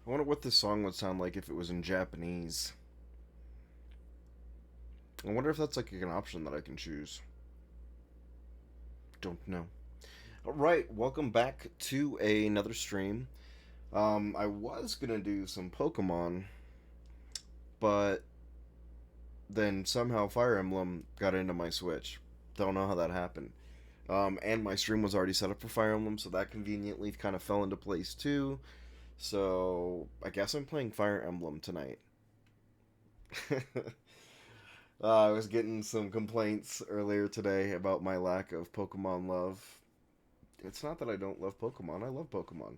I wonder what this song would sound like if it was in Japanese. I wonder if that's like an option that I can choose. Don't know. All right, welcome back to another stream. I was gonna do some Pokemon, but then somehow Fire Emblem got into my Switch. Don't know how that happened. And my stream was already set up for Fire Emblem, so that conveniently kind of fell into place too. So I guess I'm playing Fire Emblem tonight. I was getting some complaints earlier today about my lack of Pokemon love. It's not that I don't love Pokemon, I love Pokemon.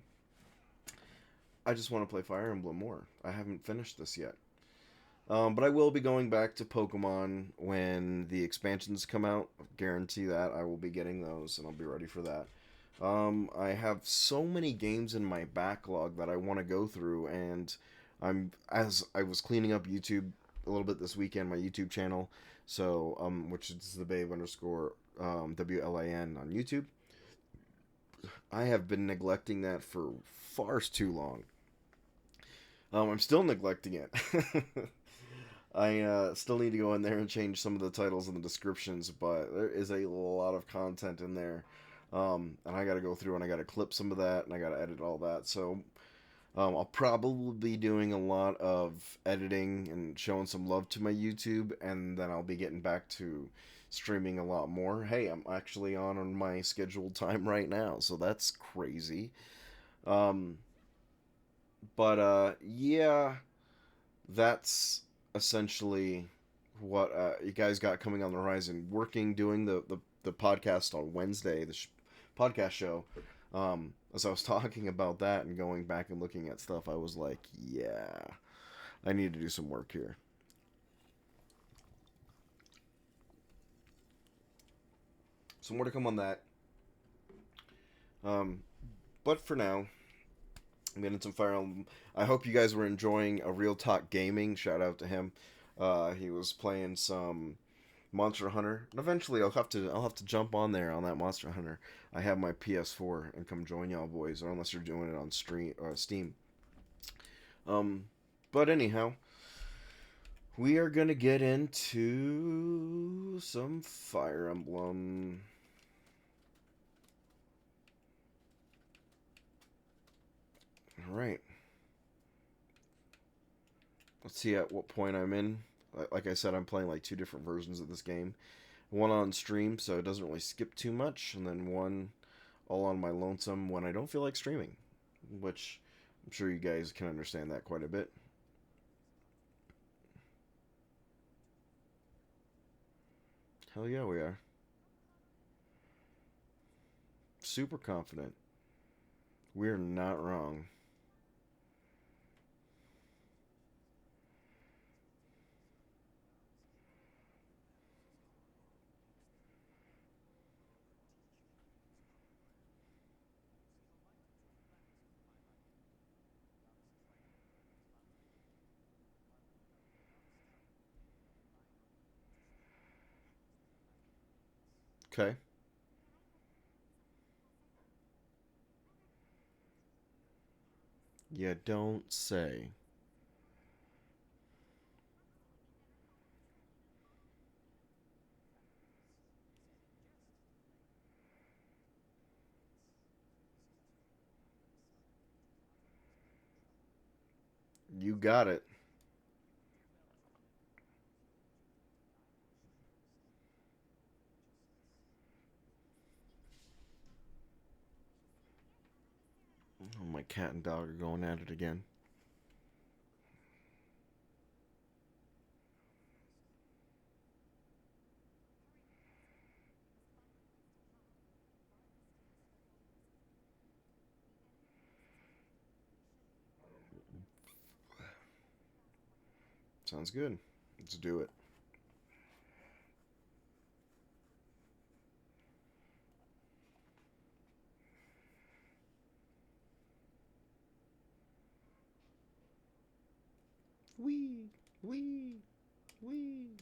I just want to play Fire Emblem more. I haven't finished this yet. But I will be going back to Pokemon when the expansions come out. Guarantee that I will be getting those and I'll be ready for that. I have so many games in my backlog that I want to go through, and as I was cleaning up YouTube a little bit this weekend, my YouTube channel, so which is TheBabe underscore WLIN on YouTube. I have been neglecting that for far too long. I'm still neglecting it. I still need to go in there and change some of the titles and the descriptions, but there is a lot of content in there. And I got to go through and I got to clip some of that and I got to edit all that. So I'll probably be doing a lot of editing and showing some love to my YouTube, and then I'll be getting back to streaming a lot more. Hey, I'm actually on my scheduled time right now, so that's crazy. Um, but yeah, that's essentially what you guys got coming on the horizon. Working, doing the podcast on Wednesday, podcast show. As I was talking about that and going back and looking at stuff, I was like, yeah, I need to do some work here. So more to come on that. Um, but for now, I'm getting some Fire Emblem. I hope you guys were enjoying a Real Talk Gaming. Shout out to him. He was playing some Monster Hunter. And eventually, I'll have to jump on there on that Monster Hunter. I have my PS4 and come join y'all boys, or unless you're doing it on stream or Steam. Um, but anyhow, we are gonna get into some Fire Emblem. All right. Let's see at what point I'm in. Like I said, I'm playing like two different versions of this game. One on stream, so it doesn't really skip too much, and then one all on my lonesome when I don't feel like streaming, which I'm sure you guys can understand that quite a bit. Hell yeah, we are. Super confident. We're not wrong. Okay. You don't say. You got it. Oh, my cat and dog are going at it again. Sounds good. Let's do it. Wee, wee, wee.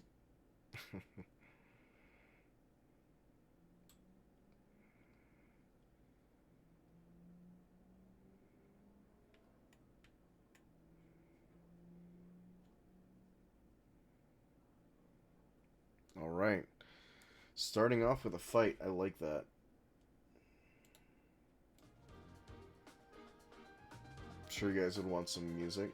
Alright. Starting off with a fight. I like that. I'm sure you guys would want some music.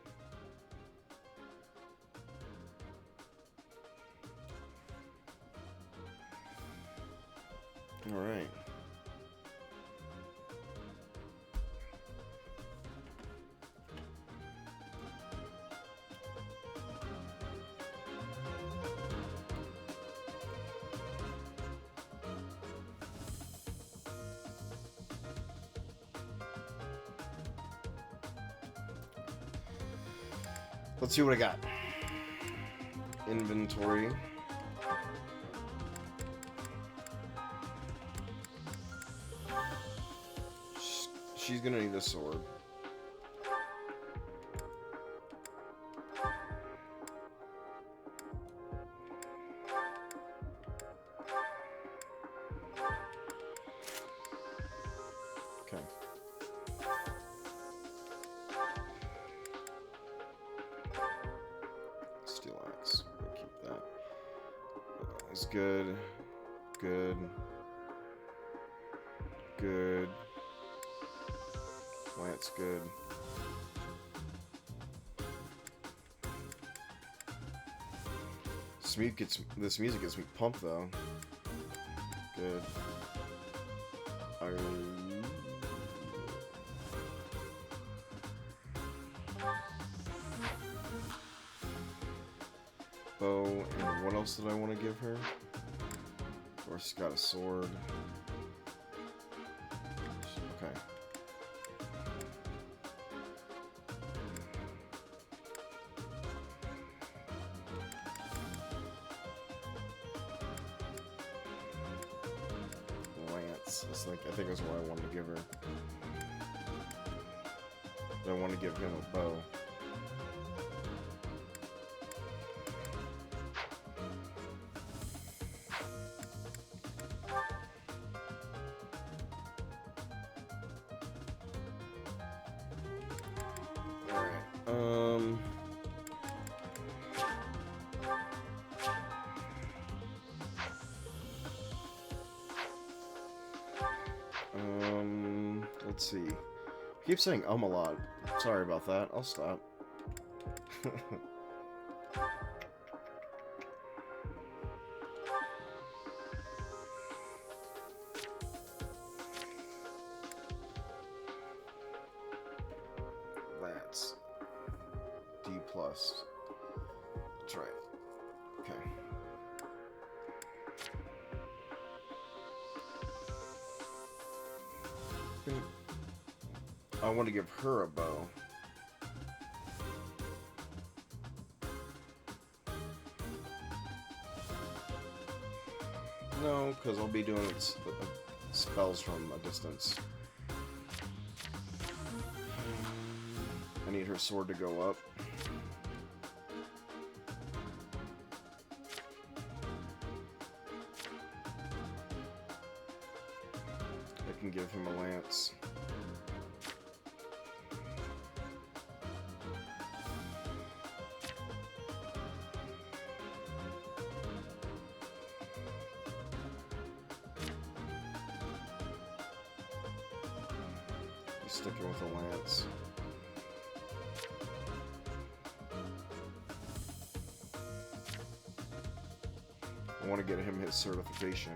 Alright. Let's see what I got. Inventory. She's gonna need a sword. Okay. Steel axe. We'll keep that. That's good. Good. Good. Lance, good. This music gets me pumped though. Good. Bow, and what else did I want to give her? Of course, she's got a sword. Okay. Lance. I think that's what I wanted to give her. But I want to give him a bow. Let's see. I keep saying a lot. Sorry about that. I'll stop. Lance. D+. That's right. Okay. I want to give her a bow. No, because I'll be doing spells from a distance. I need her sword to go up. I can give him a lance. Sticking with a lance. I want to get him his certification.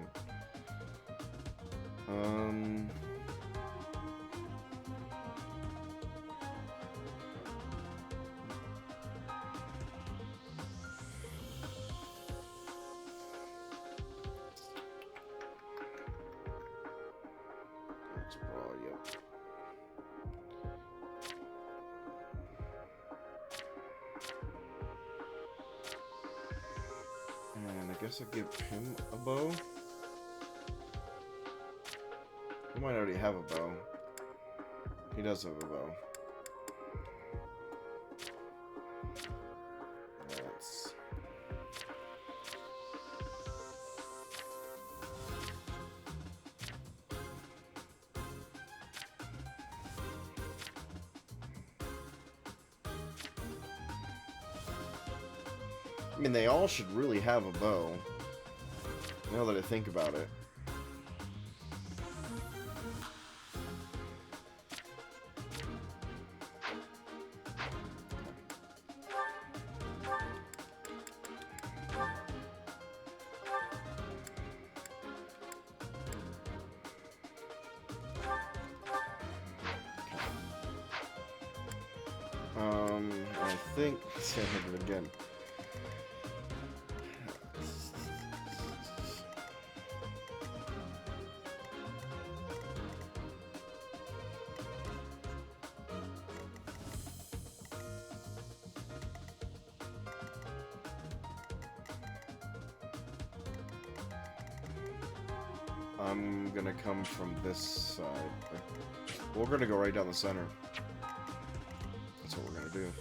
That's probably, yep. And I guess I'll give him a bow. He might already have a bow. He does have a bow. That's... I mean, they all should really have a bow. Now that I think about it. I think say it again. I'm gonna come from this side. We're gonna go right down the center. That's what we're gonna do.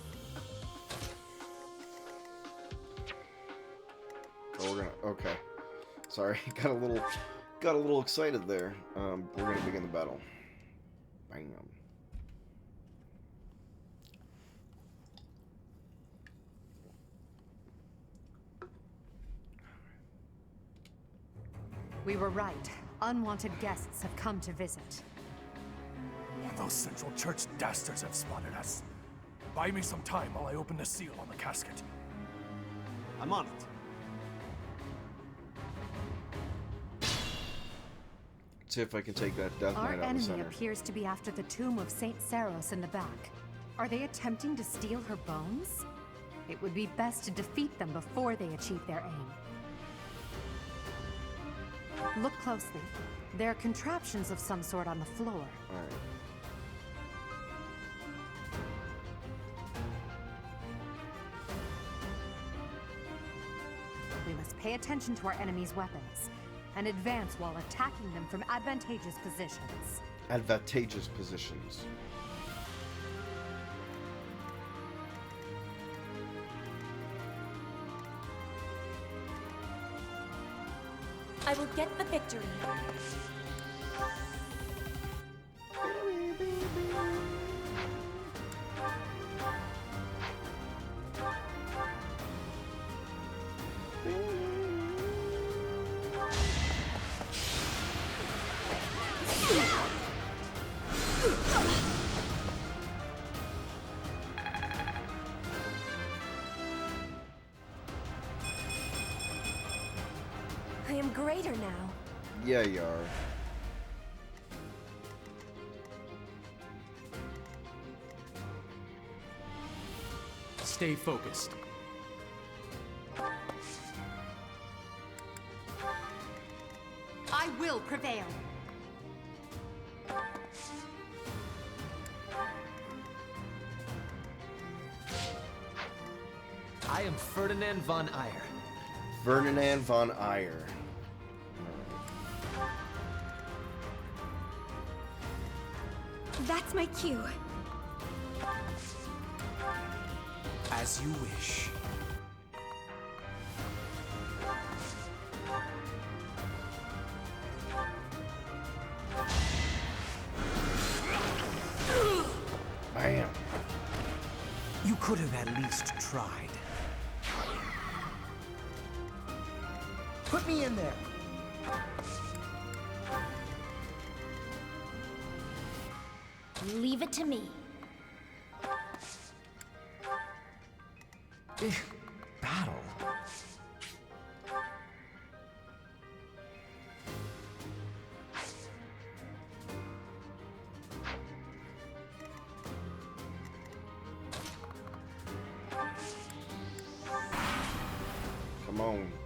Oh, we're gonna. Okay. Sorry, got a little excited there. We're gonna begin the battle. Bam. We were right. Unwanted guests have come to visit. Those Central Church dastards have spotted us. Buy me some time while I open the seal on the casket. I'm on it. See if I can take that Death Our Knight out of the enemy center. appears to be after the tomb of Saint Saros in the back. Are they attempting to steal her bones? It would be best to defeat them before they achieve their aim. Look closely. There are contraptions of some sort on the floor. Alright. We must pay attention to our enemy's weapons and advance while attacking them from advantageous positions. Advantageous positions. I will get the victory. I am greater now. Yeah, you are. Stay focused. I will prevail. I am Ferdinand von Eyre. Ferdinand von Eyre. That's my cue. As you wish. Bam. You could have at least tried. Put me in there. Leave it to me. Battle.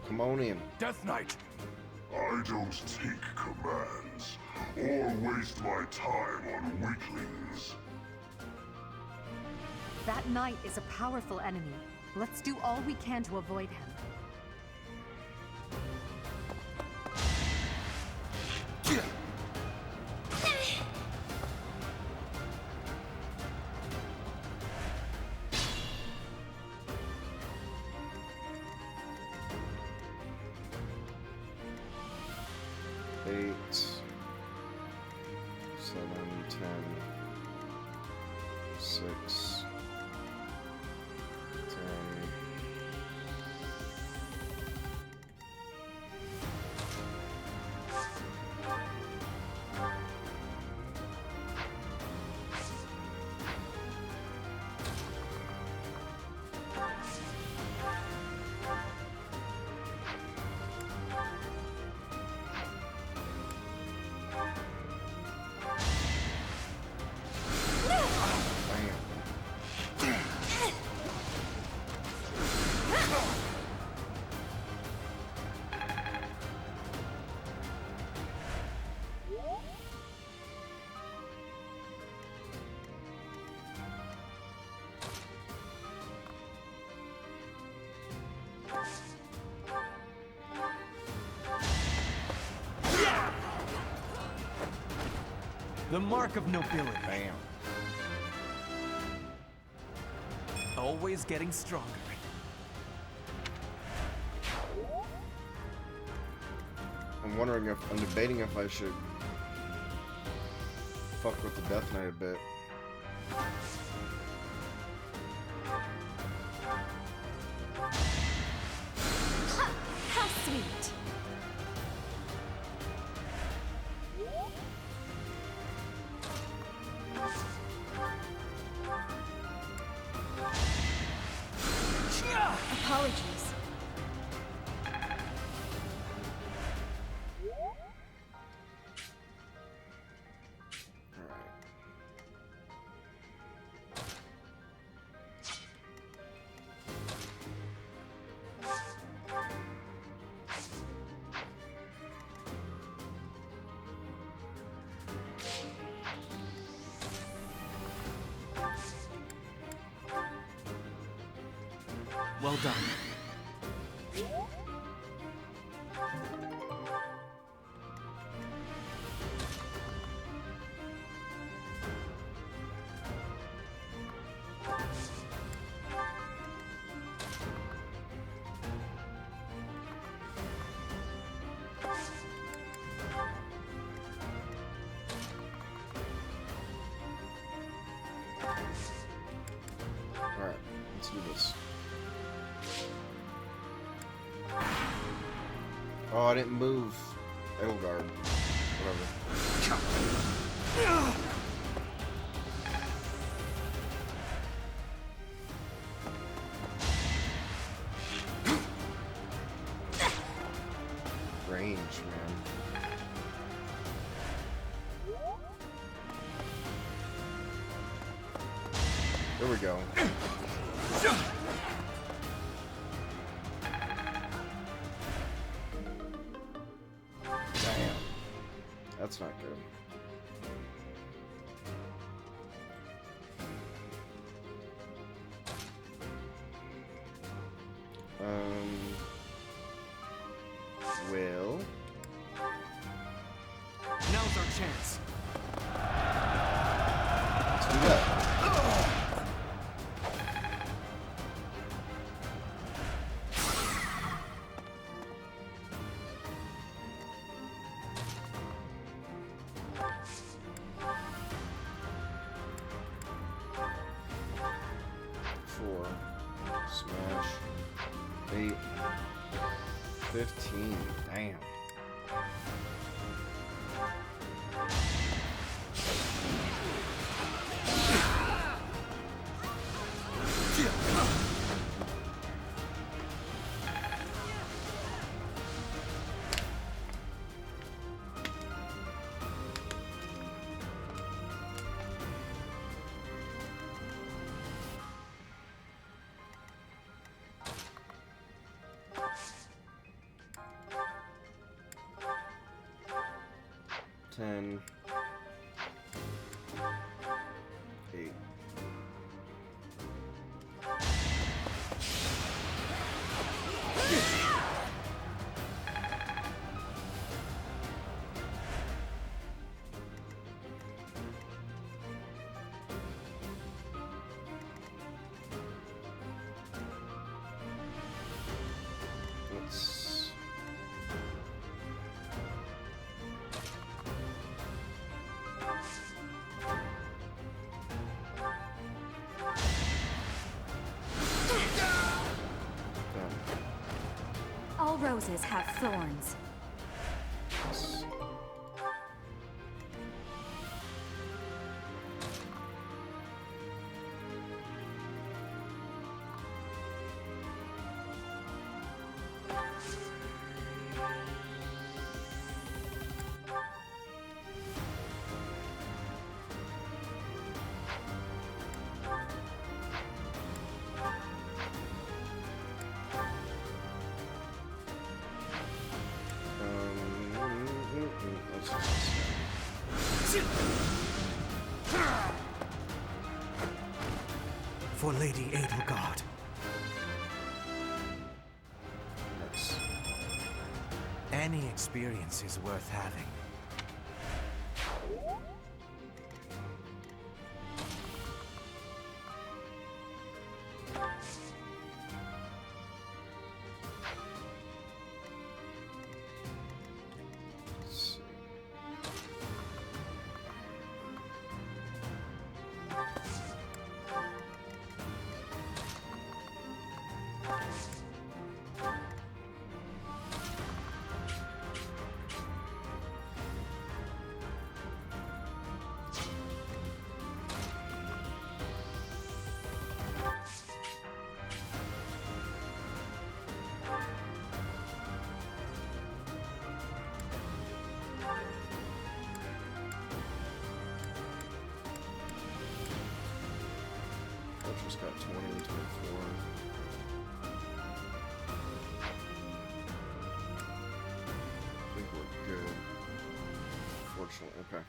Come on in. Death Knight! I don't take commands, or waste my time on weaklings. That knight is a powerful enemy. Let's do all we can to avoid him. Eight, 7, 10, 6, 10, The mark of nobility. Bam. Always getting stronger. I'm debating if I should fuck with the Death Knight a bit. How sweet. Apologies. Well done. Alright, let's do this. Oh, I didn't move. Edelgard. Whatever. Range, man. There we go. Damn. That's not good. Well. Now's our chance. Let's do that. 4. Smash. 8. 15. Damn. Ten. 8. Let's... All roses have thorns. Yes. For Lady Edelgard. Nice. Any experience is worth having. Ultra's got 20 and 24. I think we're good. Fortunately, okay.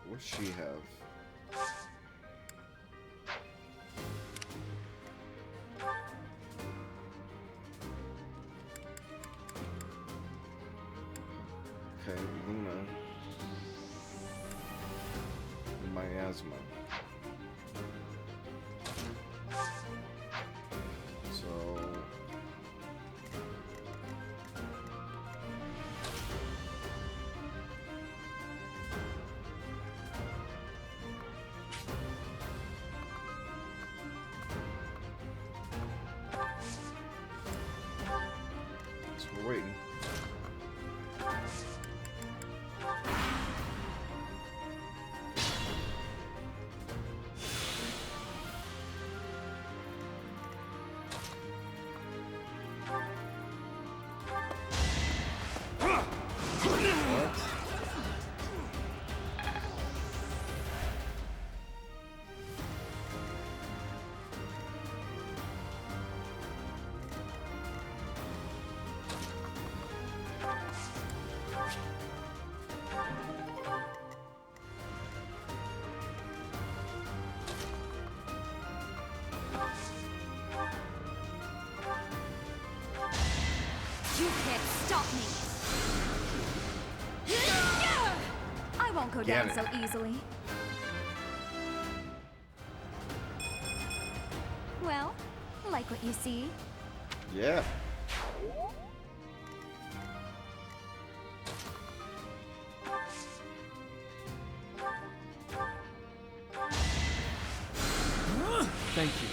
What's she have? Okay, Luna. Miasma. So... So we're waiting. You can't stop me! I won't go Get down it. so easily. Well, like what you see? Yeah. Thank you.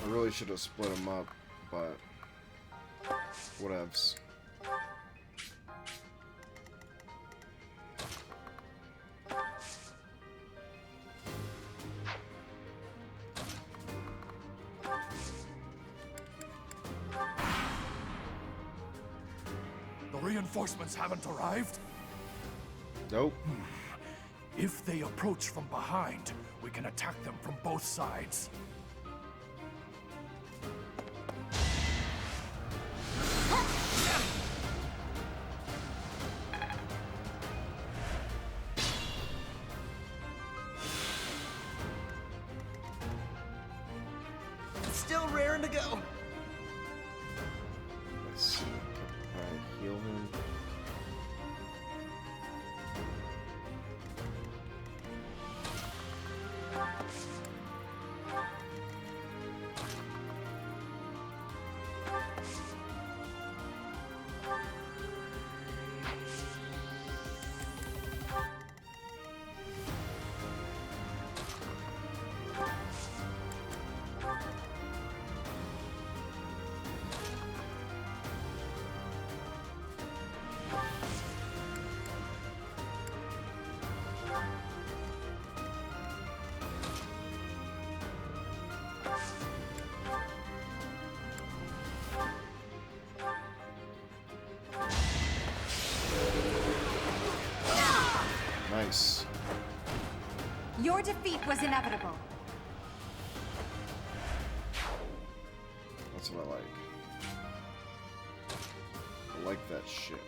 I really should have split them up, but whatevs. The reinforcements haven't arrived? Nope. If they approach from behind, we can attack them from both sides. Still raring to go. Let's see. Heal him. Nice. Your defeat was inevitable. That's what I like. I like that shit.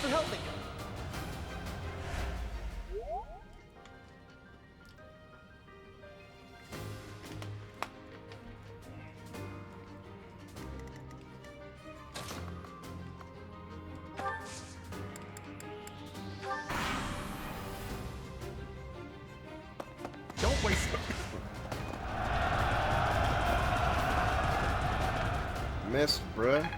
for helping. Don't waste it. Missed, bruh.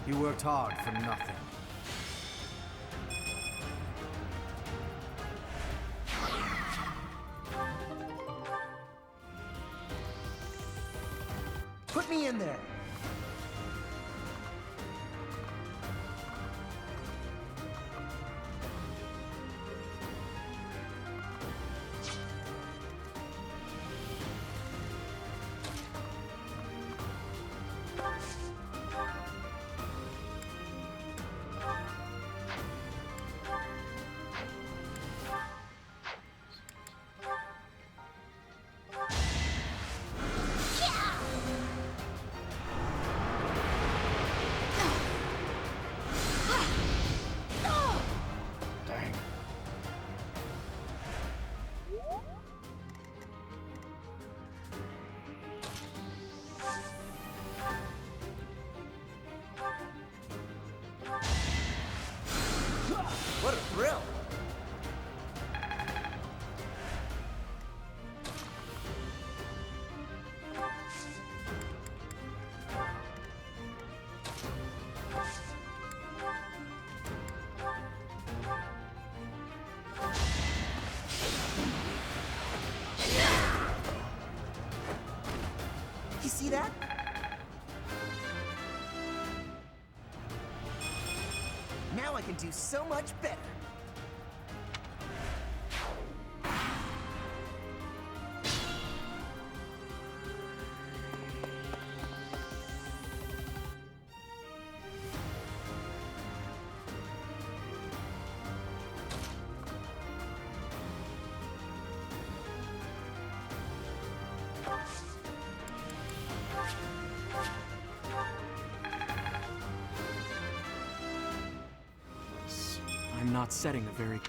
You worked hard for nothing. Put me in there. Dang. What a thrill. You see that? Now I can do so much better. I'm not setting a very...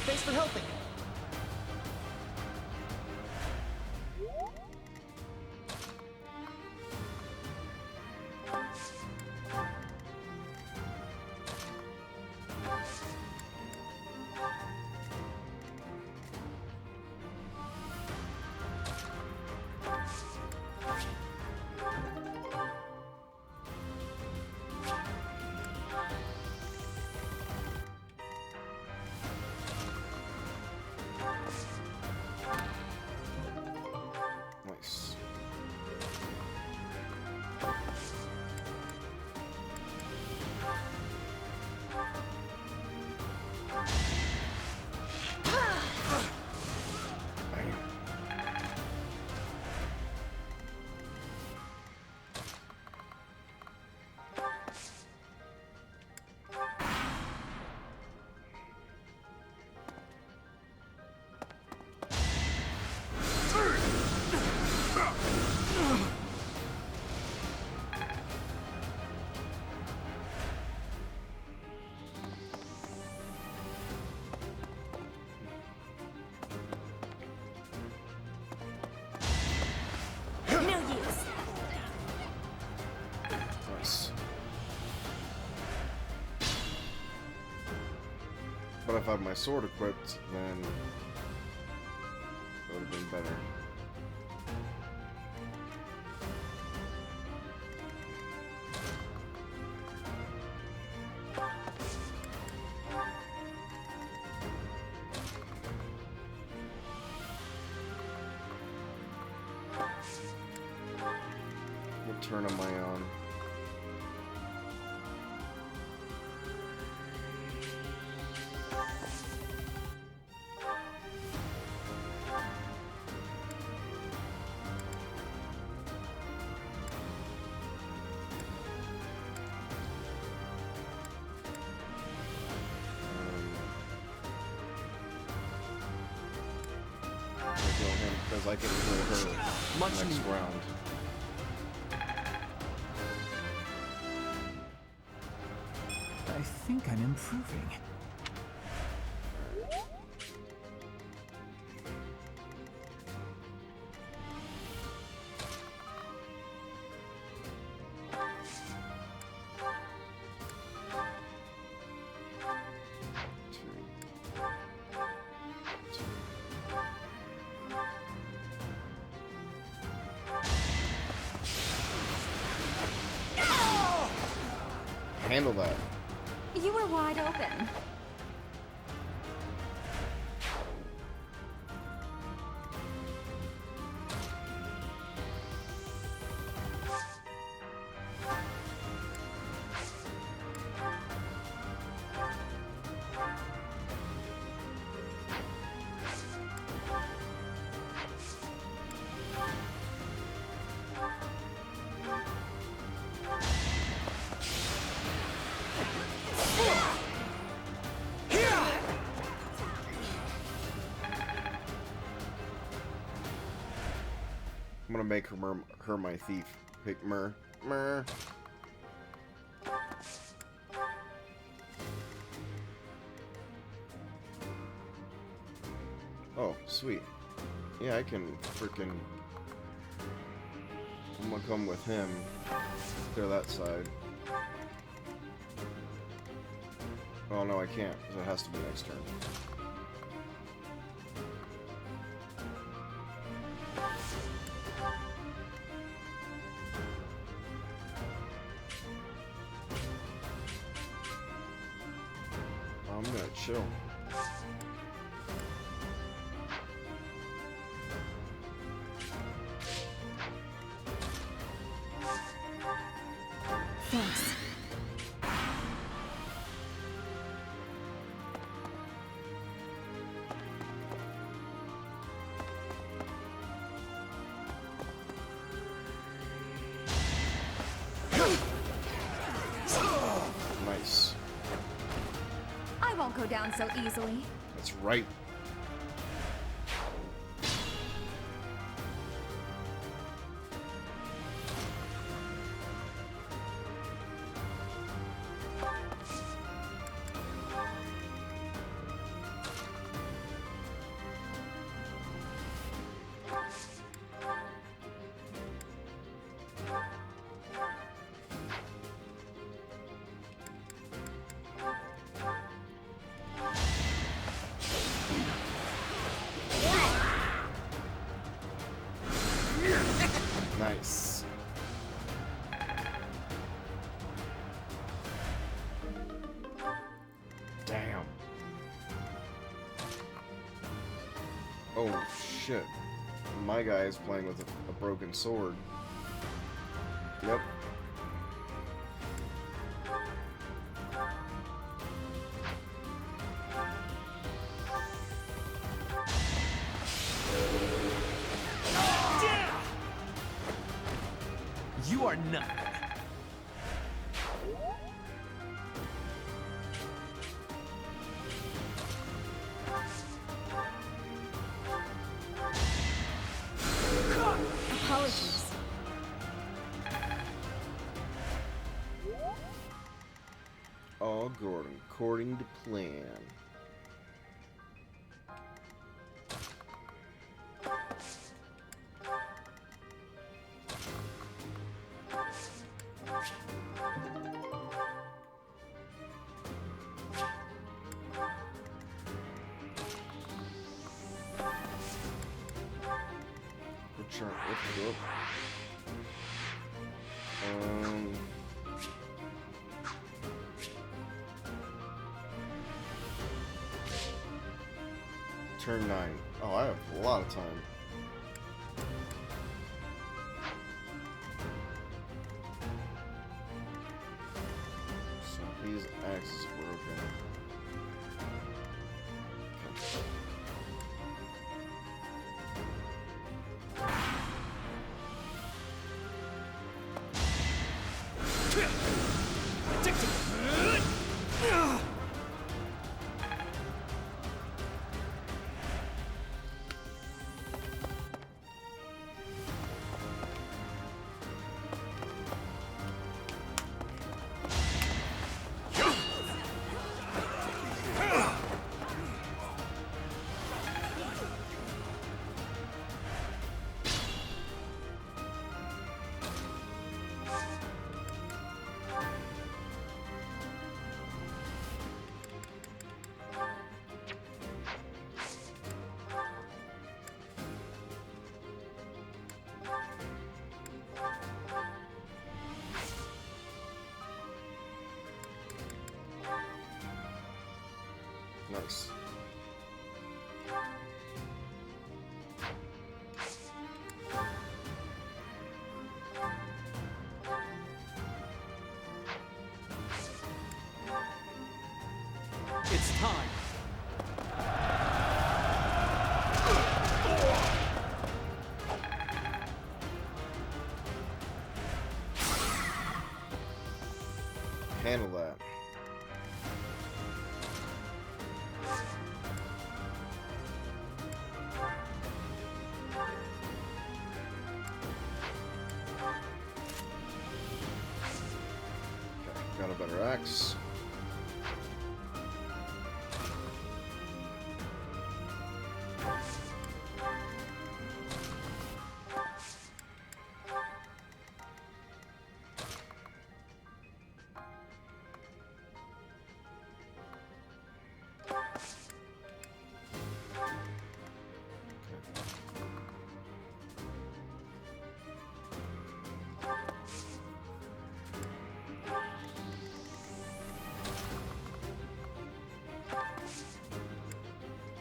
Thanks for helping. if I had my sword equipped, then it would have been better. What turn am I on? Kill him because I can kill her Much next needed. round. I think I'm improving. Handle that. You were wide open. I'm gonna make her my thief. Pick Mer. Oh, sweet. Yeah, I can freaking... I'm gonna come with him. Clear that side. Oh no, I can't, because it has to be next turn. I'm gonna chill. Thanks. Nice. I won't go down so easily. That's right. Nice. Damn. Oh shit. My guy is playing with a broken sword. Yep. You are nothing. Apologies. All Gordon, according to plan. Sure. Whoop. Turn 9. Oh, I have a lot of time. So his axe is broken. Nice. It's time. Handle that. Okay, got a better axe.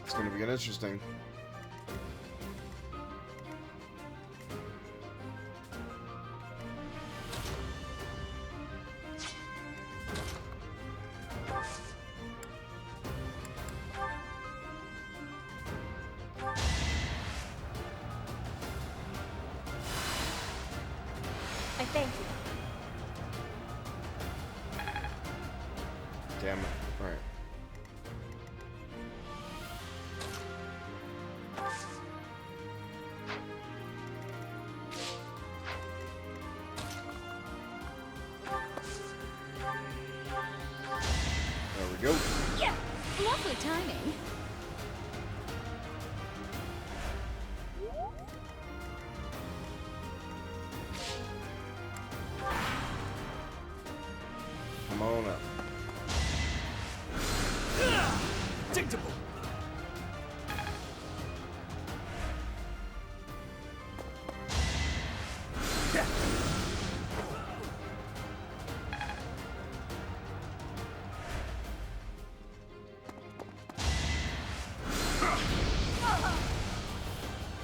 It's gonna be interesting. I thank you. Damn it. Alright. There we go. Yeah, lovely timing. Come on up. Predictable.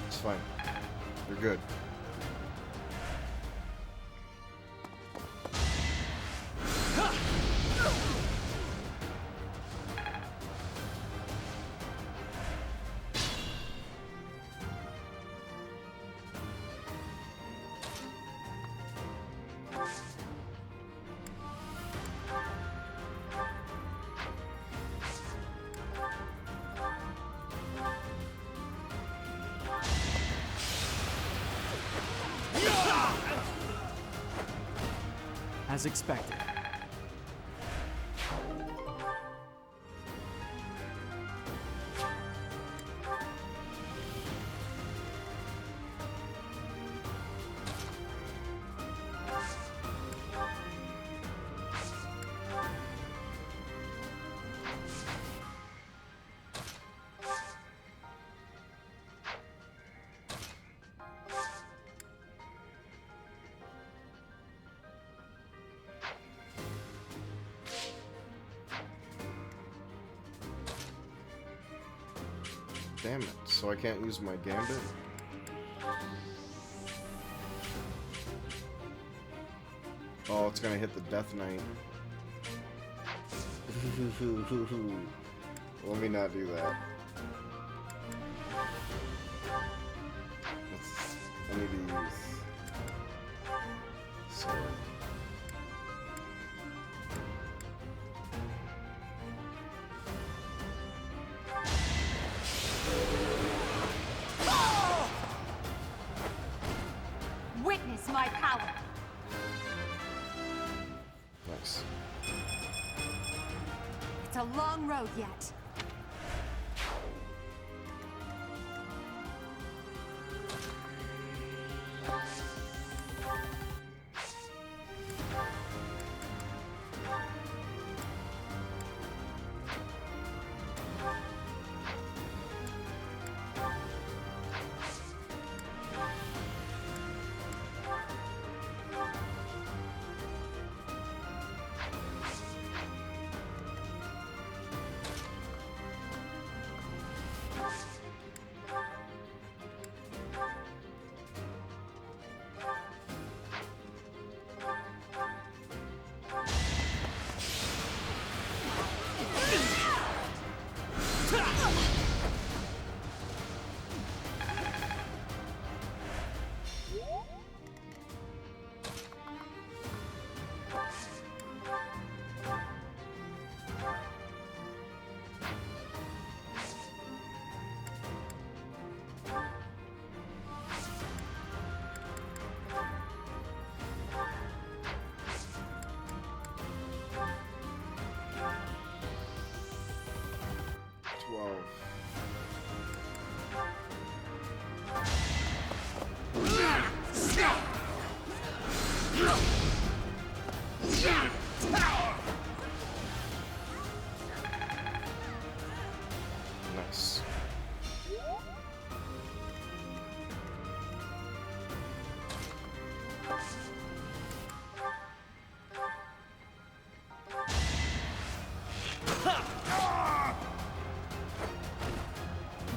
It's fine. You're good. As expected. Damn it. So I can't use my gambit? Oh, it's gonna hit the Death Knight. Let me not do that. I need to use... Sword. Witness my power. Nice. It's a long road yet. Nice.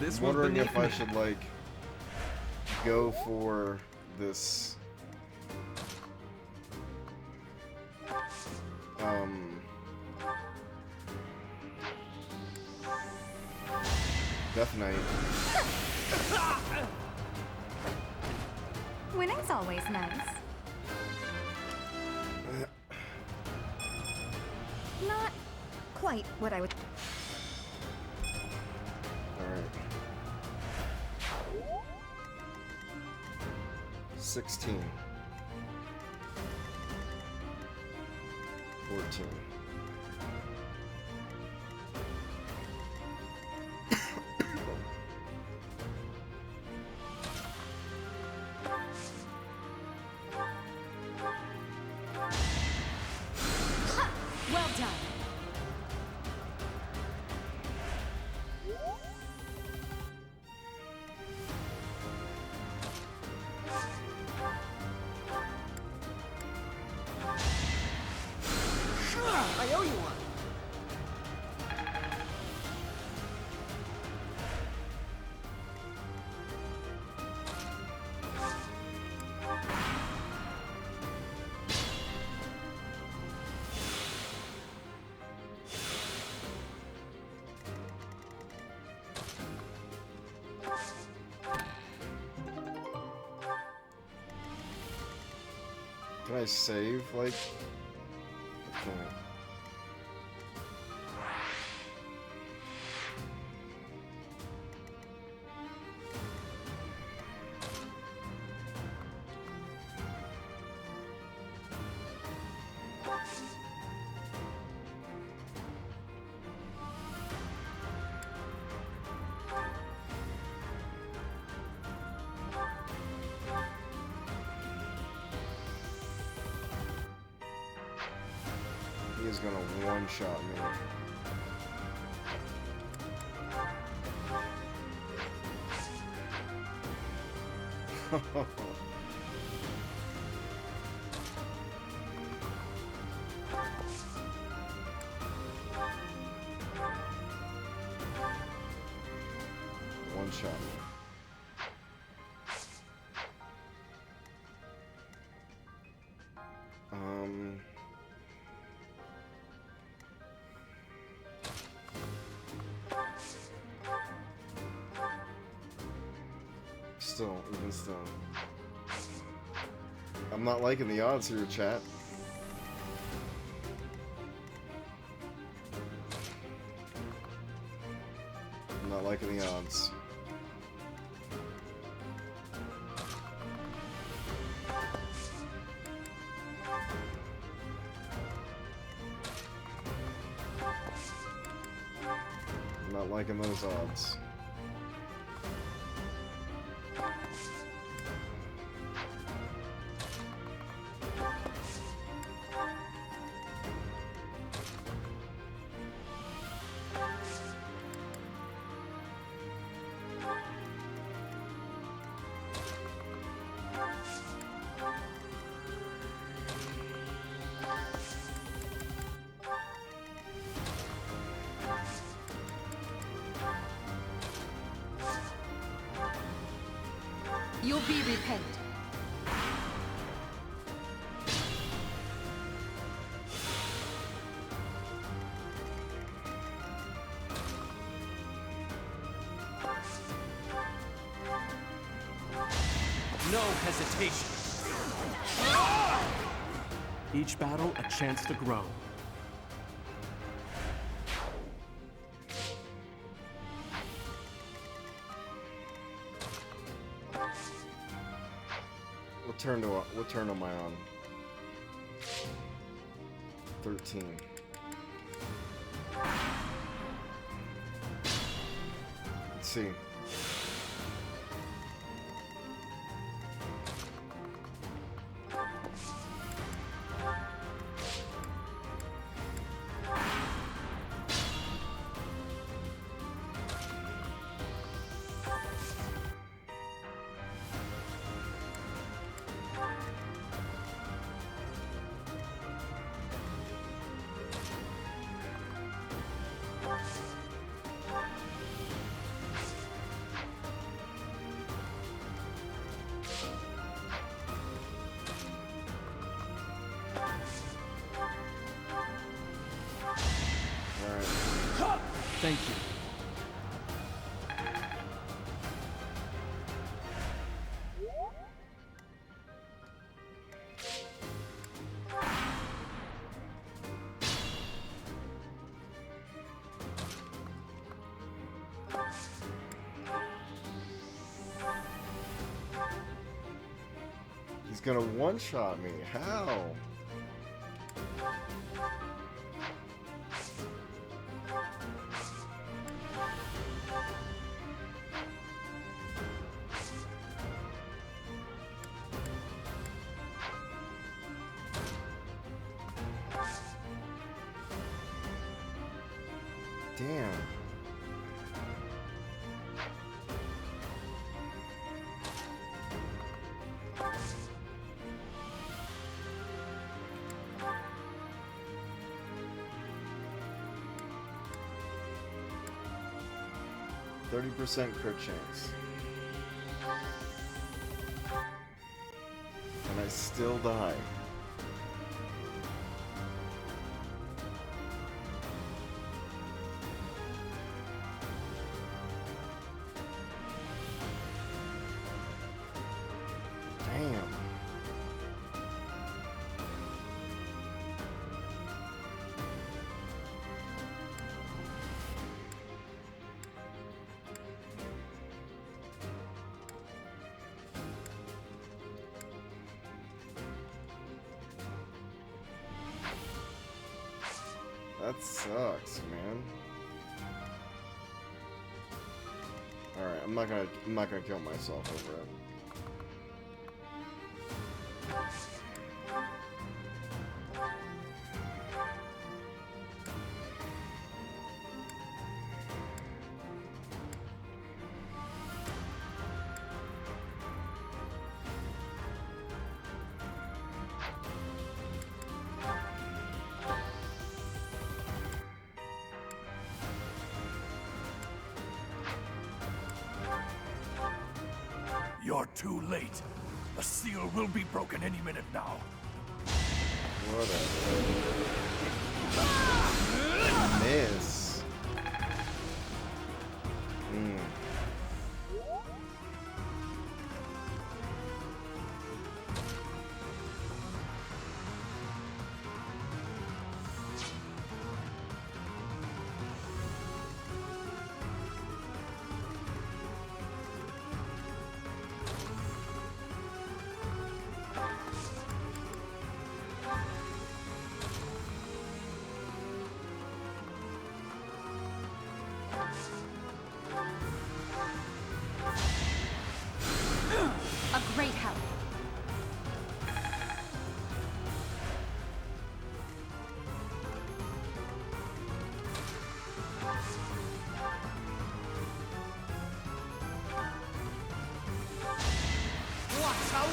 This I'm was wondering beneath if I me. should, like, go for this, Death Knight. Winning's always nice. Not quite what I would. Alright. 16. 14. Well done. I owe you one. Can I save, like... I can't. He is gonna one-shot me. Still, even still. I'm not liking the odds here, chat. I'm not liking the odds. I'm not liking those odds. You'll be repaid. No hesitation. Each battle a chance to grow. What turn am I on? 13. Let's see. Thank you. He's gonna one-shot me. How? Damn. %30 crit chance. And I still die. Damn. That sucks, man. Alright, I'm not gonna kill myself over it. You're too late. The seal will be broken any minute now. Whatever. Miss.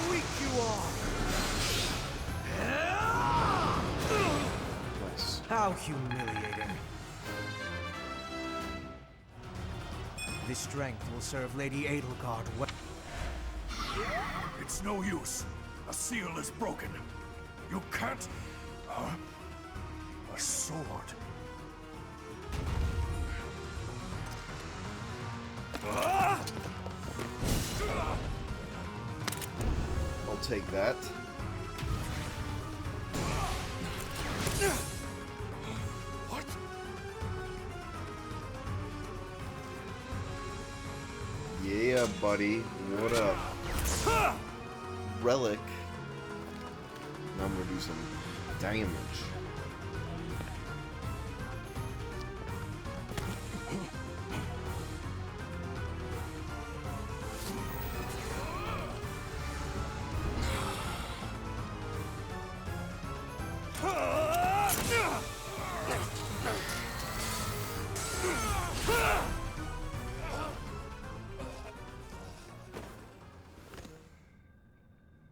weak you are! Nice. How humiliating. This strength will serve Lady Edelgard well. It's no use. A seal is broken. You can't... A sword. I'll take that. What? Yeah, buddy. What up? Relic. Now I'm gonna do some damage.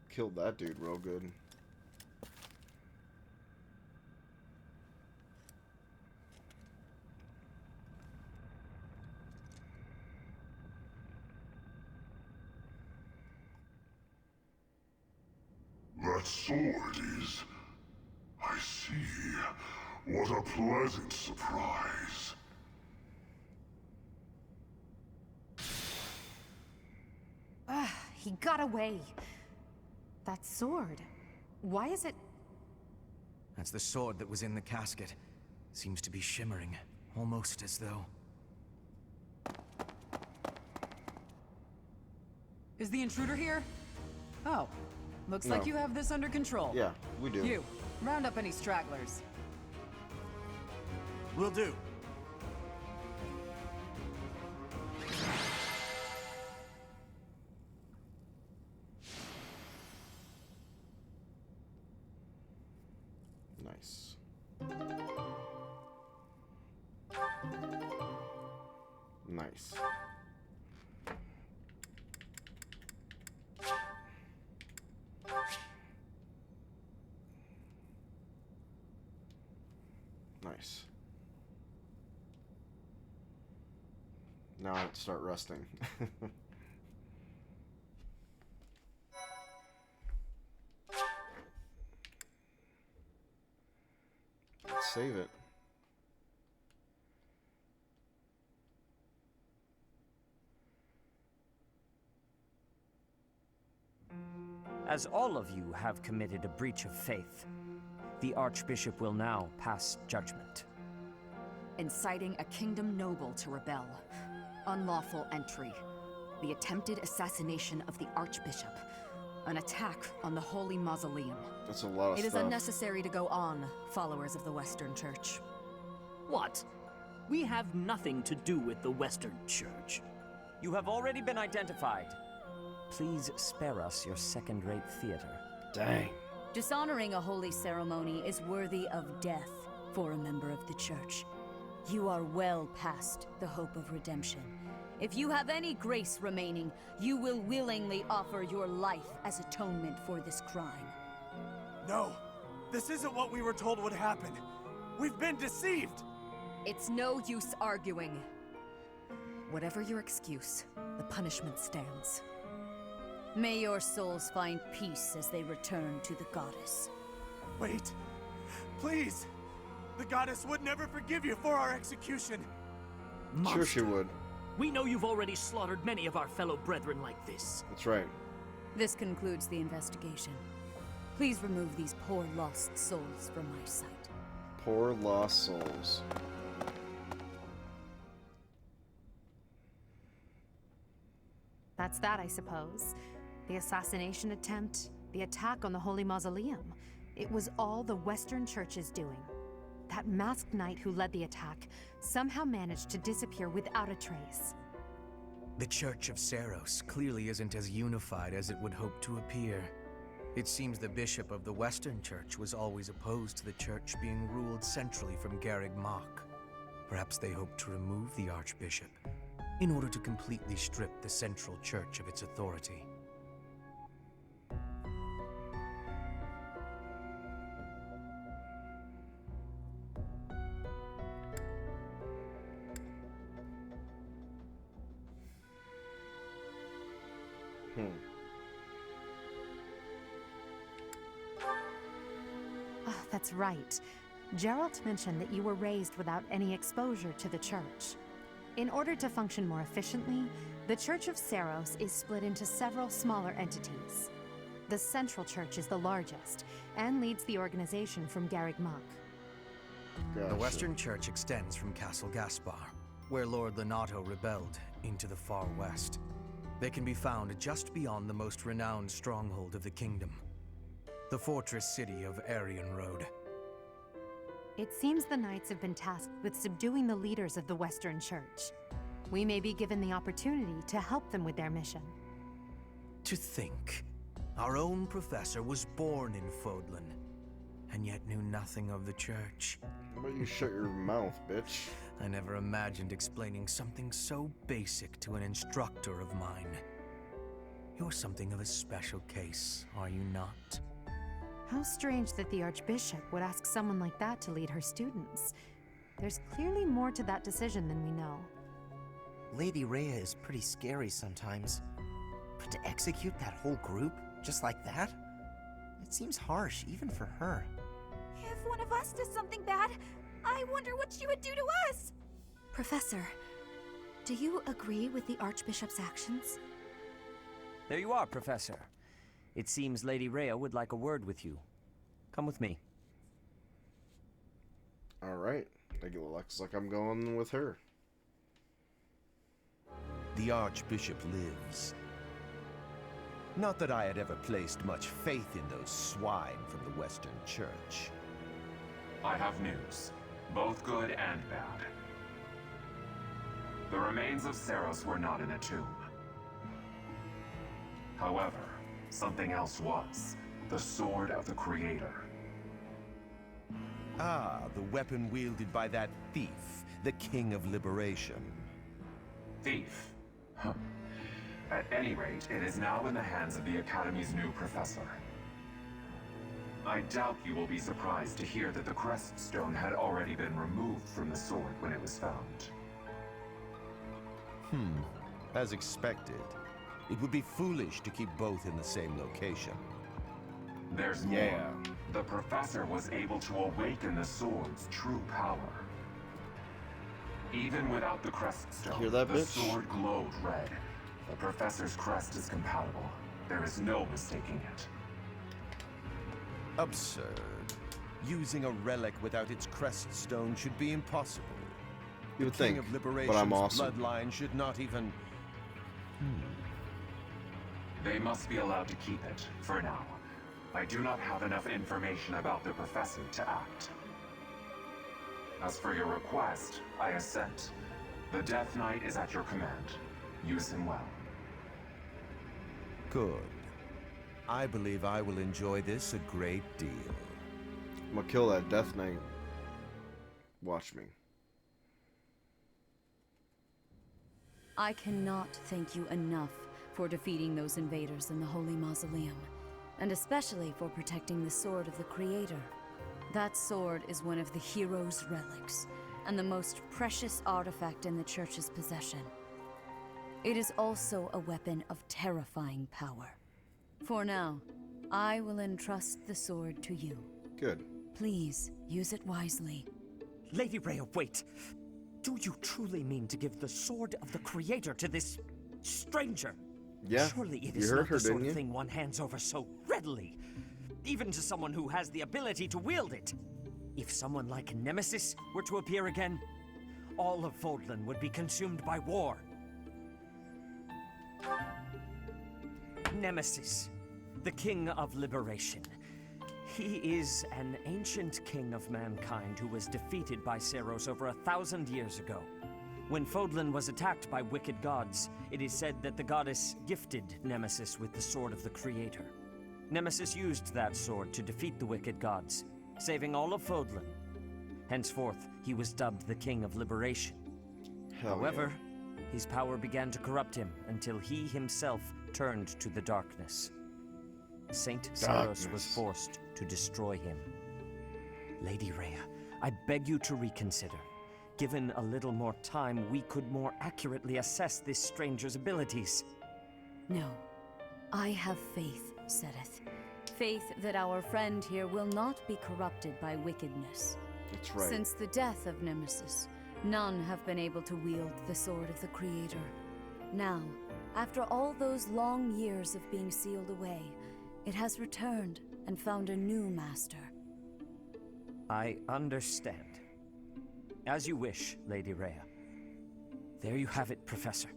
Killed that dude real good. That sword is... I see. What a pleasant surprise. He got away. That sword. Why is it... That's the sword that was in the casket. Seems to be shimmering, almost as though... Is the intruder here? Oh, looks like No. you have this under control. Yeah, we do. You, round up any stragglers. Will do. Nice. Nice. Nice. Now let's start resting. Let's save it. As all of you have committed a breach of faith, the Archbishop will now pass judgment. Inciting a kingdom noble to rebel. Unlawful entry. The attempted assassination of the Archbishop. An attack on the Holy Mausoleum. That's a lot of It is stuff. unnecessary to go on, followers of the Western Church. What? We have nothing to do with the Western Church. You have already been identified. Please spare us your second-rate theater. Dang. Dishonoring a holy ceremony is worthy of death for a member of the Church. You are well past the hope of redemption. If you have any grace remaining, you will willingly offer your life as atonement for this crime. No, this isn't what we were told would happen. We've been deceived! It's no use arguing. Whatever your excuse, the punishment stands. May your souls find peace as they return to the goddess. Wait, please! The goddess would never forgive you for our execution! Sure she would. We know you've already slaughtered many of our fellow brethren like this. That's right. This concludes the investigation. Please remove these poor lost souls from my sight. Poor lost souls. That's that, I suppose. The assassination attempt, the attack on the Holy Mausoleum. It was all the Western Church's doing. That masked knight who led the attack somehow managed to disappear without a trace. The Church of Saros clearly isn't as unified as it would hope to appear. It seems the bishop of the Western Church was always opposed to the church being ruled centrally from Garreg Mach. Perhaps they hope to remove the Archbishop in order to completely strip the Central Church of its authority. Oh, that's right. Geralt mentioned that you were raised without any exposure to the Church. In order to function more efficiently, the Church of Seiros is split into several smaller entities. The Central Church is the largest, and leads the organization from Garreg Mach. The Western Church extends from Castle Gaspar, where Lord Lenato rebelled, into the far west. They can be found just beyond the most renowned stronghold of the kingdom, the fortress city of Arian Road. It seems the Knights have been tasked with subduing the leaders of the Western Church. We may be given the opportunity to help them with their mission. To think, our own professor was born in Fodlan, and yet knew nothing of the Church. How about you shut your mouth, bitch? I never imagined explaining something so basic to an instructor of mine. You're something of a special case, are you not? How strange that the Archbishop would ask someone like that to lead her students. There's clearly more to that decision than we know. Lady Rhea is pretty scary sometimes. But to execute that whole group, just like that? It seems harsh, even for her. If one of us does something bad, I wonder what she would do to us! Professor, do you agree with the Archbishop's actions? There you are, Professor. It seems Lady Rhea would like a word with you. Come with me. Alright. It looks like I'm going with her. The Archbishop lives. Not that I had ever placed much faith in those swine from the Western Church. I have news, both good and bad. The remains of Seiros were not in a tomb. However, something else was. The Sword of the Creator. Ah, the weapon wielded by that thief, the King of Liberation. Thief? Huh. At any rate, it is now in the hands of the Academy's new professor. I doubt you will be surprised to hear that the crest stone had already been removed from the sword when it was found. As expected. It would be foolish to keep both in the same location. There's more. The professor was able to awaken the sword's true power. Even without the crest stone, Hear that, the bitch? sword glowed red. The professor's crest is compatible. There is no mistaking it. Absurd. Using a relic without its crest stone should be impossible. You would the King think, of but Liberation's I'm awesome. bloodline should not even... They must be allowed to keep it, for now. I do not have enough information about the professor to act. As for your request, I assent. The Death Knight is at your command. Use him well. Good. I believe I will enjoy this a great deal. I'm gonna kill that Death Knight. Watch me. I cannot thank you enough for defeating those invaders in the Holy Mausoleum, and especially for protecting the Sword of the Creator. That sword is one of the hero's relics, and the most precious artifact in the Church's possession. It is also a weapon of terrifying power. For now, I will entrust the sword to you. Good. Please, use it wisely. Lady Rhea, wait! Do you truly mean to give the Sword of the Creator to this stranger? Yeah, Surely it you is heard not her, the sort didn't of you? thing one hands over so readily, even to someone who has the ability to wield it. If someone like Nemesis were to appear again, all of Fodlan would be consumed by war. Nemesis, the King of Liberation. He is an ancient king of mankind who was defeated by Seiros over 1,000 years ago. When Fodlan was attacked by wicked gods, it is said that the goddess gifted Nemesis with the Sword of the Creator. Nemesis used that sword to defeat the wicked gods, saving all of Fodlan. Henceforth, he was dubbed the King of Liberation. However, his power began to corrupt him until he himself turned to the darkness. Saint Seiros was forced to destroy him. Lady Rhea, I beg you to reconsider. Given a little more time, we could more accurately assess this stranger's abilities. No. I have faith, Sereth. Faith that our friend here will not be corrupted by wickedness. That's right. Since the death of Nemesis, none have been able to wield the sword of the Creator. Now, after all those long years of being sealed away, it has returned and found a new master. I understand. As you wish, Lady Rhea. There you have it, Professor.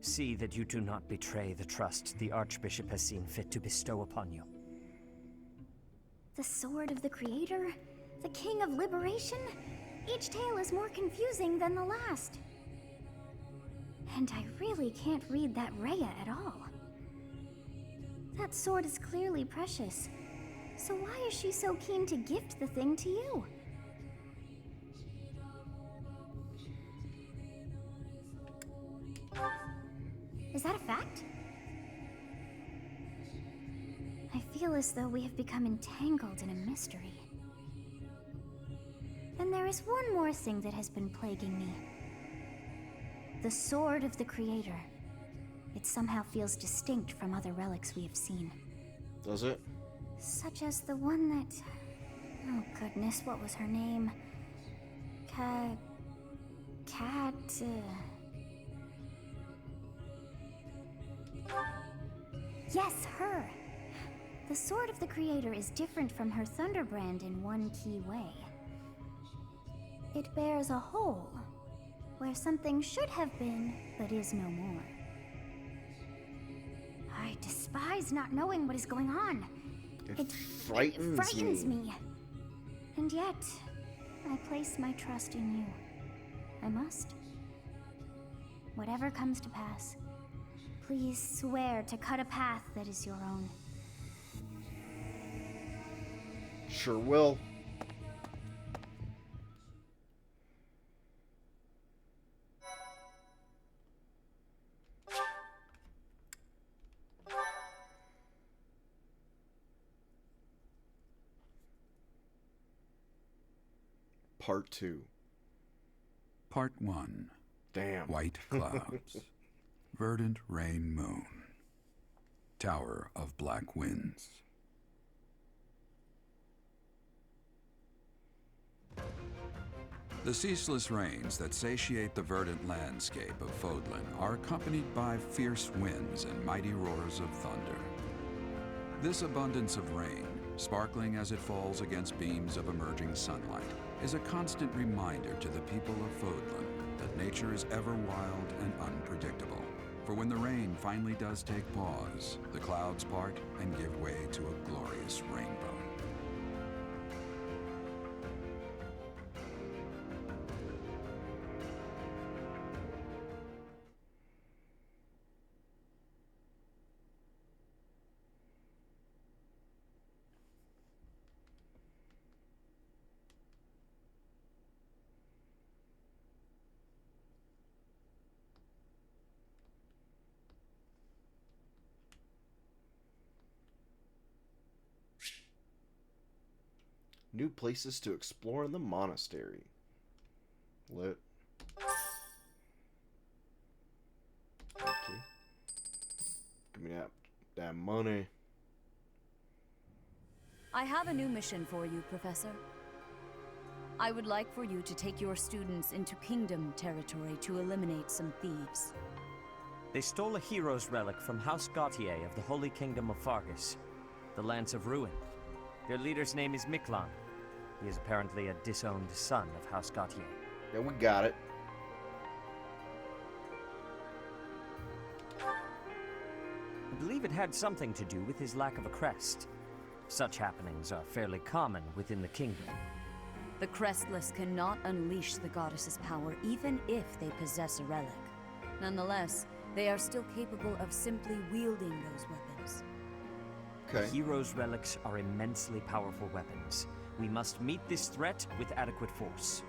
See that you do not betray the trust the Archbishop has seen fit to bestow upon you. The sword of the Creator? The King of Liberation? Each tale is more confusing than the last. And I really can't read that Rhea at all. That sword is clearly precious. So why is she so keen to gift the thing to you? Is that a fact? I feel as though we have become entangled in a mystery. Then there is one more thing that has been plaguing me. The sword of the Creator. It somehow feels distinct from other relics we have seen. Does it? Such as the one that... Oh goodness, what was her name? Yes, her! The sword of the Creator is different from her Thunderbrand in one key way. It bears a hole, where something should have been, but is no more. I despise not knowing what is going on. It frightens me. And yet, I place my trust in you. I must. Whatever comes to pass, please swear to cut a path that is your own. Sure will. Part 2. Part 1. Damn. White clouds. Verdant rain moon. Tower of black winds. The ceaseless rains that satiate the verdant landscape of Fodlan are accompanied by fierce winds and mighty roars of thunder. This abundance of rain, sparkling as it falls against beams of emerging sunlight, is a constant reminder to the people of Fodlan that nature is ever wild and unpredictable. For when the rain finally does take pause, the clouds part and give way to a glorious rainbow. New places to explore in the monastery. Lit. Thank you. Give me that money. I have a new mission for you, Professor. I would like for you to take your students into Kingdom territory to eliminate some thieves. They stole a hero's relic from House Gautier of the Holy Kingdom of Fargus, the Lance of Ruin. Their leader's name is Miklan. He is apparently a disowned son of House Gautier. Yeah, we got it. I believe it had something to do with his lack of a crest. Such happenings are fairly common within the kingdom. The Crestless cannot unleash the goddess's power even if they possess a relic. Nonetheless, they are still capable of simply wielding those weapons. The hero's relics are immensely powerful weapons. We must meet this threat with adequate force.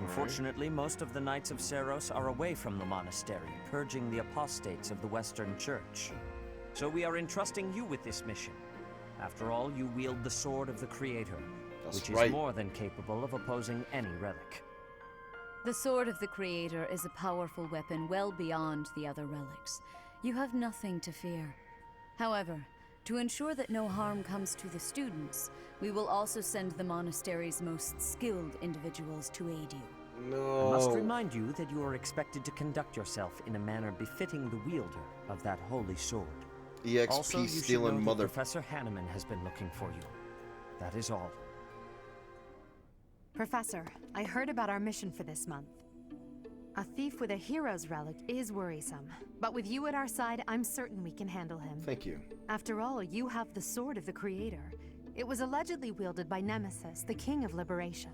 Unfortunately, most of the Knights of Seiros are away from the monastery, purging the apostates of the Western Church. So we are entrusting you with this mission. After all, you wield the Sword of the Creator, which is more than capable of opposing any relic. The Sword of the Creator is a powerful weapon well beyond the other relics. You have nothing to fear. However, to ensure that no harm comes to the students, we will also send the monastery's most skilled individuals to aid you. No. I must remind you that you are expected to conduct yourself in a manner befitting the wielder of that holy sword. EXP also, you should stealing know that mother. Professor Hanneman has been looking for you. That is all. Professor, I heard about our mission for this month. A thief with a hero's relic is worrisome, but with you at our side, I'm certain we can handle him. Thank you. After all, you have the sword of the Creator. It was allegedly wielded by Nemesis, the King of Liberation.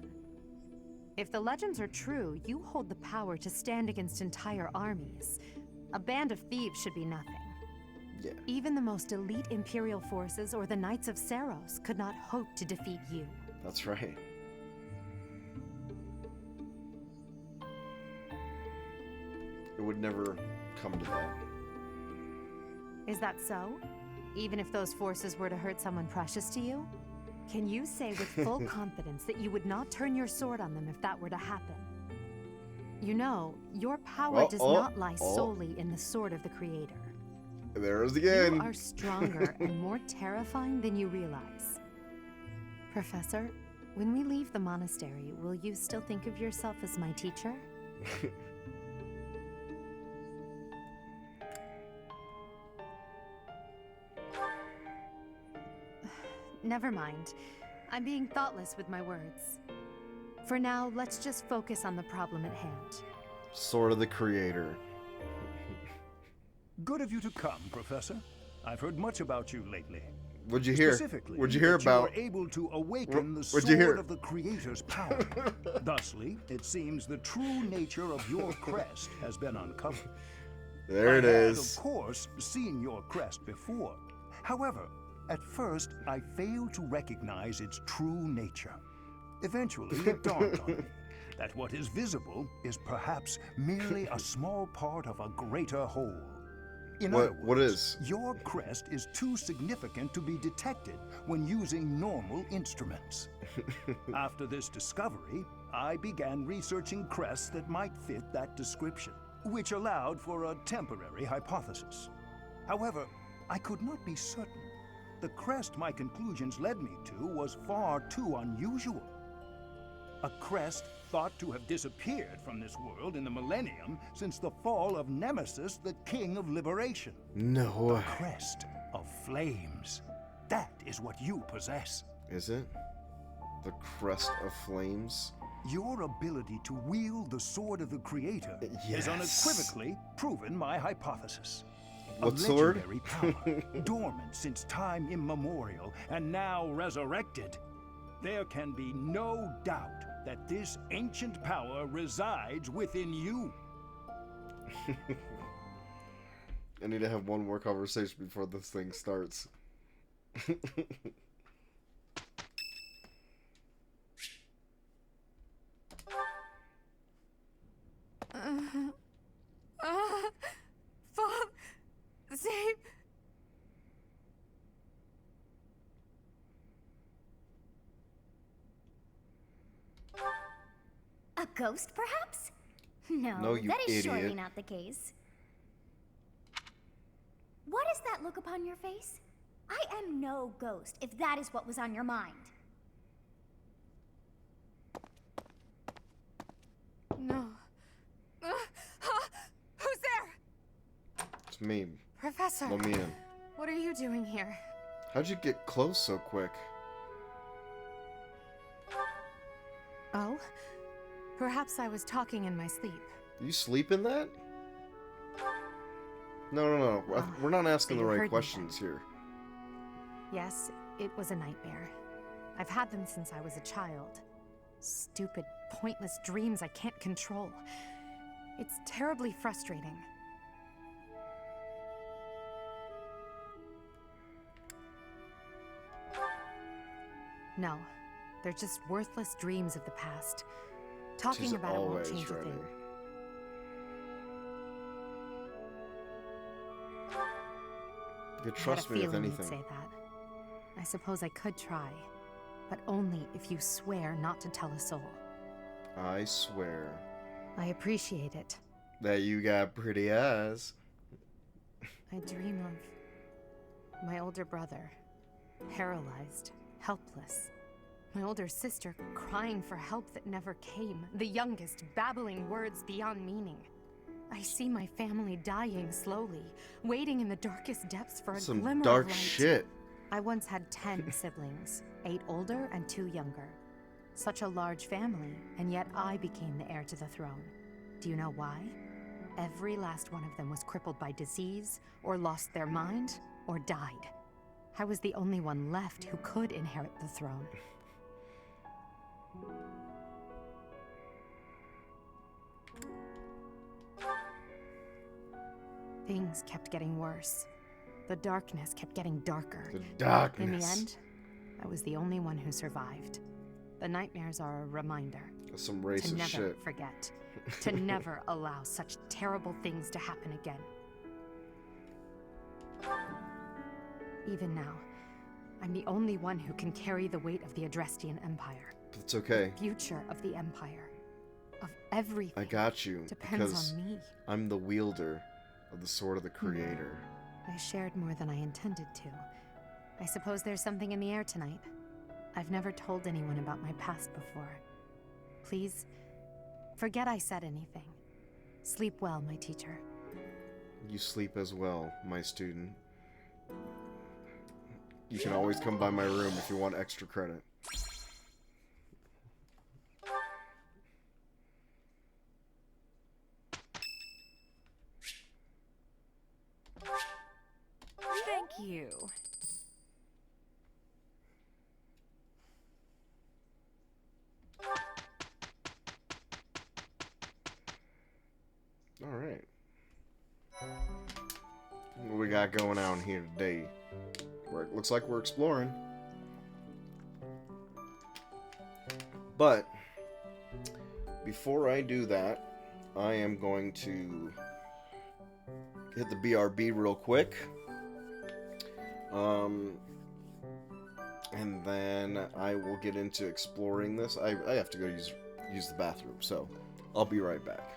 If the legends are true, you hold the power to stand against entire armies. A band of thieves should be nothing. Yeah. Even the most elite Imperial forces or the Knights of Saros could not hope to defeat you. That's right. It would never come to that. Is that so? Even if those forces were to hurt someone precious to you? Can you say with full confidence that you would not turn your sword on them if that were to happen? You know, your power does not lie solely in the sword of the Creator. There it is again. You are stronger and more terrifying than you realize. Professor, when we leave the monastery, will you still think of yourself as my teacher? Never mind. I'm being thoughtless with my words. For now, let's just focus on the problem at hand. Sword of the Creator. Good of you to come, Professor. I've heard much about you lately. What'd you hear? Specifically, What'd you hear that about? You are able to awaken the What'd you hear? sword of the Creator's power. Thusly, it seems the true nature of your crest has been uncovered. There it I had, is. of course, seen your crest before. However, at first, I failed to recognize its true nature. Eventually, it dawned on me that what is visible is perhaps merely a small part of a greater whole. In other words, what is? Your crest is too significant to be detected when using normal instruments. After this discovery, I began researching crests that might fit that description, which allowed for a temporary hypothesis. However, I could not be certain. The crest my conclusions led me to was far too unusual. A crest thought to have disappeared from this world in the millennium since the fall of Nemesis, the King of Liberation. No way. The crest of flames. That is what you possess. Is it? The crest of flames? Your ability to wield the sword of the Creator Yes. has unequivocally proven my hypothesis. What a sword? legendary power, dormant since time immemorial, and now resurrected. There can be no doubt that this ancient power resides within you. I need to have one more conversation before this thing starts. Save. A ghost, perhaps? No, No, you that is surely idiot. not the case. What is that look upon your face? I am no ghost, if that is what was on your mind. No. Who's there? It's me. Professor. Let me in. What are you doing here? How'd you get close so quick? Oh? Perhaps I was talking in my sleep. You sleep in that? No. We're not asking so the you right heard me questions here. Yes, it was a nightmare. I've had them since I was a child. Stupid, pointless dreams I can't control. It's terribly frustrating. No, they're just worthless dreams of the past. Talking She's about it won't always change a ready. thing. You I trust had a me with feeling you'd anything. say that. I suppose I could try, but only if you swear not to tell a soul. I swear I appreciate it. that you got pretty eyes. I dream of older brother, paralyzed, helpless. My older sister crying for help that never came. The youngest babbling words beyond meaning. I see my family dying slowly, waiting in the darkest depths for a Some glimmer dark of light. shit. I once had 10 siblings, 8 older and 2 younger. Such a large family, and yet I became the heir to the throne. Do you know why? Every last one of them was crippled by disease, or lost their mind, or died. I was the only one left who could inherit the throne. Things kept getting worse. The darkness kept getting darker. The darkness. In the end, I was the only one who survived. The nightmares are a reminder. Some to racist never shit. forget. To never allow such terrible things to happen again. Even now, I'm the only one who can carry the weight of the Adrestian Empire. It's okay. The future of the Empire. Of everything. I got you. Depends Because on me. I'm the wielder of the sword of the Creator. I shared more than I intended to. I suppose there's something in the air tonight. I've never told anyone about my past before. Please, forget I said anything. Sleep well, my teacher. You sleep as well, my student. You can always come by my room if you want extra credit. Thank you. All right. What we got going on here today? Looks like we're exploring. But before I do that, I am going to hit the BRB real quick. And then I will get into exploring this. I have to go use the bathroom, so I'll be right back.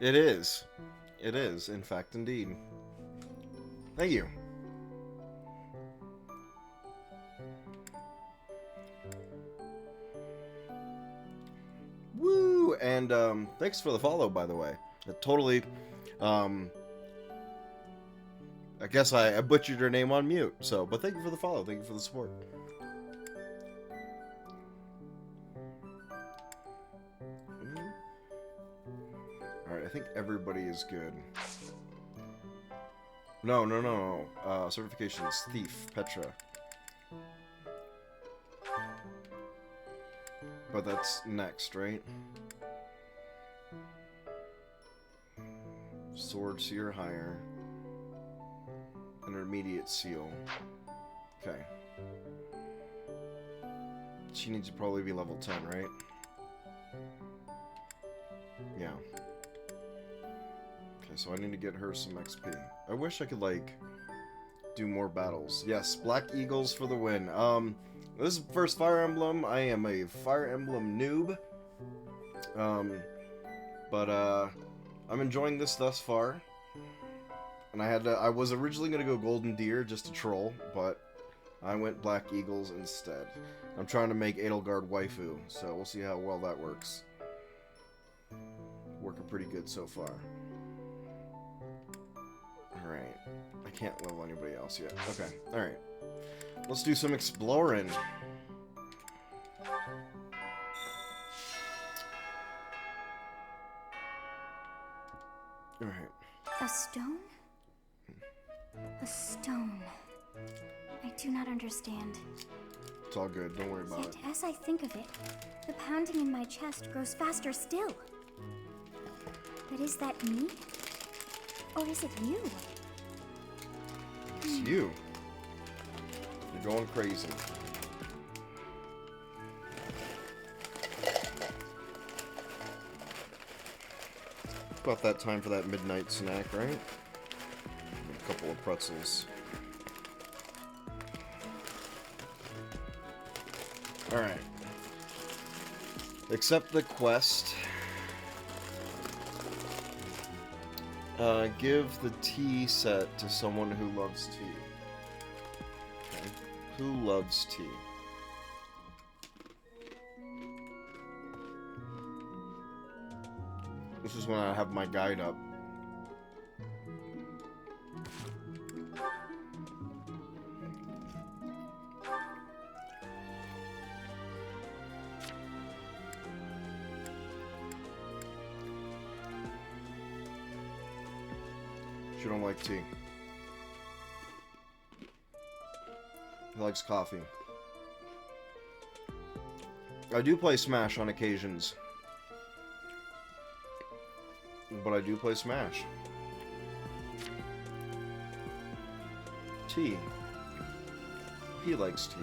It is. It is, in fact, indeed. Thank you. Woo! And thanks for the follow, by the way. Totally. I guess I butchered your name on mute. So, but thank you for the follow. Thank you for the support. Alright, I think everybody is good. No. Certifications, Thief, Petra. But that's next, right? Sword Seer higher. Intermediate seal. Okay. She needs to probably be level 10, right? Yeah. Okay, so I need to get her some XP. I wish I could, like, do more battles. Yes, Black Eagles for the win. This is first Fire Emblem. I am a Fire Emblem noob. But I'm enjoying this thus far. And I was originally going to go Golden Deer just to troll, but I went Black Eagles instead. I'm trying to make Edelgard waifu, so we'll see how well that works. Working pretty good so far. Alright. I can't level anybody else yet. Okay, alright. Let's do some exploring. Alright. A stone? A stone. I do not understand. It's all good, don't worry about Yet, it. as I think of it, the pounding in my chest grows faster still. But is that me? Or is it you? It's you. You're going crazy. About that time for that midnight snack, right? A couple of pretzels. Alright. Accept the quest. Give the tea set to someone who loves tea. Okay. Who loves tea? This is when I have my guide up. She don't like tea. He likes coffee. I do play Smash on occasions. But I do play Smash. Tea. He likes tea.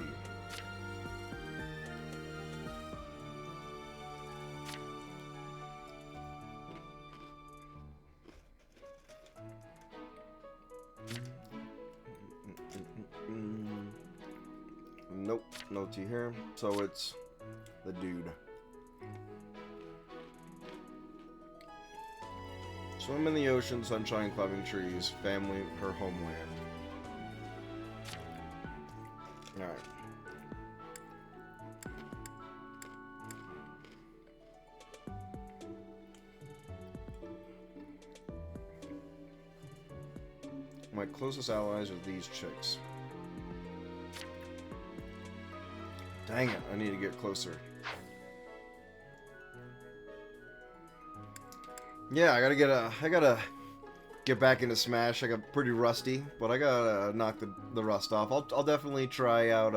Nope, no tea here. So it's the dude. Swim in the ocean, sunshine, climbing trees, family, her homeland. Alright. My closest allies are these chicks. Dang it, I need to get closer. Yeah, I gotta get back into Smash. I got pretty rusty, but I gotta knock the rust off. I'll definitely try out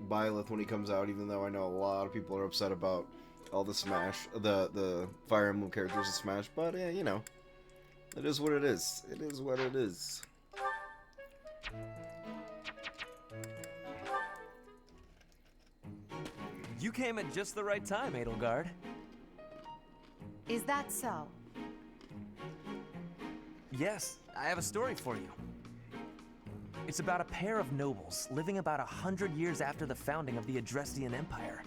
Byleth when he comes out, even though I know a lot of people are upset about all the Smash, the Fire Emblem characters in Smash, but you know, it is what it is. It is what it is. You came at just the right time, Edelgard. Is that so? Yes, I have a story for you. It's about a pair of nobles living about 100 years after the founding of the Adrestian Empire.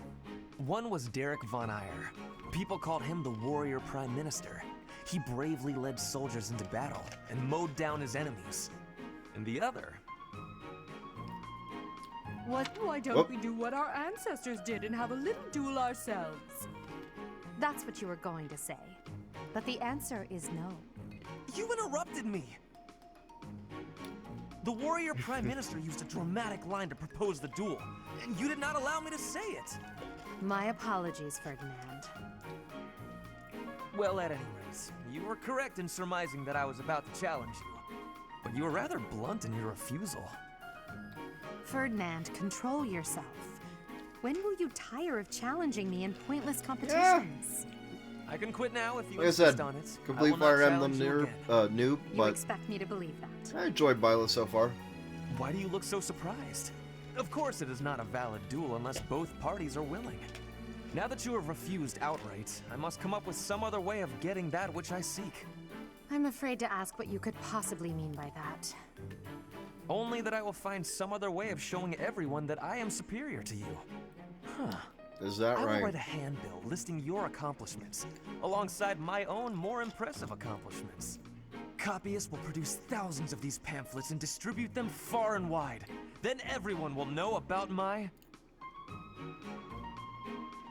One was Derek von Eyre. People called him the Warrior Prime Minister. He bravely led soldiers into battle and mowed down his enemies. And the other... Why don't we do what our ancestors did and have a little duel ourselves? That's what you were going to say. But the answer is no. You interrupted me! The Warrior Prime Minister used a dramatic line to propose the duel, and you did not allow me to say it! My apologies, Ferdinand. Well, at any rate, you were correct in surmising that I was about to challenge you. But you were rather blunt in your refusal. Ferdinand, control yourself. When will you tire of challenging me in pointless competitions? I can quit now if you Like I insist said, on it. complete Fire Emblem noob, You but expect me to believe that? I enjoyed Byleth so far. Why do you look so surprised? Of course it is not a valid duel unless both parties are willing. Now that you have refused outright, I must come up with some other way of getting that which I seek. I'm afraid to ask what you could possibly mean by that. Only that I will find some other way of showing everyone that I am superior to you. Huh. Is that I will right? write a handbill listing your accomplishments, alongside my own more impressive accomplishments. Copyists will produce thousands of these pamphlets and distribute them far and wide. Then everyone will know about my...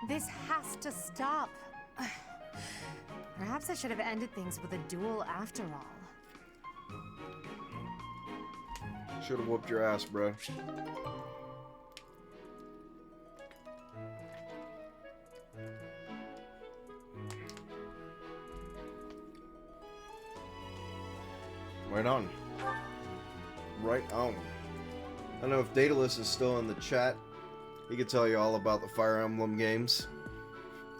This has to stop. Perhaps I should have ended things with a duel after all. Should have whooped your ass, bro. Right on. Right on. I don't know if Daedalus is still in the chat. He could tell you all about the Fire Emblem games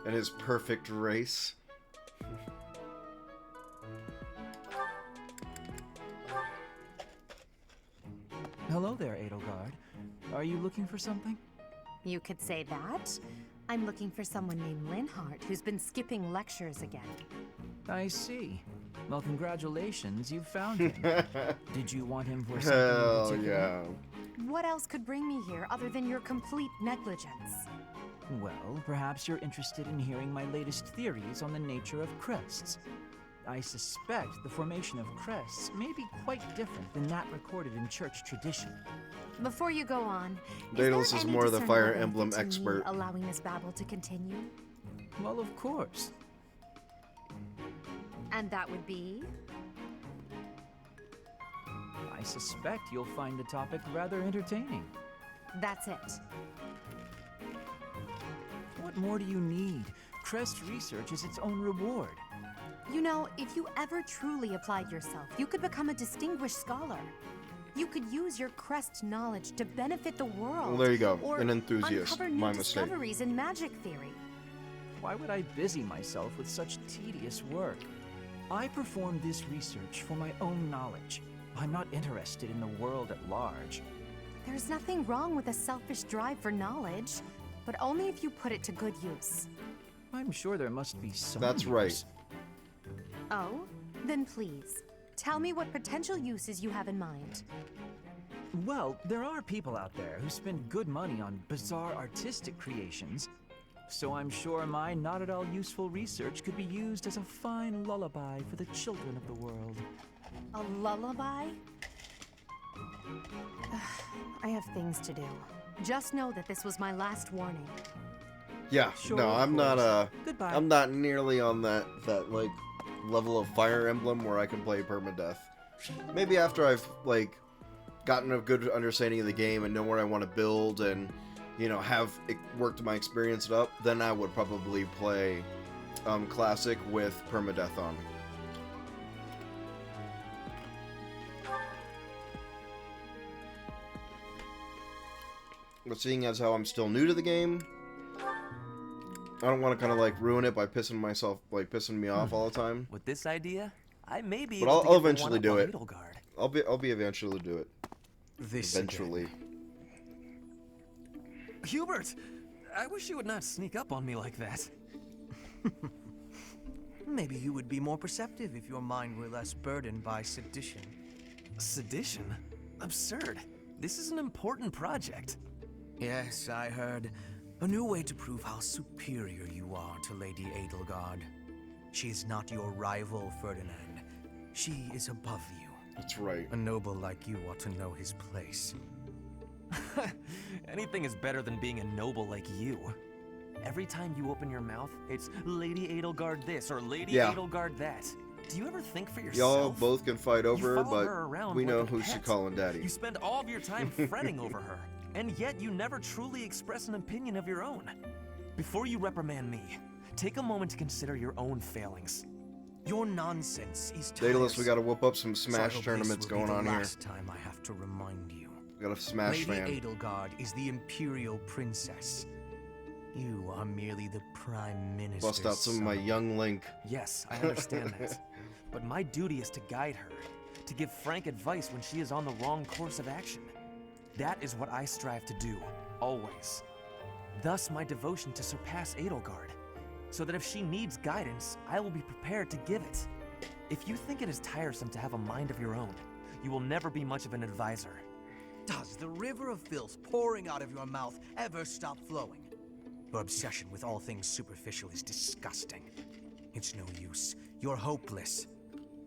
and his perfect race. Hello there, Edelgard. Are you looking for something? You could say that. I'm looking for someone named Linhardt who's been skipping lectures again. I see. Well, congratulations, you found him. Did you want him for something Hell in particular? yeah. What else could bring me here other than your complete negligence? Well, perhaps you're interested in hearing my latest theories on the nature of crests. I suspect the formation of crests may be quite different than that recorded in church tradition. Before you go on, Daedalus there is any more the discernible Fire benefit Emblem to me expert. allowing this babble to continue? Well, of course. And that would be? I suspect you'll find the topic rather entertaining. That's it. What more do you need? Crest research is its own reward. You know, if you ever truly applied yourself, you could become a distinguished scholar. You could use your crest knowledge to benefit the world. Well, there you go. Or An enthusiast. uncover new My mistake. discoveries in magic theory. Why would I busy myself with such tedious work? I perform this research for my own knowledge. I'm not interested in the world at large. There's nothing wrong with a selfish drive for knowledge, but only if you put it to good use. I'm sure there must be some That's use. right. Oh? Then please, tell me what potential uses you have in mind. Well, there are people out there who spend good money on bizarre artistic creations, so I'm sure my not at all useful research could be used as a fine lullaby for the children of the world. A lullaby? I have things to do. Just know that this was my last warning. Yeah, Sure, no, of I'm not course. Goodbye. I'm not nearly on that like level of Fire Emblem where I can play permadeath. Maybe after I've like gotten a good understanding of the game and know where I want to build and, you know, have it worked my experience up, then I would probably play Classic with permadeath on. But seeing as how I'm still new to the game, I don't want to kind of like ruin it by pissing me off all the time. With this idea, I may be But able to I'll get the eventually one up do on it. Edelgard. I'll be eventually do it. This eventually. Hubert, I wish you would not sneak up on me like that. Maybe you would be more perceptive if your mind were less burdened by sedition. Sedition? Absurd. This is an important project. Yes, I heard. A new way to prove how superior you are to Lady Edelgard. She is not your rival, Ferdinand. She is above you. That's right. A noble like you ought to know his place. Anything is better than being a noble like you. Every time you open your mouth, it's Lady Edelgard this or Lady Edelgard that. Do you ever think for yourself? Y'all both can fight over her, follow her but around we know like a who she's pet. calling daddy. You spend all of your time fretting over her, and yet you never truly express an opinion of your own. Before you reprimand me, take a moment to consider your own failings. Your nonsense is Daedalus, we gotta whoop up some Smash Subtle tournaments Beast will going be the on here. last time I have to remind you. We got a Smash Lady fan. Edelgard is the Imperial Princess. You are merely the Prime Minister. Bust out some of my young Link. Yes, I understand that. But my duty is to guide her, to give frank advice when she is on the wrong course of action. That is what I strive to do, always. Thus my devotion to surpass Edelgard, so that if she needs guidance, I will be prepared to give it. If you think it is tiresome to have a mind of your own, you will never be much of an advisor. Does the river of filth pouring out of your mouth ever stop flowing? Your obsession with all things superficial is disgusting. It's no use. You're hopeless.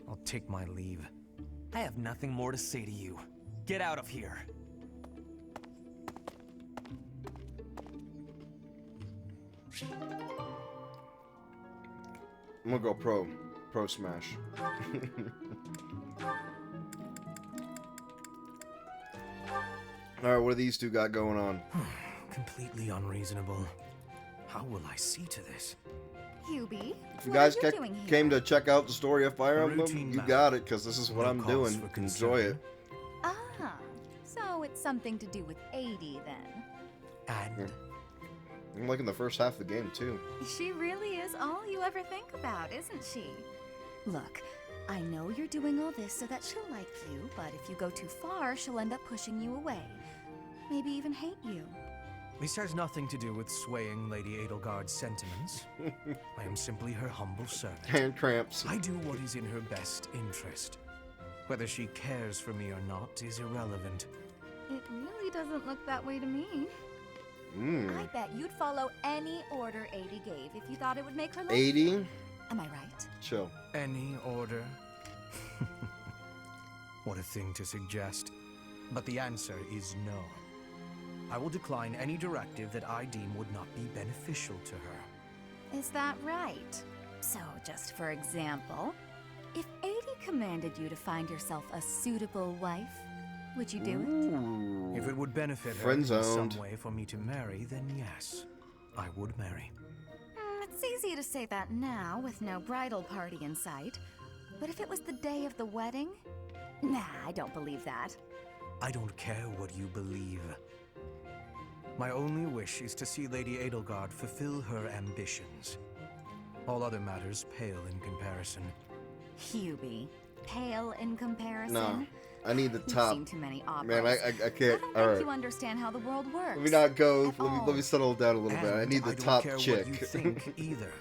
I'll take my leave. I have nothing more to say to you. Get out of here. I'm gonna go pro Smash. Alright, what do these two got going on? Completely unreasonable. How will I see to this? Hubie, If you what guys are you doing here? came to check out the story of Fire Emblem, Routine you matter. got it, because this is what No I'm cause doing. for Enjoy it. concern. Ah, so it's something to do with 80 then. And I'm liking the first half of the game, too. She really is all you ever think about, isn't she? Look, I know you're doing all this so that she'll like you, but if you go too far, she'll end up pushing you away. Maybe even hate you. this has nothing to do with swaying Lady Edelgard's sentiments. I am simply her humble servant. Hand cramps. I do what is in her best interest. Whether she cares for me or not is irrelevant. It really doesn't look that way to me. I bet you'd follow any order 80 gave if you thought it would make her like 80? you. Am I right? Chill. Any order? What a thing to suggest. But the answer is no. I will decline any directive that I deem would not be beneficial to her. Is that right? So, just for example, if 80 commanded you to find yourself a suitable wife, would you do it? If it would benefit her Friend in some zoned. way for me to marry, then yes, I would marry. It's easy to say that now with no bridal party in sight. But if it was the day of the wedding? Nah, I don't believe that. I don't care what you believe. My only wish is to see Lady Edelgard fulfill her ambitions. All other matters pale in comparison. Hubie, pale in comparison? No, I need the You've top. seen too many operas. Man, I can't. I don't think Alright. you understand how the world works. Let me not go. At Let me settle down a little bit. I And need the don't top care chick. What you think either.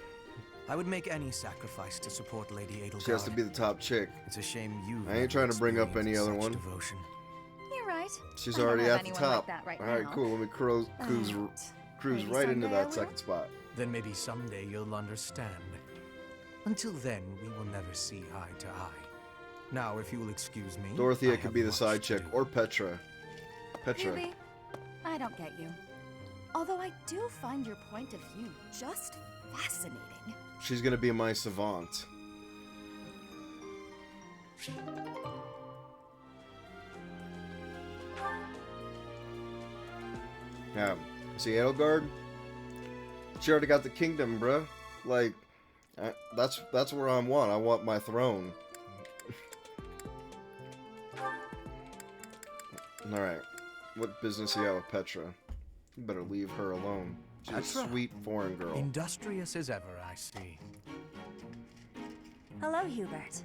I would make any sacrifice to support Lady Edelgard. She has to be the top chick. It's a shame you. I ain't trying to bring up any other one. Devotion. You're right. She's I don't already have at the anyone like top. that right Alright, now. cool. Let me cruise maybe right into someday I that will. second spot. Then maybe someday you'll understand. Until then, we will never see eye to eye. Now, if you will excuse me, Dorothea I could have be the much side to chick, do. or Petra. Petra. Hubie, I don't get you. Although I do find your point of view just fascinating. She's gonna be my savant. Yeah. See, Edelgard? She already got the kingdom, bruh. Like, that's where I want. I want my throne. Alright. What business you got with Petra? You better leave her alone. She's Petra? a sweet foreign girl. Industrious as ever, I see. Hello, Hubert.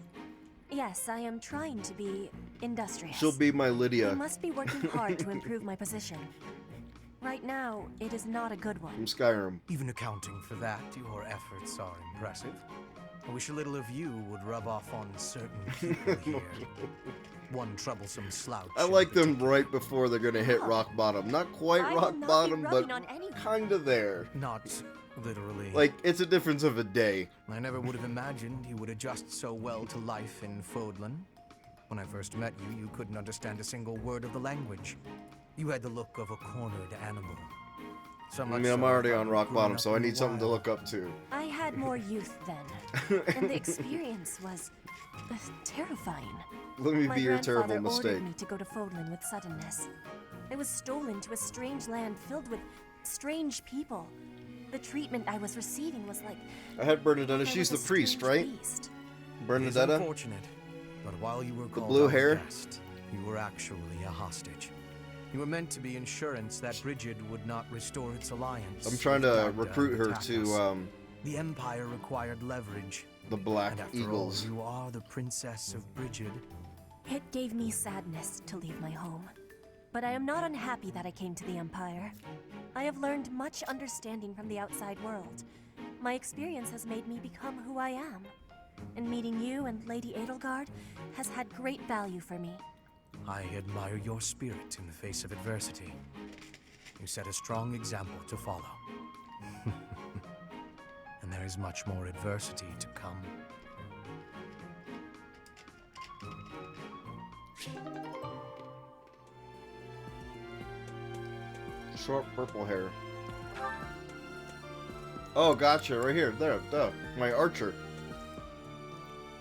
Yes, I am trying to be industrious. She'll be my Lydia. I must be working hard to improve my position. Right now, it is not a good one. From Skyrim. Even accounting for that, your efforts are impressive. I wish a little of you would rub off on certain people here. One troublesome slouch. I like them right before they're gonna hit rock bottom. Not quite I rock will not bottom, be but rubbing on anyone. kinda there. Not literally. Like, it's a difference of a day. I never would have imagined you would adjust so well to life in Fodlan. When I first met you, you couldn't understand a single word of the language. You had the look of a cornered animal. So I mean, I'm already on rock bottom, so I need something to look up to. I had more youth then, and the experience was terrifying. Let me My be your terrible grandfather mistake. ordered me to go to Fodlan with suddenness. I was stolen to a strange land filled with strange people. The treatment I was receiving was like I had Bernadetta. I She's the was a priest, strange right? beast. It's Bernadetta? unfortunate, but while you were The called blue our hair? guest, you were actually a hostage. You were meant to be insurance that Brigid would not restore its alliance. I'm trying with to Dagda recruit and her attack to, us. The Empire required leverage. the Black And after Eagles. all, you are the princess of Brigid. It gave me sadness to leave my home. But I am not unhappy that I came to the Empire. I have learned much understanding from the outside world. My experience has made me become who I am. And meeting you and Lady Edelgard has had great value for me. I admire your spirit in the face of adversity. You set a strong example to follow. And there is much more adversity to come. Short purple hair. Oh, gotcha. Right here. There. Duh. My archer.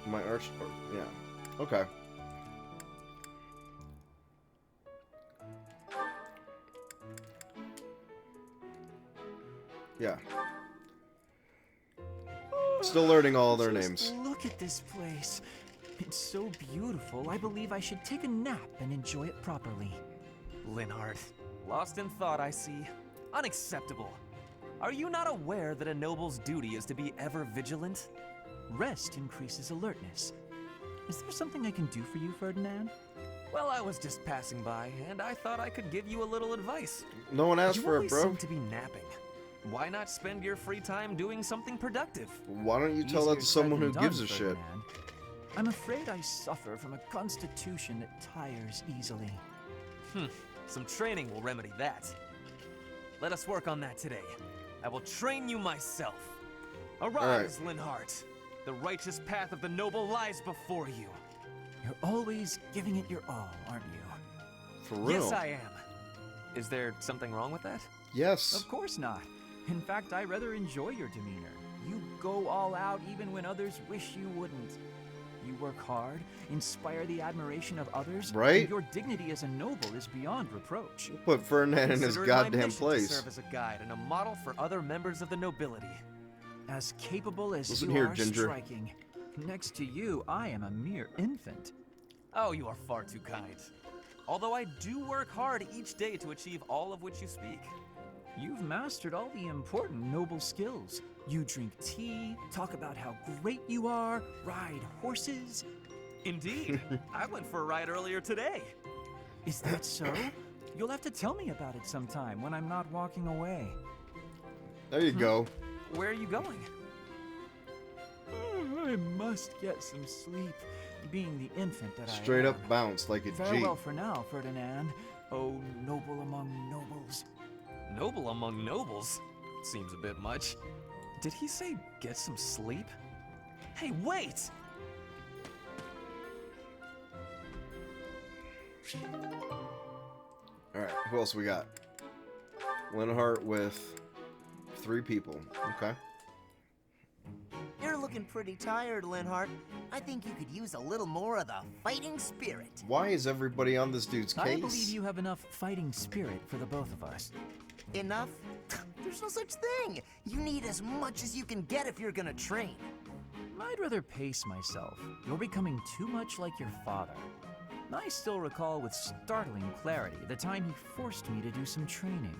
My archer. Yeah. Okay. Yeah. Still learning all their Just names. Look at this place. It's so beautiful, I believe I should take a nap and enjoy it properly. Linhardt, lost in thought, I see. Unacceptable. Are you not aware that a noble's duty is to be ever vigilant? Rest increases alertness. Is there something I can do for you, Ferdinand? Well, I was just passing by, and I thought I could give you a little advice. No one asked you for it, always bro. seem to be napping. Why not spend your free time doing something productive? Why don't you tell that to someone who gives a shit? I'm afraid I suffer from a constitution that tires easily. Some training will remedy that. Let us work on that today. I will train you myself. Arise, Linhardt. The righteous path of the noble lies before you. You're always giving it your all, aren't you? For real? Yes, I am. Is there something wrong with that? Yes. Of course not. In fact, I rather enjoy your demeanor. You go all out even when others wish you wouldn't. You work hard, inspire the admiration of others, Right? and your dignity as a noble is beyond reproach. Put Ferdinand in his Consider it my goddamn mission place. To serve as a guide and a model for other members of the nobility. As capable as Listen you here, are Ginger. striking. Next to you, I am a mere infant. Oh, you are far too kind. Although I do work hard each day to achieve all of which you speak. You've mastered all the important noble skills. You drink tea, talk about how great you are, ride horses. Indeed. I went for a ride earlier today. Is that so? You'll have to tell me about it sometime when I'm not walking away. There you go. Where are you going? I must get some sleep, being the infant that Straight I up am. bounced like a G. Farewell for now, Ferdinand. Oh, noble among nobles. Noble among nobles? Seems a bit much. Did he say get some sleep? Hey, wait! Alright, who else we got? Linhardt with 3 people. Okay. You're looking pretty tired, Linhardt. I think you could use a little more of the fighting spirit. Why is everybody on this dude's I case? believe you have enough fighting spirit for the both of us. Enough? There's no such thing. You need as much as you can get if you're gonna train. I'd rather pace myself. You're becoming too much like your father. I still recall with startling clarity the time he forced me to do some training.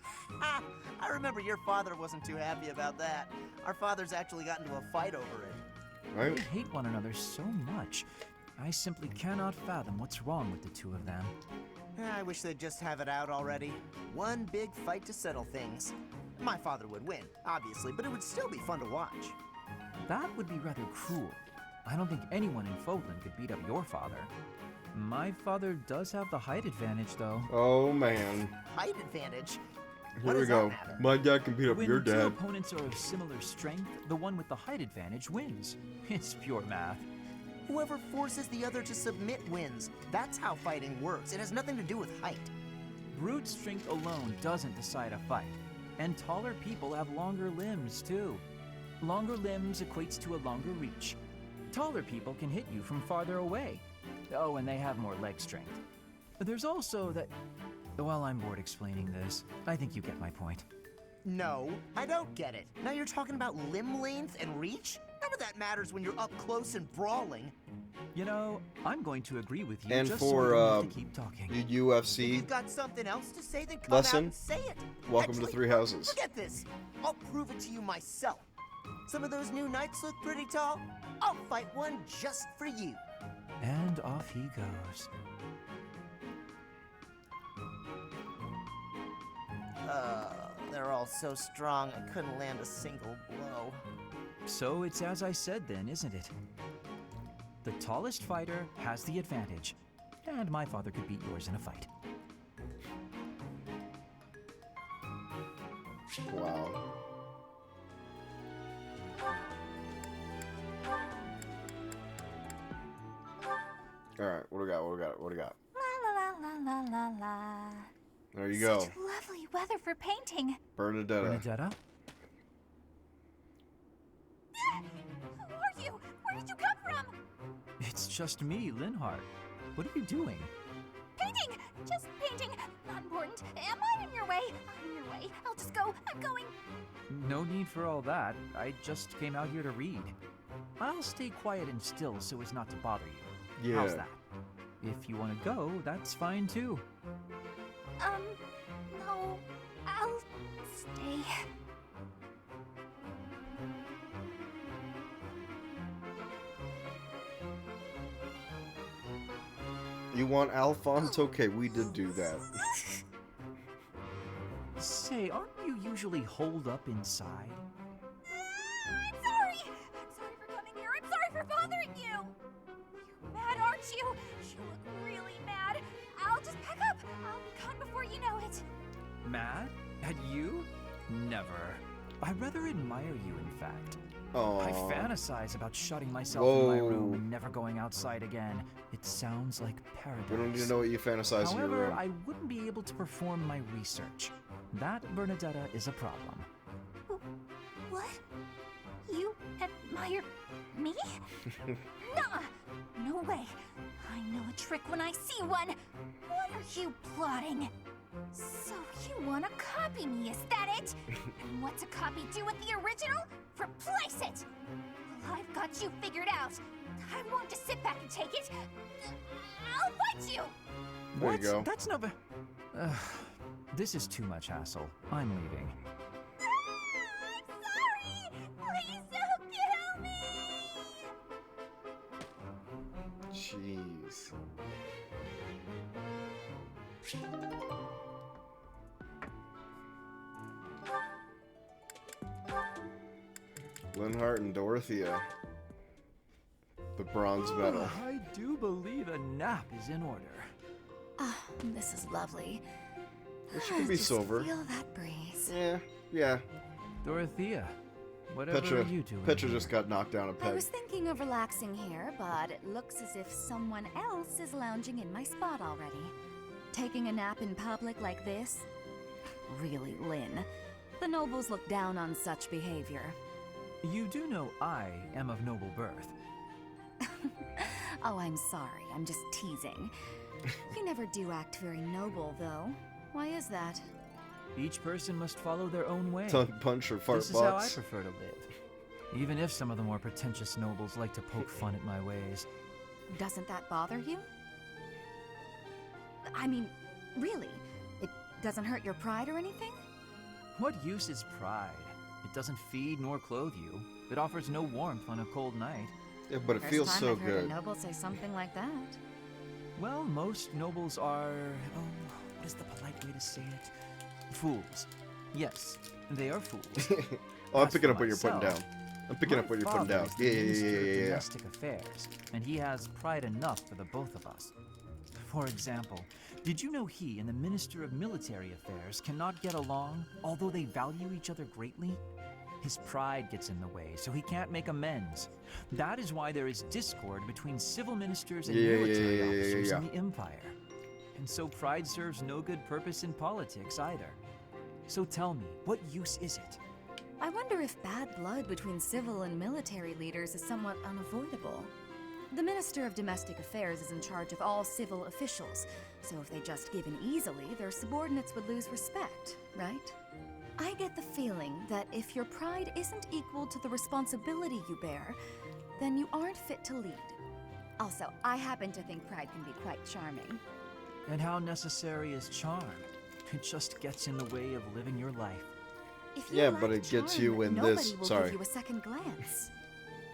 Ha! I remember your father wasn't too happy about that. Our fathers actually got into a fight over it. Right. They hate one another so much. I simply cannot fathom what's wrong with the two of them. I wish they'd just have it out already. One big fight to settle things. My father would win, obviously, but it would still be fun to watch. That would be rather cruel. I don't think anyone in Fodlan could beat up your father. My father does have the height advantage, though. Oh, man. Height advantage? Here we go. My dad can beat up your dad. When two opponents are of similar strength, the one with the height advantage wins. It's pure math. Whoever forces the other to submit wins. That's how fighting works. It has nothing to do with height. Brute strength alone doesn't decide a fight. And taller people have longer limbs, too. Longer limbs equates to a longer reach. Taller people can hit you from farther away. Oh, and they have more leg strength. There's also that... Well, I'm bored explaining this. I think you get my point. No, I don't get it. Now you're talking about limb length and reach? None of that matters when you're up close and brawling. You know, I'm going to agree with you. And just for so we don't have to keep talking. your UFC if you've got something else to say, then come out lesson, and say it. welcome Actually, to Three Houses. Look at this. I'll prove it to you myself. Some of those new knights look pretty tall. I'll fight one just for you. And off he goes. They're all so strong, I couldn't land a single blow. So it's as I said then, isn't it? The tallest fighter has the advantage. And my father could beat yours in a fight. Wow. Alright, what do we got? What do we got? La la la la la la. There you go. Such lovely weather for painting. Bernadetta. Bernadetta? Who are you? Where did you come from? It's just me, Linhart. What are you doing? Painting! Just painting. Not important. Am I in your way? I'm in your way. I'll just go. I'm going. No need for all that. I just came out here to read. I'll stay quiet and still so as not to bother you. Yeah. How's that? If you want to go, that's fine too. No. I'll stay. You want Alphonse? Okay, we did do that. Say, aren't you usually holed up inside? I'm sorry! I'm sorry for coming here. I'm sorry for bothering you! You're mad, aren't you? You look really mad. I'll just pack up. I'll be gone before you know it. Mad? At you? Never. I rather admire you, in fact. Aww. I fantasize about shutting myself in my room and never going outside again. It sounds like paradise. We don't need to know what you fantasize in your However, room. I wouldn't be able to perform my research. That, Bernadetta, is a problem. What? You admire me? Nuh-uh. No way. I know a trick when I see one. What are you plotting? So you want to copy me, is that it? And what's a copy do with the original? Replace it! Well, I've got you figured out. I won't just sit back and take it. I'll fight you! There you go. That's not... This is too much hassle. I'm leaving. I'm sorry! Please don't kill me! Jeez. Linhart and Dorothea. The bronze medal. I do believe a nap is in order. Ah, this is lovely. She could be Just silver. feel that breeze. Yeah. Dorothea, whatever Petra, are you doing? Petra just got knocked down a I peg. was thinking of relaxing here, but it looks as if someone else is lounging in my spot already. Taking a nap in public like this? Really, Lynn. The nobles look down on such behavior. You do know I am of noble birth. Oh, I'm sorry. I'm just teasing. You never do act very noble, though. Why is that? Each person must follow their own way. Tongue punch or fart This is how I box. prefer to live. Even if some of the more pretentious nobles like to poke fun at my ways. Doesn't that bother you? I mean, really? It doesn't hurt your pride or anything? What use is pride? It doesn't feed nor clothe you. It offers no warmth on a cold night. Yeah, but it feels so I've heard good. a noble say something like that. Well, most nobles are... oh, what is the polite way to say it? Fools. Yes, they are fools. Oh, I'm As picking for up what you're putting myself, down. I'm picking up what you're putting down. my father Yeah, is the yeah, Minister of yeah, yeah, yeah. Domestic Affairs, and he has pride enough for the both of us. For example, did you know he and the Minister of Military Affairs cannot get along, although they value each other greatly? His pride gets in the way, so he can't make amends. That is why there is discord between civil ministers and military officers in the Empire. And so pride serves no good purpose in politics either. So tell me, what use is it? I wonder if bad blood between civil and military leaders is somewhat unavoidable. The Minister of Domestic Affairs is in charge of all civil officials, so if they just give in easily, their subordinates would lose respect, right? I get the feeling that if your pride isn't equal to the responsibility you bear, then you aren't fit to lead. Also, I happen to think pride can be quite charming. And how necessary is charm? It just gets in the way of living your life. If you Yeah, lack but it gets charm, you in nobody this. will Sorry. give you a second glance.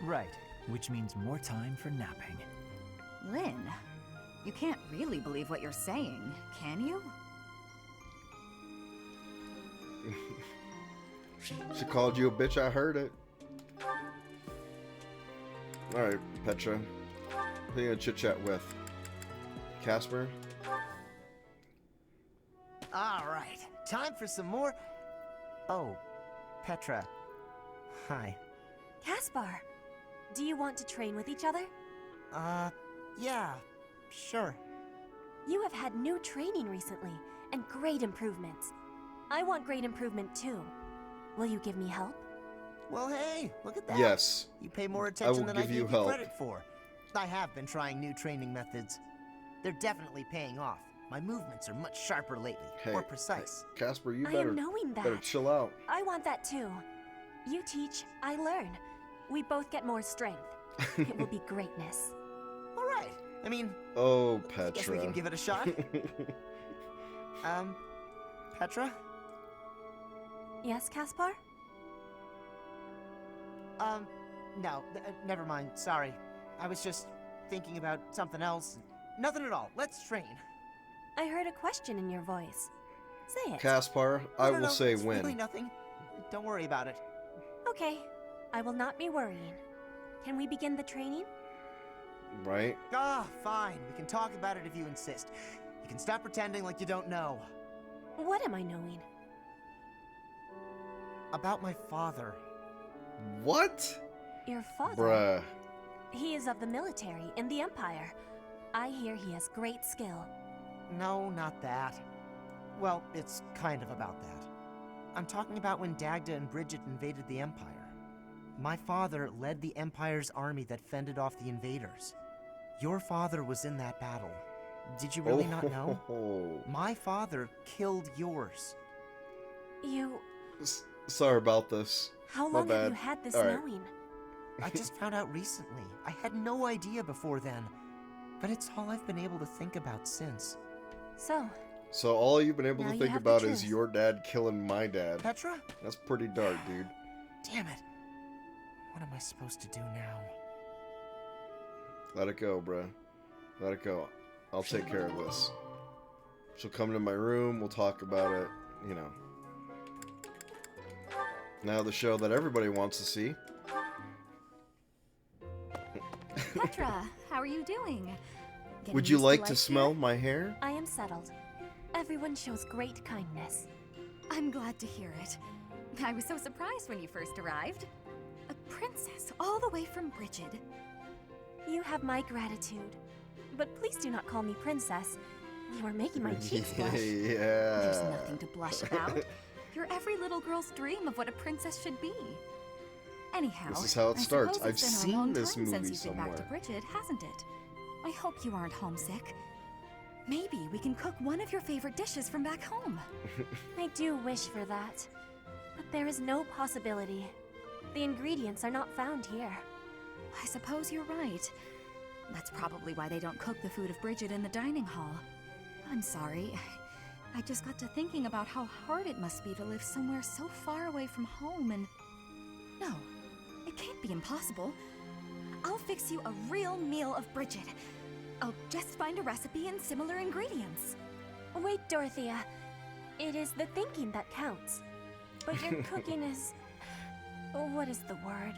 Right, which means more time for napping. Lynn, you can't really believe what you're saying, can you? She called you a bitch, I heard it. Alright, Petra. Who are you gonna chit chat with? Casper? Alright, time for some more. Oh, Petra. Hi. Caspar, do you want to train with each other? Yeah, sure. You have had new training recently, and great improvements. I want great improvement too. Will you give me help? Well, hey, look at that. Yes. You pay more I attention will than I give gave you you help. credit for. I have been trying new training methods. They're definitely paying off. My movements are much sharper lately, Hey, more precise. Casper, you I better, am knowing that. better chill out. I want that too. You teach, I learn. We both get more strength. It will be greatness. All right. I mean, Oh, I guess we Petra. can give it a shot. Petra? Yes, Caspar? No, never mind. Sorry. I was just thinking about something else. Nothing at all. Let's train. I heard a question in your voice. Say it. Caspar, I No, will say it's when. really nothing. Don't worry about it. Okay, I will not be worrying. Can we begin the training? Right? Ah, fine. We can talk about it if you insist. You can stop pretending like you don't know. What am I knowing? About my father. What? Your father? Bruh. He is of the military in the Empire. I hear he has great skill. No, not that. Well, it's kind of about that. I'm talking about when Dagda and Bridget invaded the Empire. My father led the Empire's army that fended off the invaders. Your father was in that battle. Did you really not know? My father killed yours. You... Sorry about this. How My long bad. have you had this All right. knowing? I just found out recently. I had no idea before then. But it's all I've been able to think about since. So, So all you've been able Now to you think have the about is truth. your dad killing my dad. Petra? That's pretty dark, dude. Damn it. What am I supposed to do now? Let it go, bruh. Let it go. I'll take care of this. She'll come to my room, we'll talk about it, you know. Now the show that everybody wants to see. Petra, how are you doing? Getting Would you used like life to smell my hair? I am settled. Everyone shows great kindness. I'm glad to hear it. I was so surprised when you first arrived. A princess all the way from Bridget. You have my gratitude. But please do not call me princess. You are making my cheeks blush. Yeah. There's nothing to blush about. You're every little girl's dream of what a princess should be. Anyhow, This is how it I starts. suppose I've it's been a long seen this time movie since you've been back to somewhere. Bridget, hasn't it? I hope you aren't homesick. Maybe we can cook one of your favorite dishes from back home. I do wish for that. But there is no possibility. The ingredients are not found here. I suppose you're right. That's probably why they don't cook the food of Bridget in the dining hall. I'm sorry. I just got to thinking about how hard it must be to live somewhere so far away from home and... No, it can't be impossible. I'll fix you a real meal of Bridget. I'll just find a recipe and similar ingredients. Wait, Dorothea. It is the thinking that counts. But your cooking is... what is the word?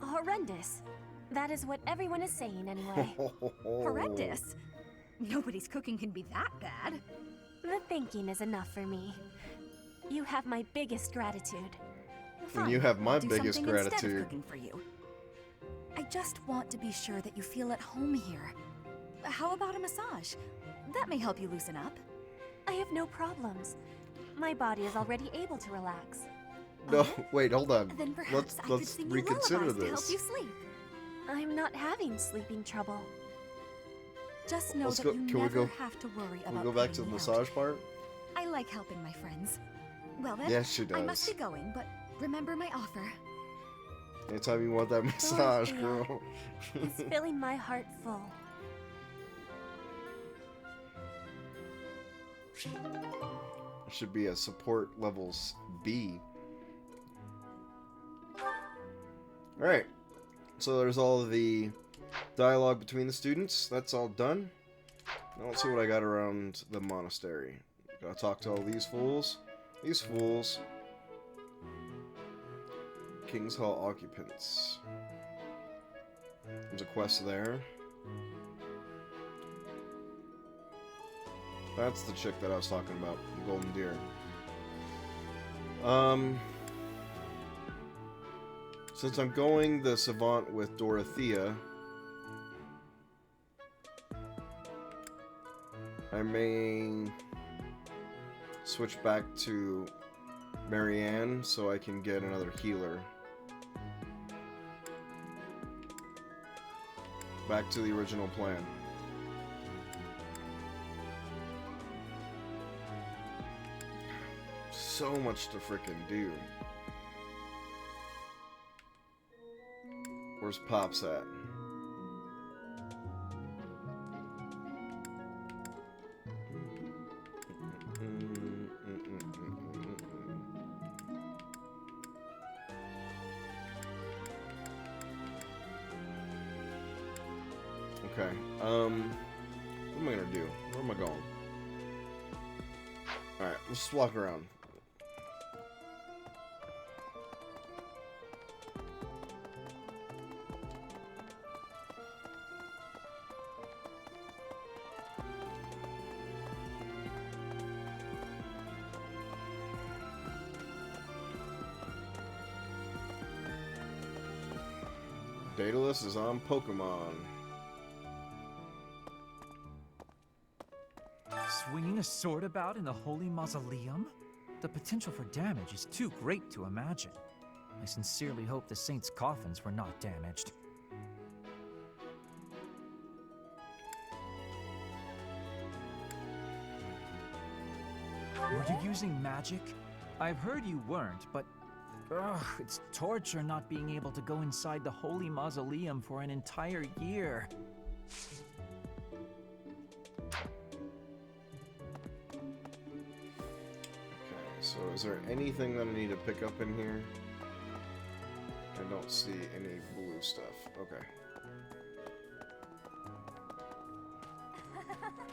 Horrendous. That is what everyone is saying anyway. Horrendous? Nobody's cooking can be that bad. The thinking is enough for me. You have my biggest gratitude. And you have my Do biggest something instead of gratitude. cooking for you. I just want to be sure that you feel at home here. How about a massage? That may help you loosen up. I have no problems. My body is already able to relax. No, wait, hold on. Then perhaps I could Let's sing you reconsider lullabies to help this. you sleep. I'm not having sleeping trouble. Just know Let's that go. you Can we never go? have to worry Can we about go back to putting the me out. massage part? I like helping my friends. Well then, Yes, she I must does. be going, but remember my offer. Anytime you want that massage, Dorothea, girl. It's filling my heart full. Should be a support levels B. Alright. So there's all of the dialogue between the students. That's all done. Now let's see what I got around the monastery. Gotta talk to all these fools. These fools. King's Hall occupants. There's a quest there. That's the chick that I was talking about, the Golden Deer. Since I'm going the Savant with Dorothea, I may switch back to Marianne so I can get another healer. Back to the original plan. So much to frickin' do. Where's Pops at? Okay, what am I gonna do? Where am I going? Alright, let's just walk around. Daedalus is on Pokemon. Swinging a sword about in the Holy Mausoleum? The potential for damage is too great to imagine. I sincerely hope the saints' coffins were not damaged. Were you using magic? I've heard you weren't, but ugh, it's torture not being able to go inside the Holy Mausoleum for an entire year. So is there anything that I need to pick up in here? I don't see any blue stuff. Okay.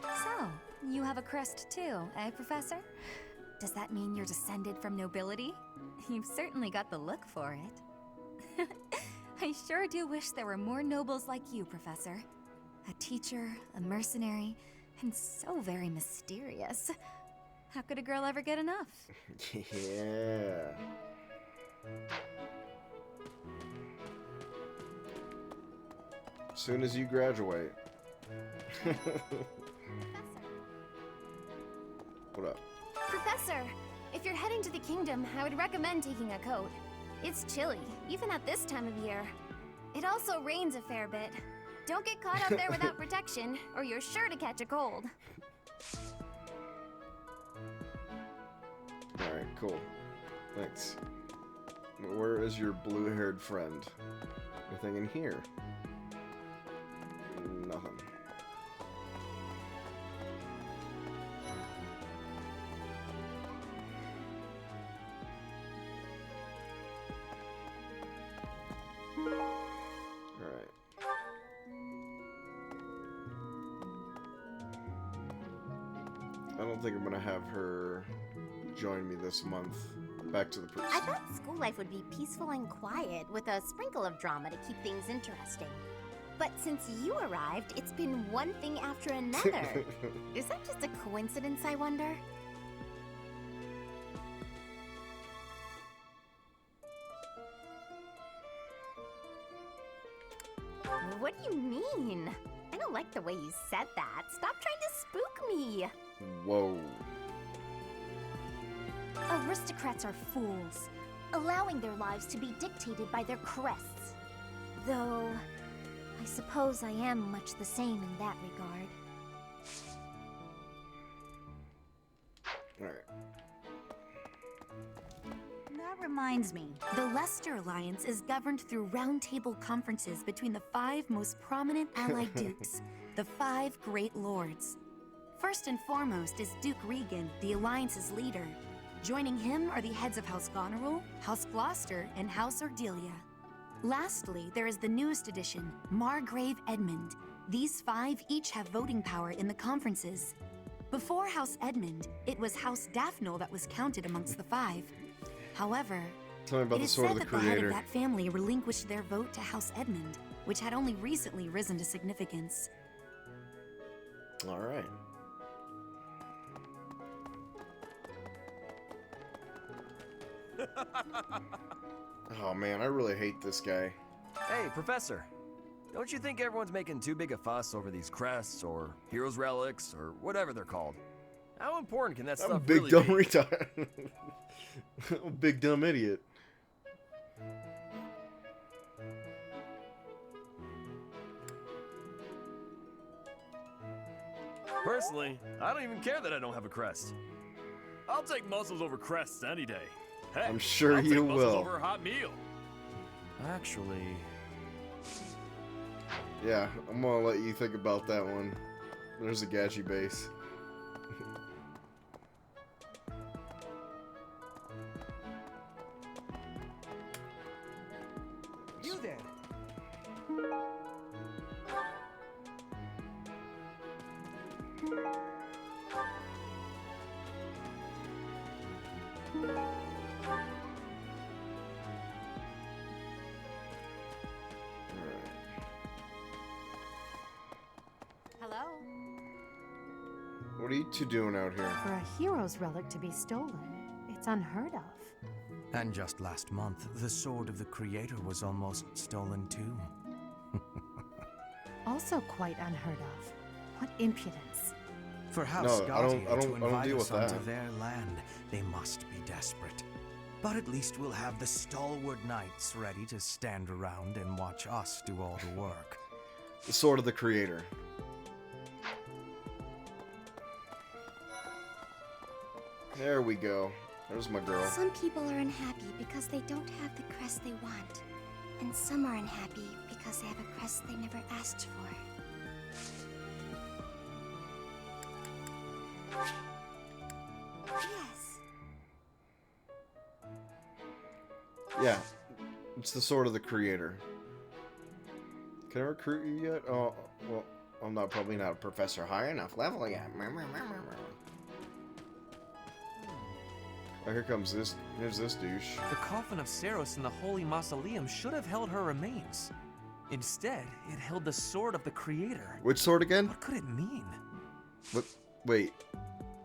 So, you have a crest too, eh, Professor? Does that mean you're descended from nobility? You've certainly got the look for it. I sure do wish there were more nobles like you, Professor. A teacher, a mercenary, and so very mysterious. How could a girl ever get enough? Yeah. Soon as you graduate. What up? Professor, if you're heading to the kingdom, I would recommend taking a coat. It's chilly, even at this time of year. It also rains a fair bit. Don't get caught out there without protection, or you're sure to catch a cold. Alright, cool. Thanks. Where is your blue-haired friend? Anything in here? Nothing. Alright. I don't think I'm gonna have her join me this month. Back to the priest. I thought school life would be peaceful and quiet, with a sprinkle of drama to keep things interesting. But since you arrived, it's been one thing after another. Is that just a coincidence, I wonder? What do you mean? I don't like the way you said that. Stop trying to spook me. Whoa. Aristocrats are fools, allowing their lives to be dictated by their crests. Though, I suppose I am much the same in that regard. Alright. That reminds me, the Leicester Alliance is governed through roundtable conferences between the 5 most prominent allied dukes, the 5 great lords. First and foremost is Duke Regan, the Alliance's leader. Joining him are the heads of House Goneril, House Gloucester, and House Ordelia. Lastly, there is the newest addition, Margrave Edmund. These 5 each have voting power in the conferences. Before House Edmund, it was House Daphne that was counted amongst the 5. However, Tell me about it the is Sword said of the that the head Creator. of that family relinquished their vote to House Edmund, which had only recently risen to significance. Alright. Oh man, I really hate this guy. Hey, Professor. Don't you think everyone's making too big a fuss over these crests, or heroes relics, or whatever they're called? How important can that I'm a stuff big really dumb be? retard. I'm a big dumb idiot. Personally, I don't even care that I don't have a crest. I'll take muscles over crests any day. Heck, I'm sure I'll you take muscles will. over a hot meal. Actually, Yeah, I'm gonna let you think about that one. There's a Gachi base. You there. Hello? What are you two doing out here? For a hero's relic to be stolen, it's unheard of. And just last month, the Sword of the Creator was almost stolen too. Also quite unheard of. What impudence. For House No, I don't- Gautier I don't- to I don't invite deal us with onto that. their land, they must be desperate. But at least we'll have the stalwart knights ready to stand around and watch us do all the work. The Sword of the Creator. There we go. There's my girl. Some people are unhappy because they don't have the crest they want. And some are unhappy because they have a crest they never asked for. Yes. Yeah, it's the Sword of the Creator. Can I recruit you yet? Oh, well, I'm not probably not a professor high enough level yet. Oh, here comes this. Here's this douche. The coffin of Saros in the Holy Mausoleum should have held her remains. Instead, it held the Sword of the Creator. Which sword again? What could it mean? What? Wait,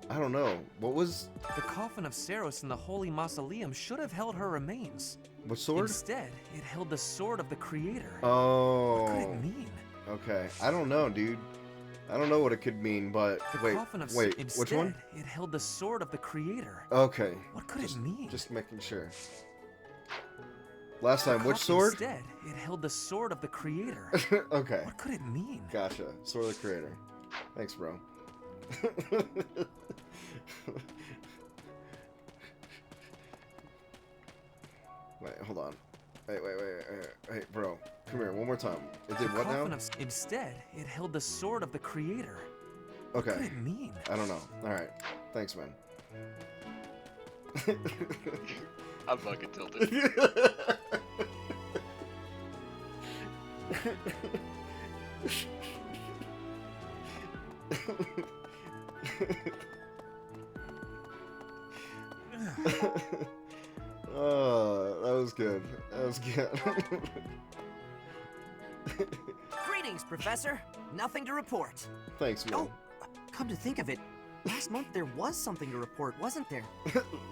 I don't know. What was? The coffin of Saros in the Holy Mausoleum should have held her remains. What sword? Instead, it held the Sword of the Creator. Oh. What could it mean? Okay, I don't know, dude. I don't know what it could mean, but The wait, coffin of wait, Instead, which one? it held the Sword of the Creator. Okay. What could it mean? Just making sure. Last time, which sword? Instead, it held the sword of the creator. Okay. What could it mean? Gotcha. Sword of the creator. Thanks, bro. Wait, hold on. Wait, bro. Come here, one more time. It did what now? Instead, it held the sword of the creator. Okay. What could it mean? I don't know. Alright. Thanks, man. I'm fucking tilted. Oh, that was good. That was good. Greetings, Professor. Nothing to report. Thanks, man. Oh, come to think of it, last month there was something to report, wasn't there?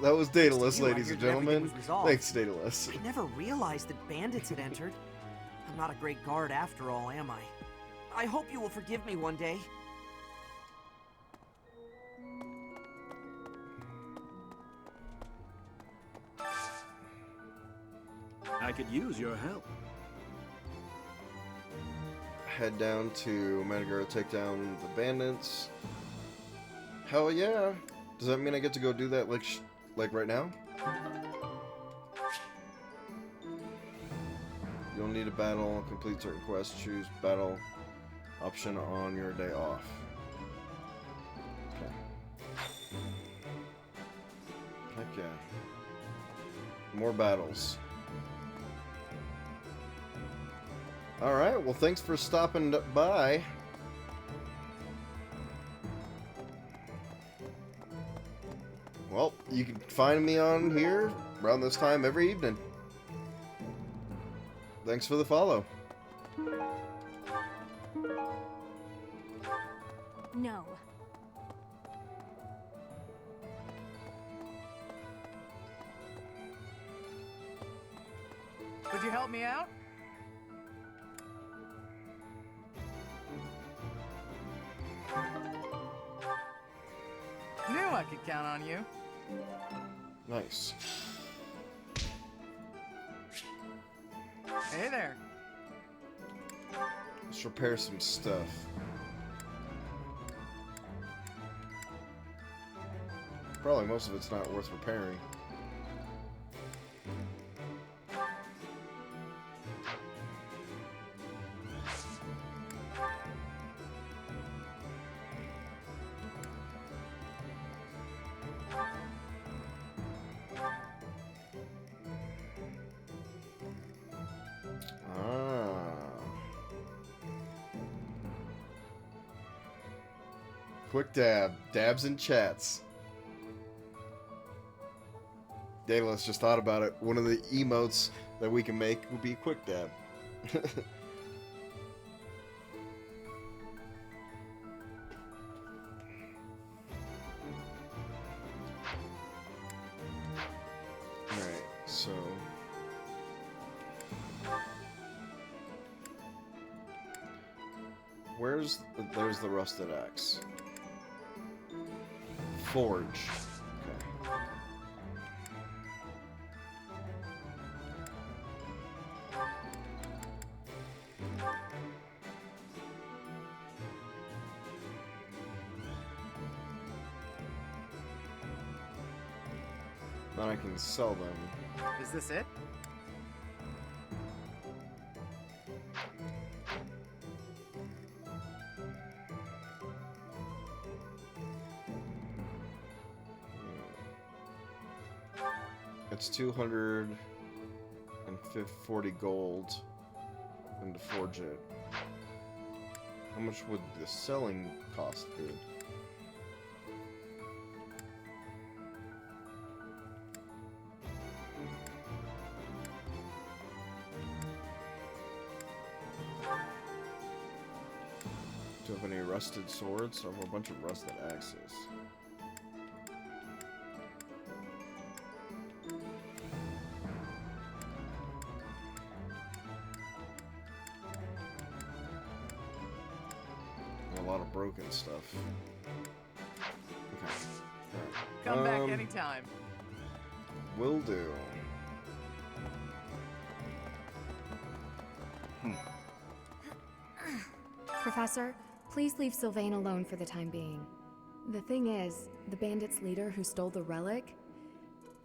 That was Daedalus, Thanks to you, I ladies and heard everything gentlemen. was resolved. Thanks, Daedalus. I never realized that bandits had entered. I'm not a great guard after all, am I? I hope you will forgive me one day. I could use your help. Head down to Managara, take down the bandits. Hell yeah! Does that mean I get to go do that like right now? You'll need a battle, complete certain quests, choose battle option on your day off. Okay. Heck yeah. More battles. Alright, well thanks for stopping by. Well, you can find me on here around this time every evening. Thanks for the follow. No. Could you help me out? Knew I could count on you. Nice. Hey there. Let's repair some stuff. Probably most of it's not worth repairing. Quick dab. Dabs and chats. Daedalus just thought about it. One of the emotes that we can make would be quick dab. Alright, so... There's the rusted axe. Forge. Okay. Then I can sell them. Is this it? It's 240 gold and to forge it. How much would the selling cost be? Do you have any rusted swords? I have a bunch of rusted axes. A lot of broken stuff. Okay. Alright. Come back anytime. Will do. Professor, please leave Sylvain alone for the time being. The thing is, the bandits' leader who stole the relic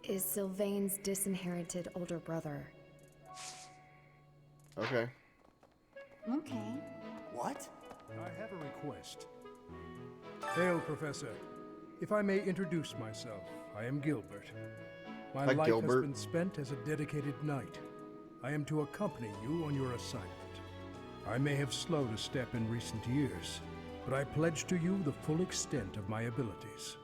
is Sylvain's disinherited older brother. Okay. Okay. What? I have a request. Hail, Professor. If I may introduce myself, I am Gilbert. My Hi, life Gilbert. has been spent as a dedicated knight. I am to accompany you on your assignment. I may have slowed a step in recent years, but I pledge to you the full extent of my abilities.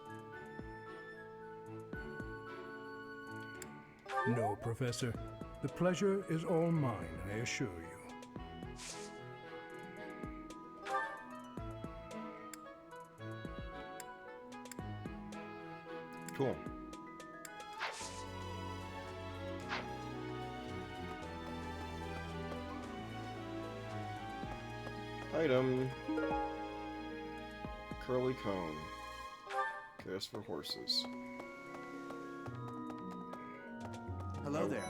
No, Professor. The pleasure is all mine, I assure you. Cool. Item. Curly cone. Cares for horses. Hello there.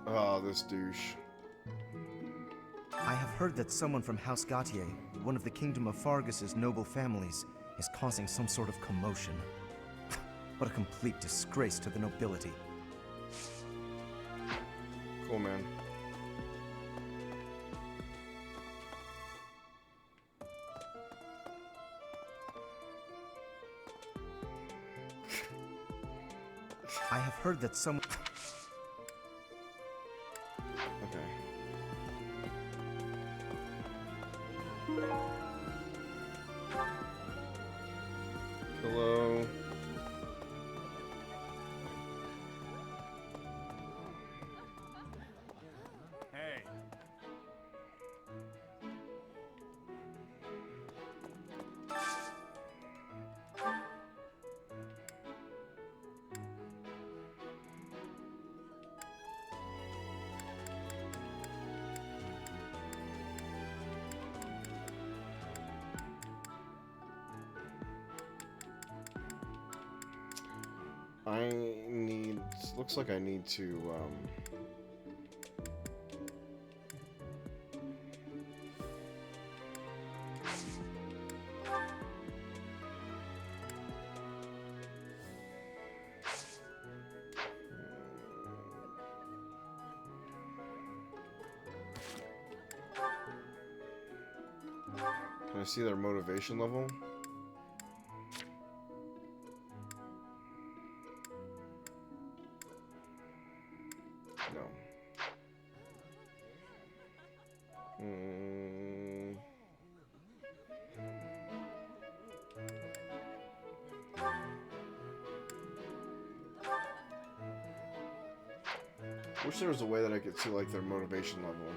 Oh, this douche. I have heard that someone from House Gautier, one of the Kingdom of Fargus's noble families, is causing some sort of commotion. What a complete disgrace to the nobility. Cool, man. I have heard that some... Okay. Hello. Hey. I need... Looks like I need to, Can I see their motivation level? No. Wish there was a way that I could see like their motivation level.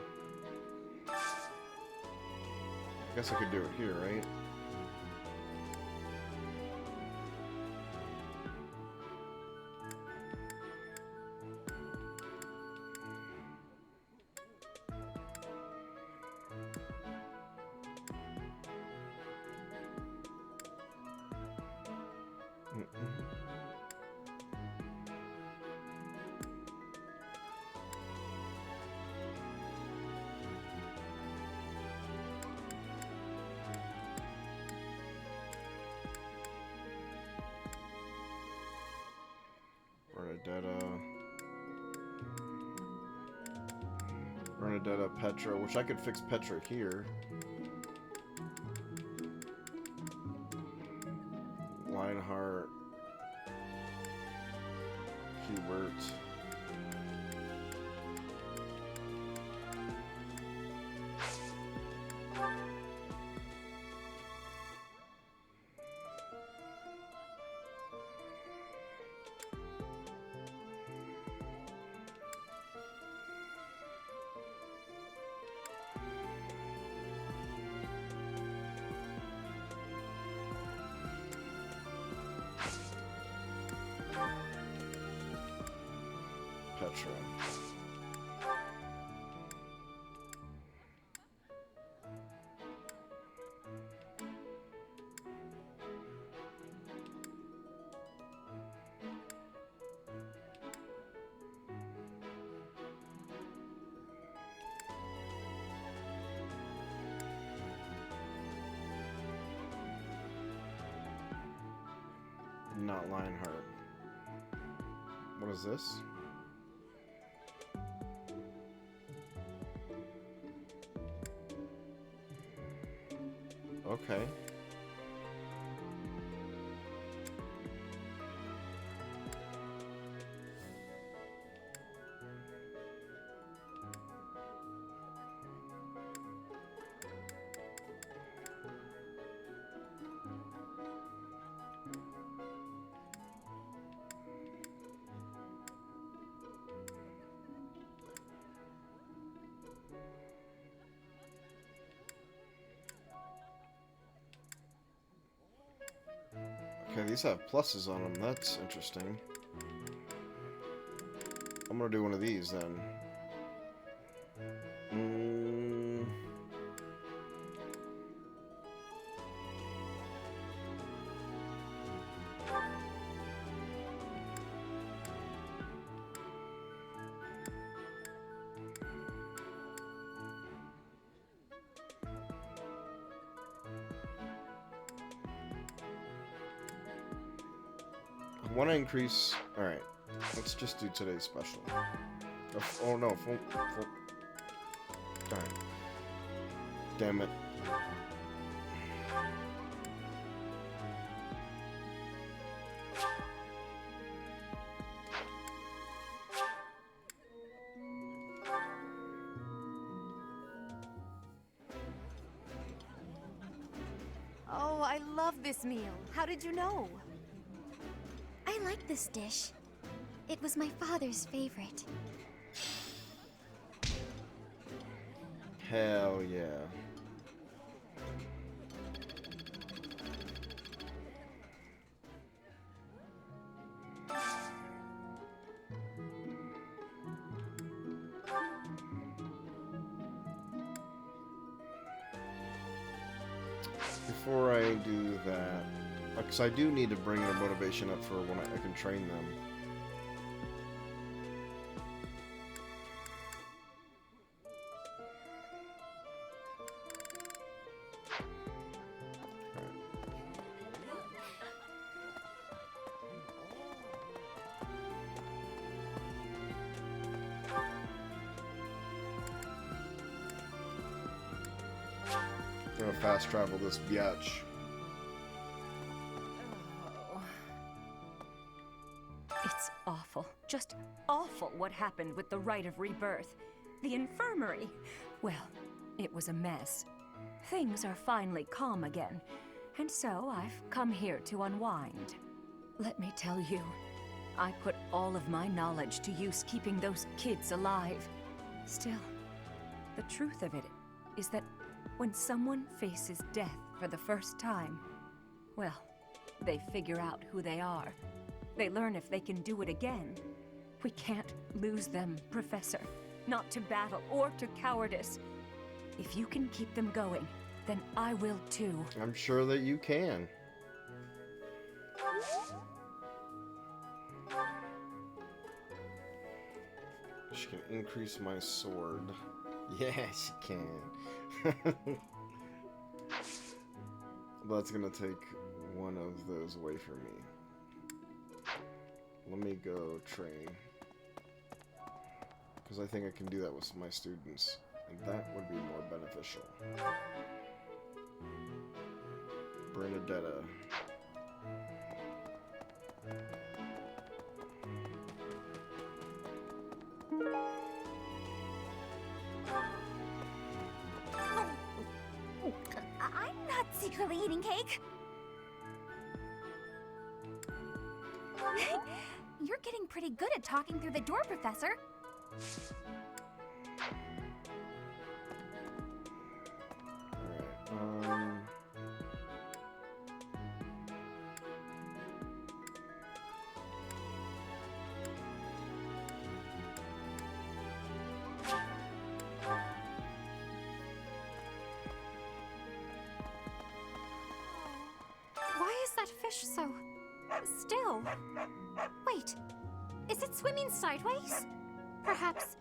I guess I could do it here, right? Bernadetta, Petra, which I could fix Petra here. Lionheart, Hubert. Petra. Not Lionheart. What is this? Okay. Okay, these have pluses on them. That's interesting. I'm gonna do one of these then. I want to increase. All right, let's just do today's special. Oh no, full. Darn. Damn it. Oh, I love this meal. How did you know? I like this dish. It was my father's favorite. Hell yeah. Before I do that, because I do need to bring their motivation up for when I can train them. I'm gonna fast travel this biatch. It's awful. Just awful what happened with the rite of rebirth. The infirmary. Well, it was a mess. Things are finally calm again, and so I've come here to unwind. Let me tell you, I put all of my knowledge to use keeping those kids alive. Still, the truth of it is that when someone faces death for the first time, well, they figure out who they are. They learn if they can do it again. We can't lose them, Professor. Not to battle or to cowardice. If you can keep them going, then I will too. I'm sure that you can. She can increase my sword. Yeah, she can. That's gonna take one of those away from me. Let me go train. Because I think I can do that with my students. And that would be more beneficial. Bernadetta. I'm not secretly eating cake. You're getting pretty good at talking through the door, Professor. Alright, Why is that fish so still? Wait, is it swimming sideways? Perhaps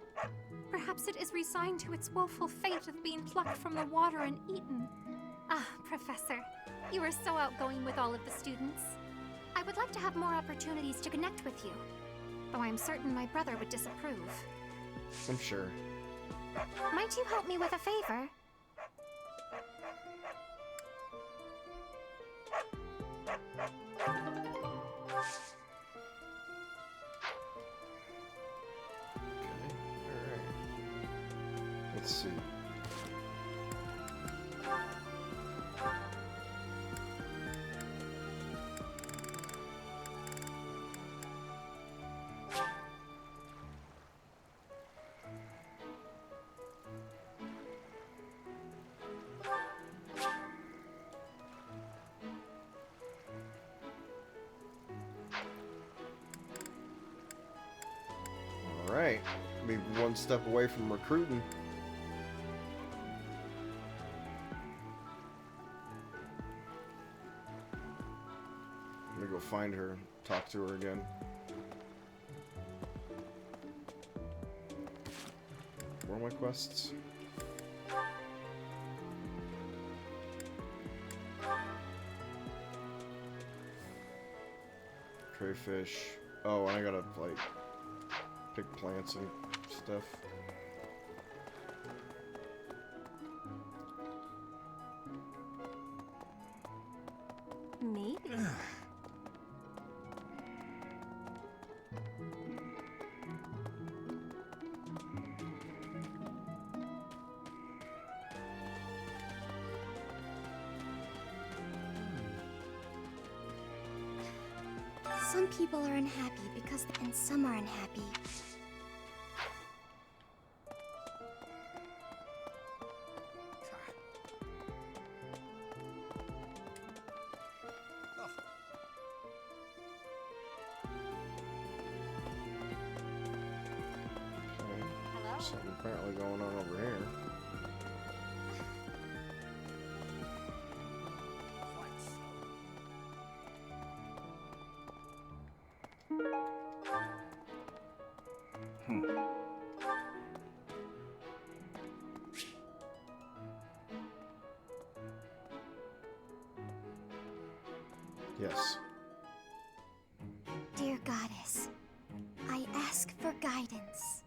it is resigned to its woeful fate of being plucked from the water and eaten. Ah, Professor, you are so outgoing with all of the students. I would like to have more opportunities to connect with you, though I'm certain my brother would disapprove. I'm sure. Might you help me with a favor? Let's see. All right, be one step away from recruiting. I'm gonna go find her, talk to her again. Where are my quests? Crayfish. Oh, and I gotta, like, pick plants and stuff. Maybe. Some people are unhappy and some are unhappy. Something apparently going on over here. Yes. Dear Goddess, I ask for guidance.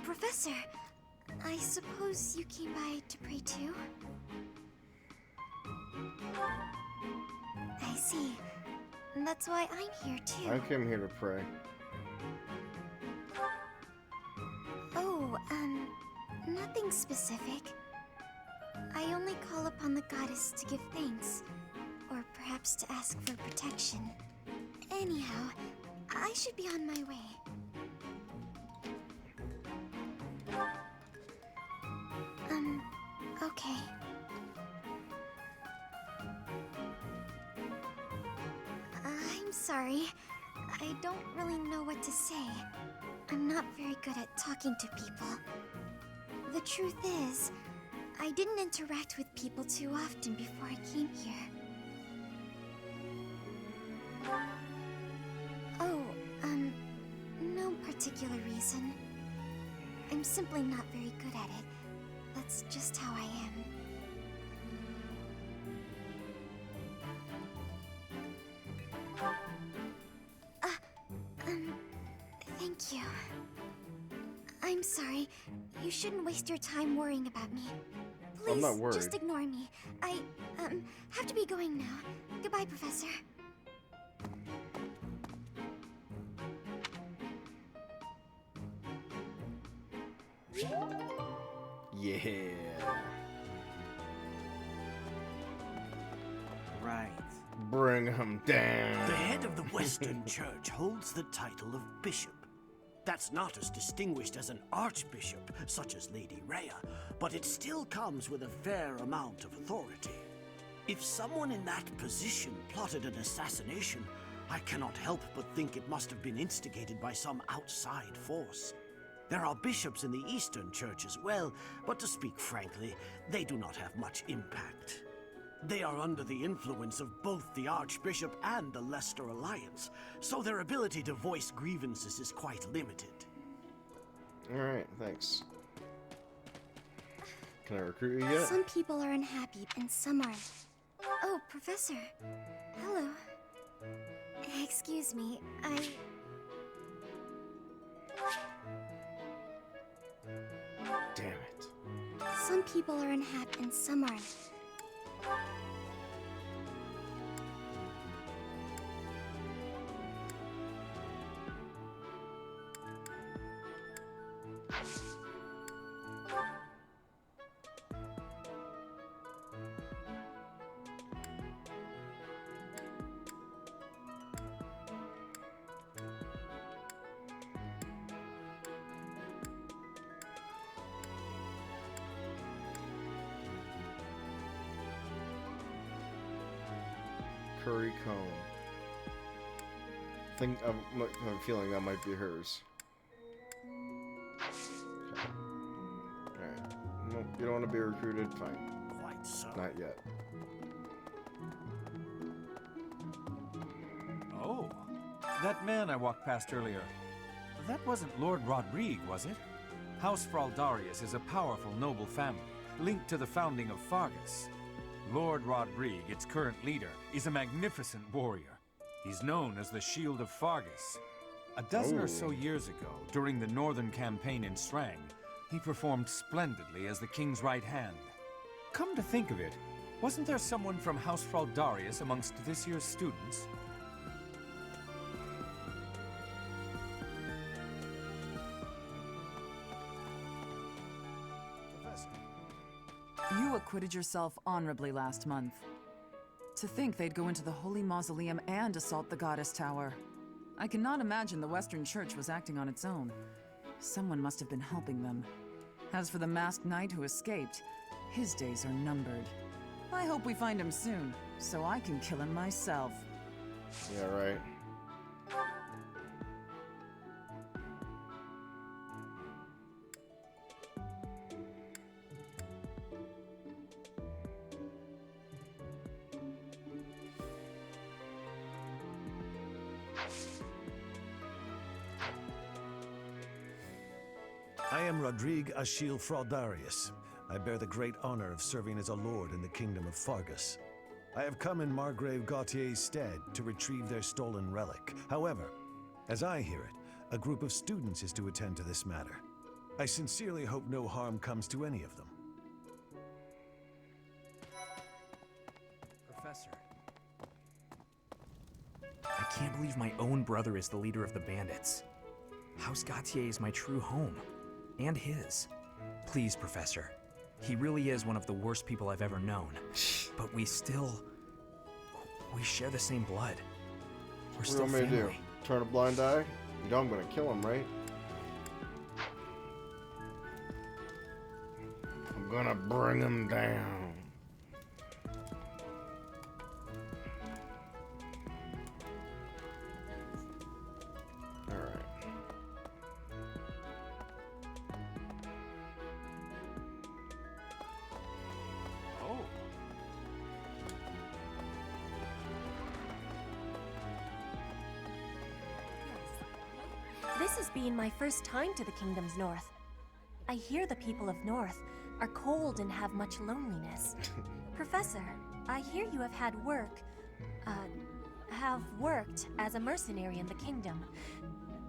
Professor, I suppose you came by to pray too? I see. That's why I'm here too. I came here to pray. Oh, nothing specific. I only call upon the goddess to give thanks, or perhaps to ask for protection. Anyhow, I should be on my way. Okay. I'm sorry. I don't really know what to say. I'm not very good at talking to people. The truth is, I didn't interact with people too often before I came here. Oh, no particular reason. I'm simply not very good at it. That's just how I am. Thank you. I'm sorry. You shouldn't waste your time worrying about me. Please, I'm not worried. just ignore me. I, have to be going now. Goodbye, Professor. Yeah. Right. Bring him down. The head of the Western Church holds the title of bishop. That's not as distinguished as an archbishop, such as Lady Rhea, but it still comes with a fair amount of authority. If someone in that position plotted an assassination, I cannot help but think it must have been instigated by some outside force. There are bishops in the Eastern Church as well, but to speak frankly, they do not have much impact. They are under the influence of both the Archbishop and the Leicester Alliance, so their ability to voice grievances is quite limited. Alright, thanks. Can I recruit you yet? Some people are unhappy and some aren't. Oh, Professor. Hello. Excuse me, Damn it. Some people are unhappy and some aren't. Curry cone. I'm feeling that might be hers. Okay. Alright. Nope, you don't want to be recruited? Fine. Quite so. Not yet. Oh, that man I walked past earlier. That wasn't Lord Rodrigue, was it? House Fraldarius is a powerful noble family, linked to the founding of Fargus. Lord Rodrigue, its current leader, is a magnificent warrior. He's known as the Shield of Fargus. A dozen or so years ago, during the Northern Campaign in Strang, he performed splendidly as the king's right hand. Come to think of it, wasn't there someone from House Fraldarius amongst this year's students? You acquitted yourself honorably last month. To think they'd go into the Holy Mausoleum and assault the Goddess Tower. I cannot imagine the Western Church was acting on its own. Someone must have been helping them. As for the masked knight who escaped, his days are numbered. I hope we find him soon, so I can kill him myself. Yeah, right. I am Rodrigue Achille Fraldarius. I bear the great honor of serving as a lord in the kingdom of Fargus. I have come in Margrave Gautier's stead to retrieve their stolen relic. However, as I hear it, a group of students is to attend to this matter. I sincerely hope no harm comes to any of them. Professor. I can't believe my own brother is the leader of the bandits. House Gautier is my true home. And his. Please, Professor. He really is one of the worst people I've ever known. But we share the same blood. We're still What do you want me to do? family. Turn a blind eye? You know I'm gonna kill him, right? I'm gonna bring him down. Alright. Oh. This has been my first time to the Kingdom's North. I hear the people of North are cold and have much loneliness. Professor, I hear you have worked as a mercenary in the Kingdom.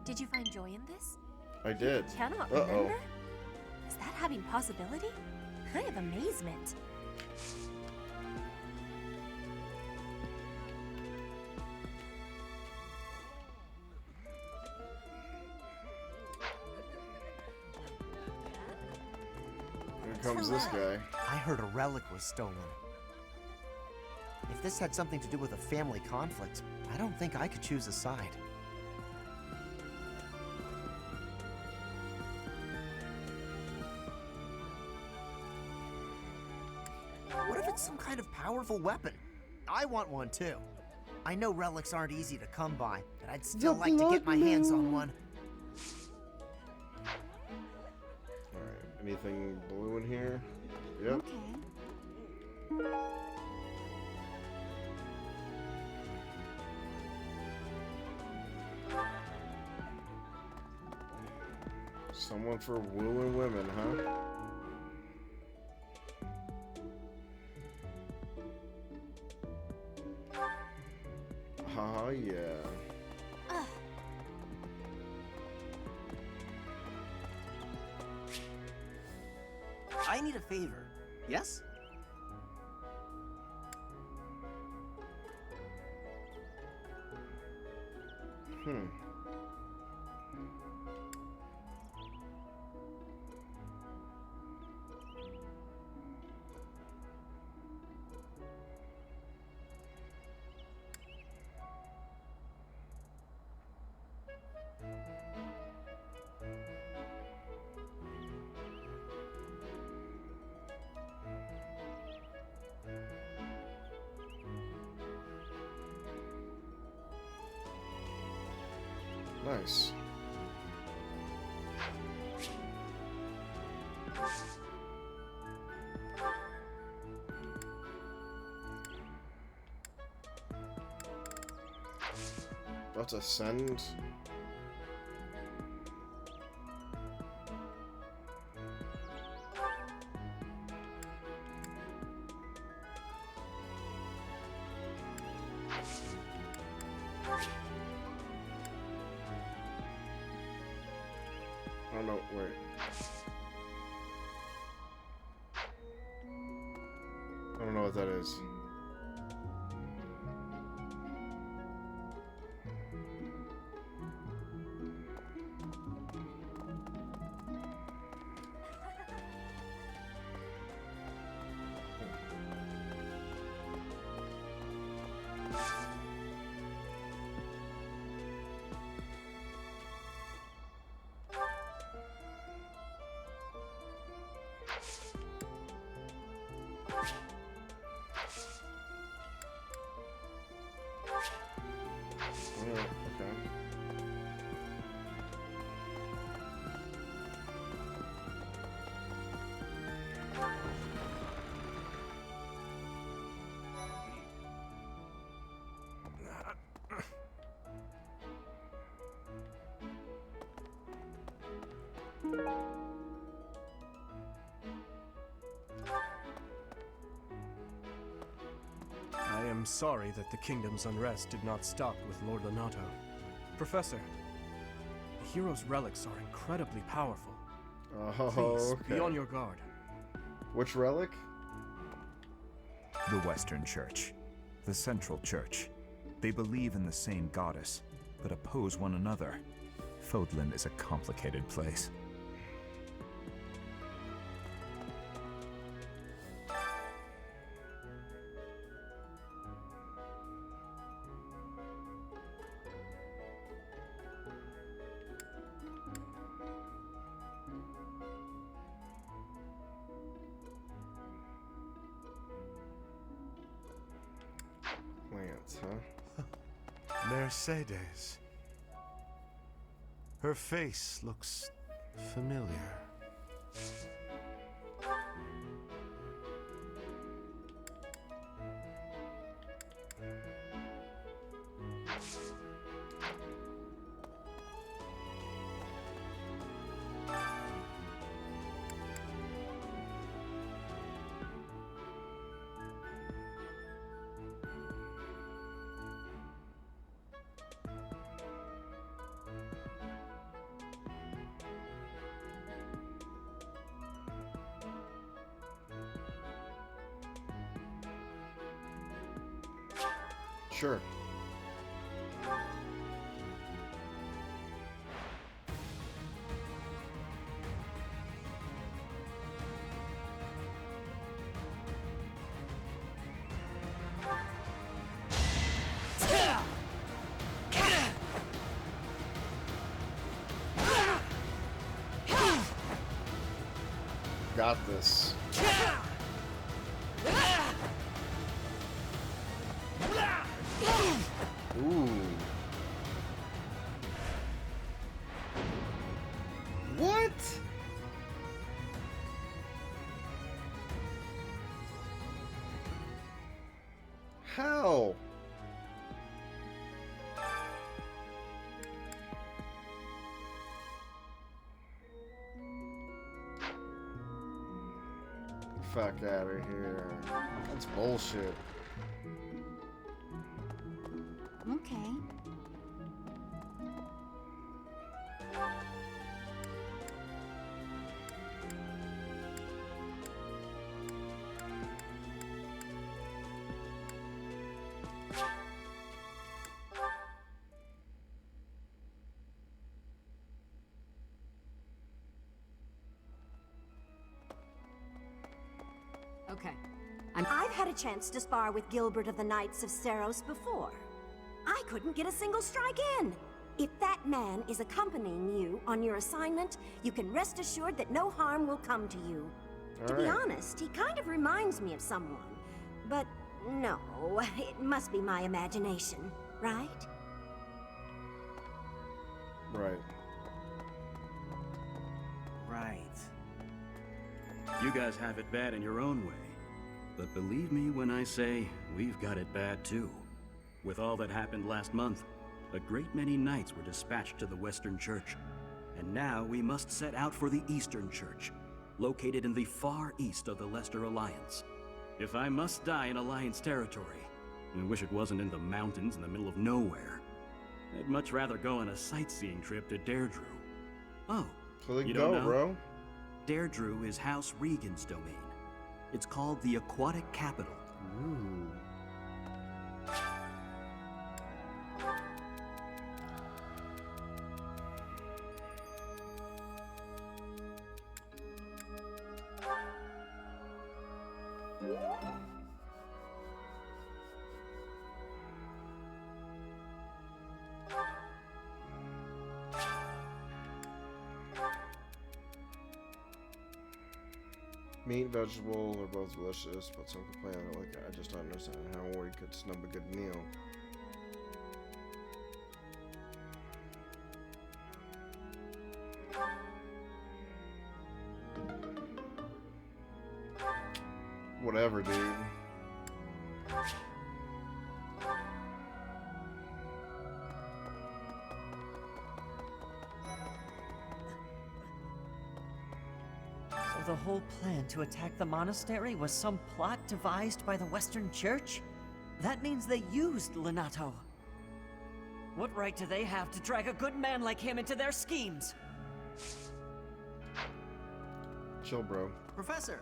Did you find joy in this? I did. You cannot remember? Is that having possibility? I have amazement. Here comes this guy. I heard a relic was stolen. If this had something to do with a family conflict, I don't think I could choose a side. What if it's some kind of powerful weapon? I want one too. I know relics aren't easy to come by, but I'd still like to get my hands on one. Alright, anything blue in here? Yep. Someone for wooing women, huh? Oh, yeah. I need a favor. Yes? Nice. About to send. Oh no, wait. I don't know what that is. I am sorry that the kingdom's unrest did not stop with Lord Lonato. Professor, the hero's relics are incredibly powerful. Oh, Please, okay. be on your guard. Which relic? The Western Church. The Central Church. They believe in the same goddess, but oppose one another. Fodlan is a complicated place. Plants, huh? Mercedes. Her face looks familiar. Sure. Got this. Ooh. What? How? Fuck out of here. That's bullshit. Okay. Okay. I've had a chance to spar with Gilbert of the Knights of Seros before. I couldn't get a single strike in. If that man is accompanying you on your assignment, you can rest assured that no harm will come to you. To be honest, he kind of reminds me of someone. But no, it must be my imagination, right? Right. Right. You guys have it bad in your own way. But believe me when I say we've got it bad too. With all that happened last month, a great many knights were dispatched to the Western Church. And now we must set out for the Eastern Church, located in the far east of the Leicester Alliance. If I must die in Alliance territory, I wish it wasn't in the mountains in the middle of nowhere. I'd much rather go on a sightseeing trip to Deirdre. Oh, you don't know? Bro. Deirdre is House Regan's domain. It's called the Aquatic Capital. Ooh. Meat, vegetable are both delicious, but some complain I don't like it. I just don't understand how we could snub a good meal. Whatever, dude. The whole plan to attack the monastery was some plot devised by the Western Church? That means they used Lenato. What right do they have to drag a good man like him into their schemes? Chill, bro. Professor!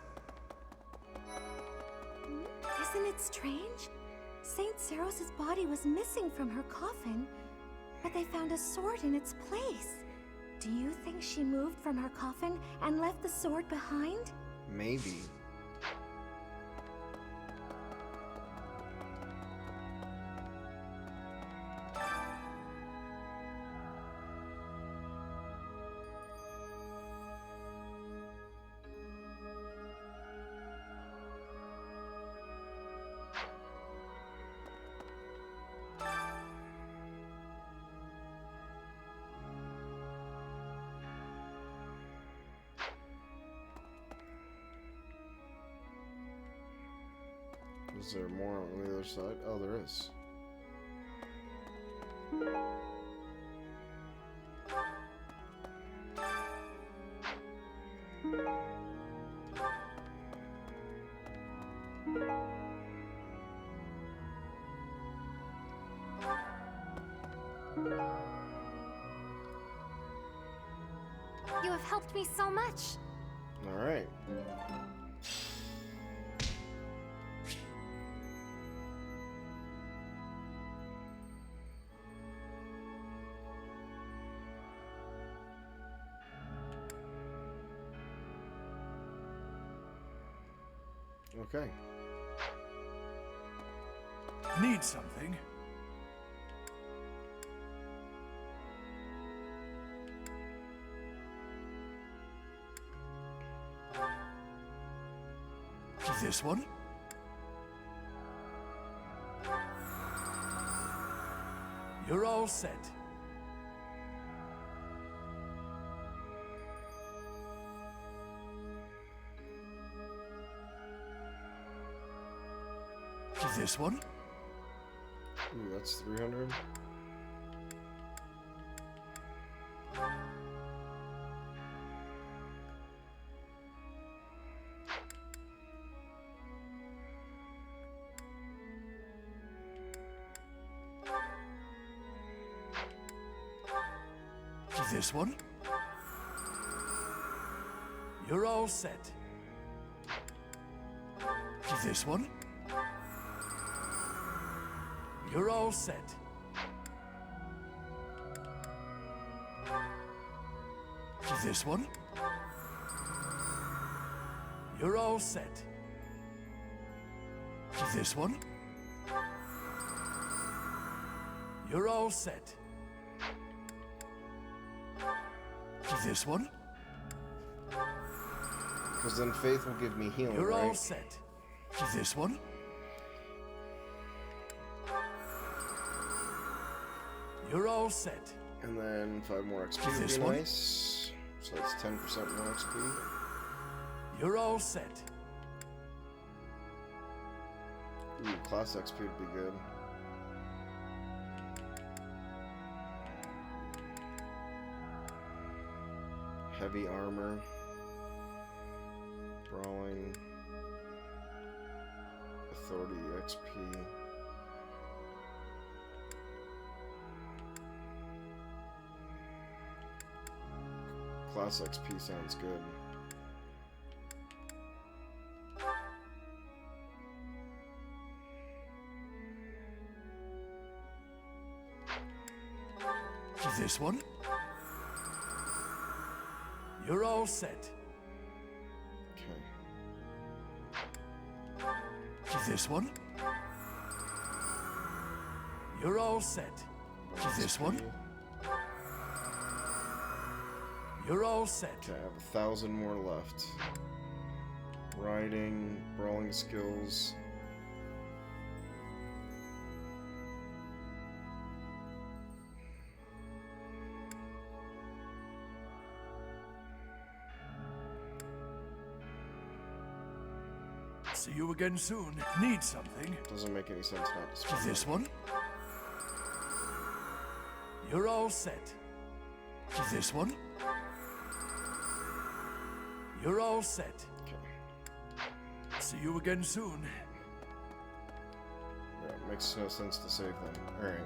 Isn't it strange? Saint Seros' body was missing from her coffin, but they found a sword in its place. Do you think she moved from her coffin and left the sword behind? Maybe. Is there more on the other side? Oh, there is. You have helped me so much. All right. Okay. Need something? This one? You're all set. This one? Ooh, that's 300. This one? You're all set. This one? You're all set. This one? You're all set. This one? You're all set. This one? Because then faith will give me healing, You're right? all set. This one? You're all set. And then 5 more XP would This be one? nice. So that's 10% more XP. You're all set. Ooh, class XP would be good. Heavy armor. Brawling. Authority XP. Class XP sounds good. This one? You're all set. Okay. This one? You're all set. This one? You're all set. Okay, I have 1,000 more left. Riding, brawling skills. See you again soon. Need something? Doesn't make any sense not to speak. This one? You're all set. This one? You're all set. Okay. See you again soon. Yeah, it makes no sense to save them. Alright.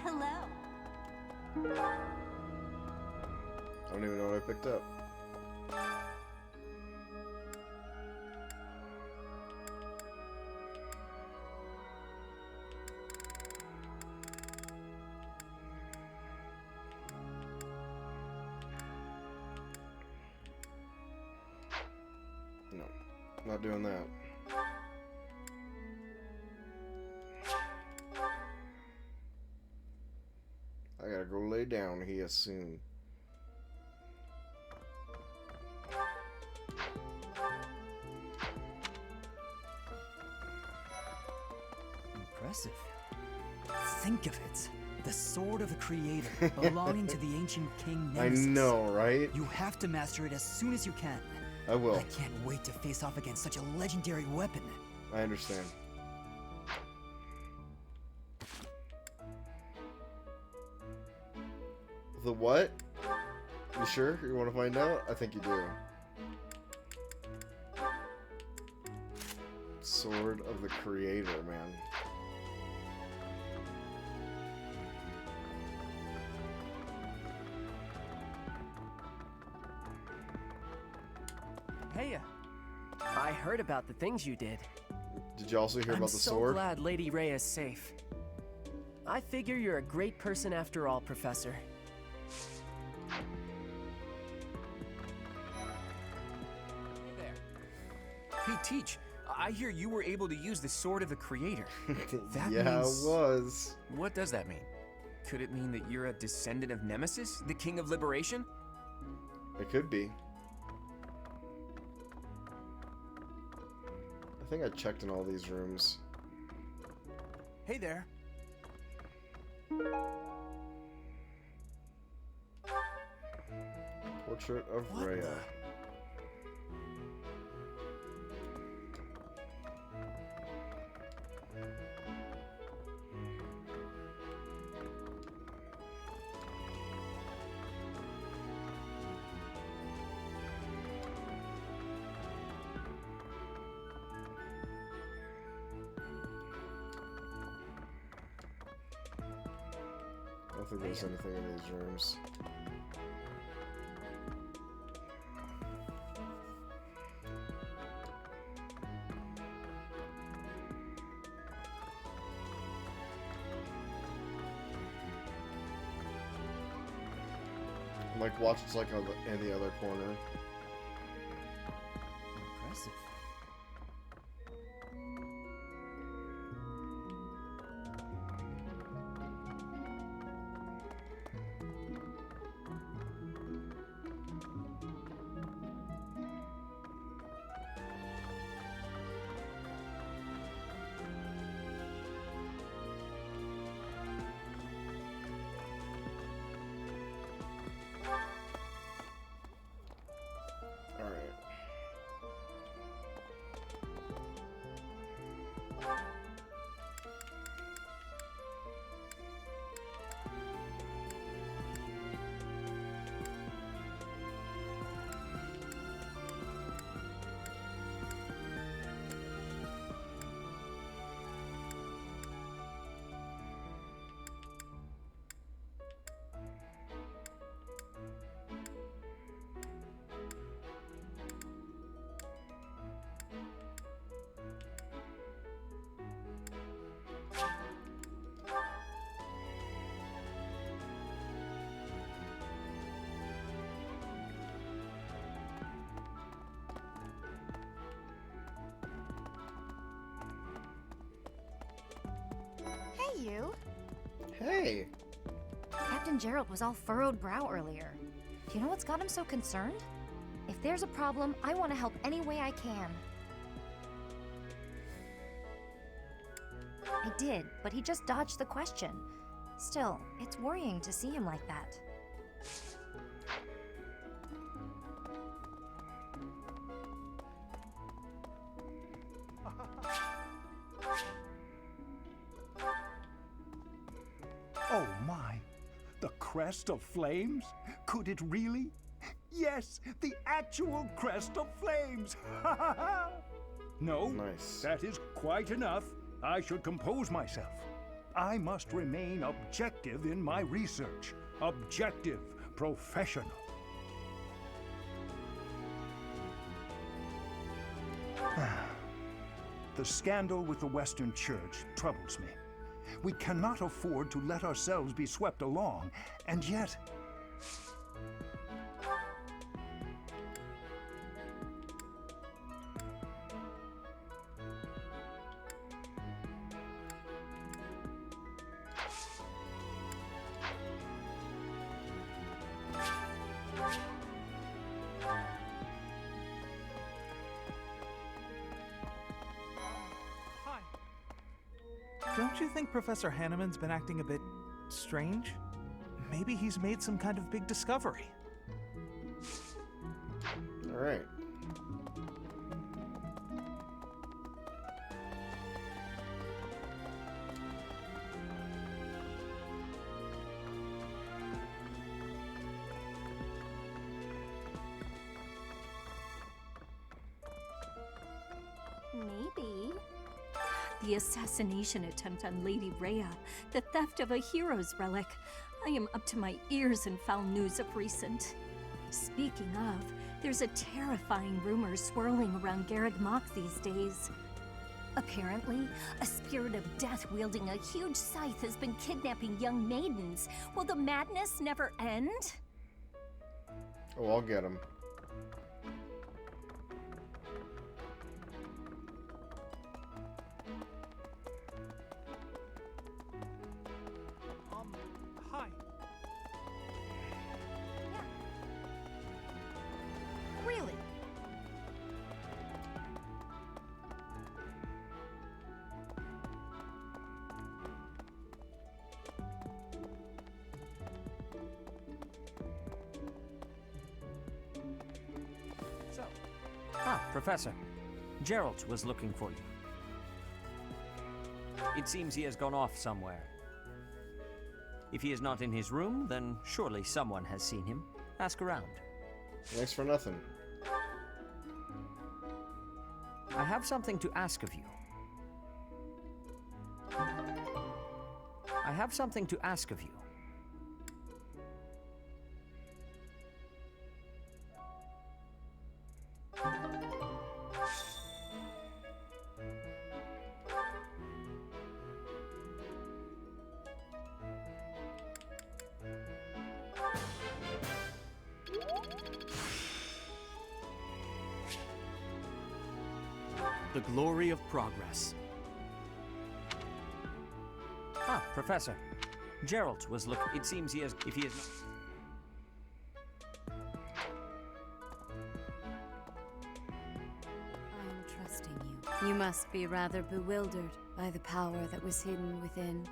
Hello. I don't even know what I picked up. No, not doing that. I gotta go lay down here soon. Impressive. Think of it. The sword of the Creator, belonging to the ancient king Nemesis. I know, right? You have to master it as soon as you can. I will. I can't wait to face off against such a legendary weapon. I understand. The what? You sure? You want to find out? I think you do. Sword of the Creator, man. Hey, I heard about the things you did. Did you also hear about the sword? I'm so glad Lady Ray is safe. I figure you're a great person after all, Professor. Hey there. Hey, Teach. I hear you were able to use the Sword of the Creator. That Yeah, means... it was. What does that mean? Could it mean that you're a descendant of Nemesis, the King of Liberation? It could be. I think I checked in all these rooms. Hey there. Portrait of Rhea. don't think there's anything in these rooms. Like, watch, it's like on the, in the other corner. Impressive. Hey, you. Hey. Captain Gerald was all furrowed brow earlier. Do you know what's got him so concerned? If there's a problem, I want to help any way I can. I did, but he just dodged the question. Still, it's worrying to see him like that. Oh my! The crest of flames? Could it really? Yes, the actual crest of flames! Ha ha ha! No, nice. That is quite enough. I should compose myself. I must remain objective in my research. Objective, professional. The scandal with the Western Church troubles me. We cannot afford to let ourselves be swept along, and yet... Don't you think Professor Hanneman's been acting a bit strange? Maybe he's made some kind of big discovery. All right. Maybe. The assassination attempt on Lady Rhea, the theft of a hero's relic. I am up to my ears in foul news of recent. Speaking of, there's a terrifying rumor swirling around Garreg Mach these days. Apparently, a spirit of death wielding a huge scythe has been kidnapping young maidens. Will the madness never end? Oh, I'll get him. Hi. Really? Professor. Gerald was looking for you. It seems he has gone off somewhere. If he is not in his room, then surely someone has seen him. Ask around. Thanks for nothing. I have something to ask of you. I have something to ask of you. the glory of progress. Ah, Professor. Gerald was looking. It seems he has. If he is not. I'm trusting you. You must be rather bewildered by the power that was hidden within.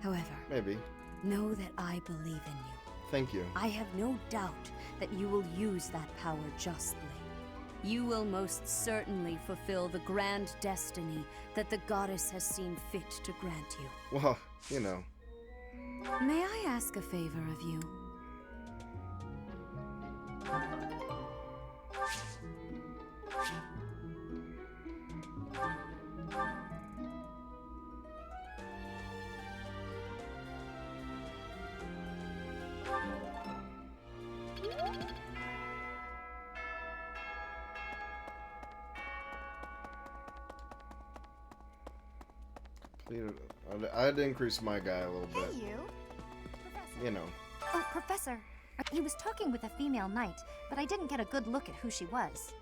However, Maybe. know that I believe in you. Thank you. I have no doubt that you will use that power justly. You will most certainly fulfill the grand destiny that the goddess has seen fit to grant you. Well, you know. May I ask a favor of you? I had to increase my guy a little bit. Hey, you. You know. Oh, Professor. He was talking with a female knight, but I didn't get a good look at who she was.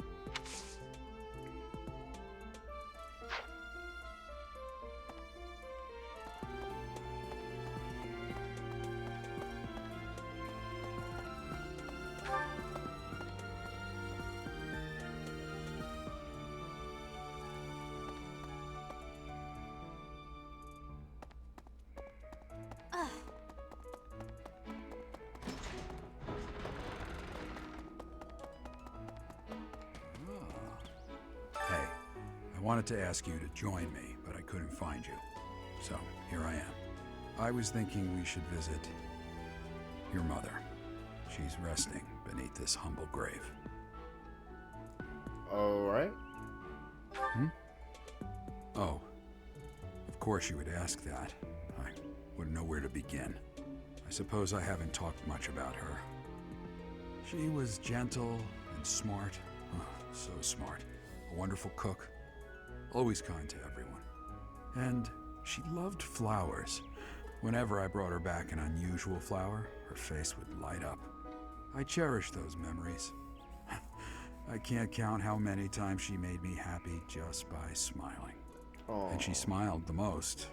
Hey, I wanted to ask you to join me, but I couldn't find you. So, here I am. I was thinking we should visit your mother. She's resting beneath this humble grave. Alright. Hmm? Oh. Of course you would ask that. I wouldn't know where to begin. I suppose I haven't talked much about her. She was gentle and smart. Oh, so smart. A wonderful cook. Always kind to everyone. And she loved flowers. Whenever I brought her back an unusual flower, her face would light up. I cherish those memories. I can't count how many times she made me happy just by smiling. Aww. And she smiled the most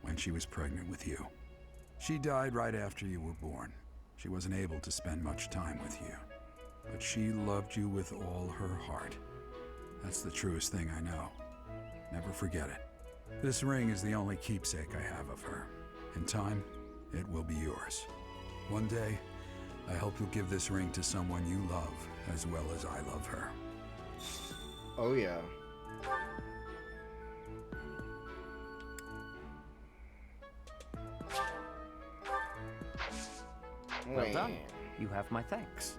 when she was pregnant with you. She died right after you were born. She wasn't able to spend much time with you. But she loved you with all her heart. That's the truest thing I know. Never forget it. This ring is the only keepsake I have of her. In time, it will be yours. One day, I hope you'll give this ring to someone you love as well as I love her. Oh yeah. Well done. You have my thanks.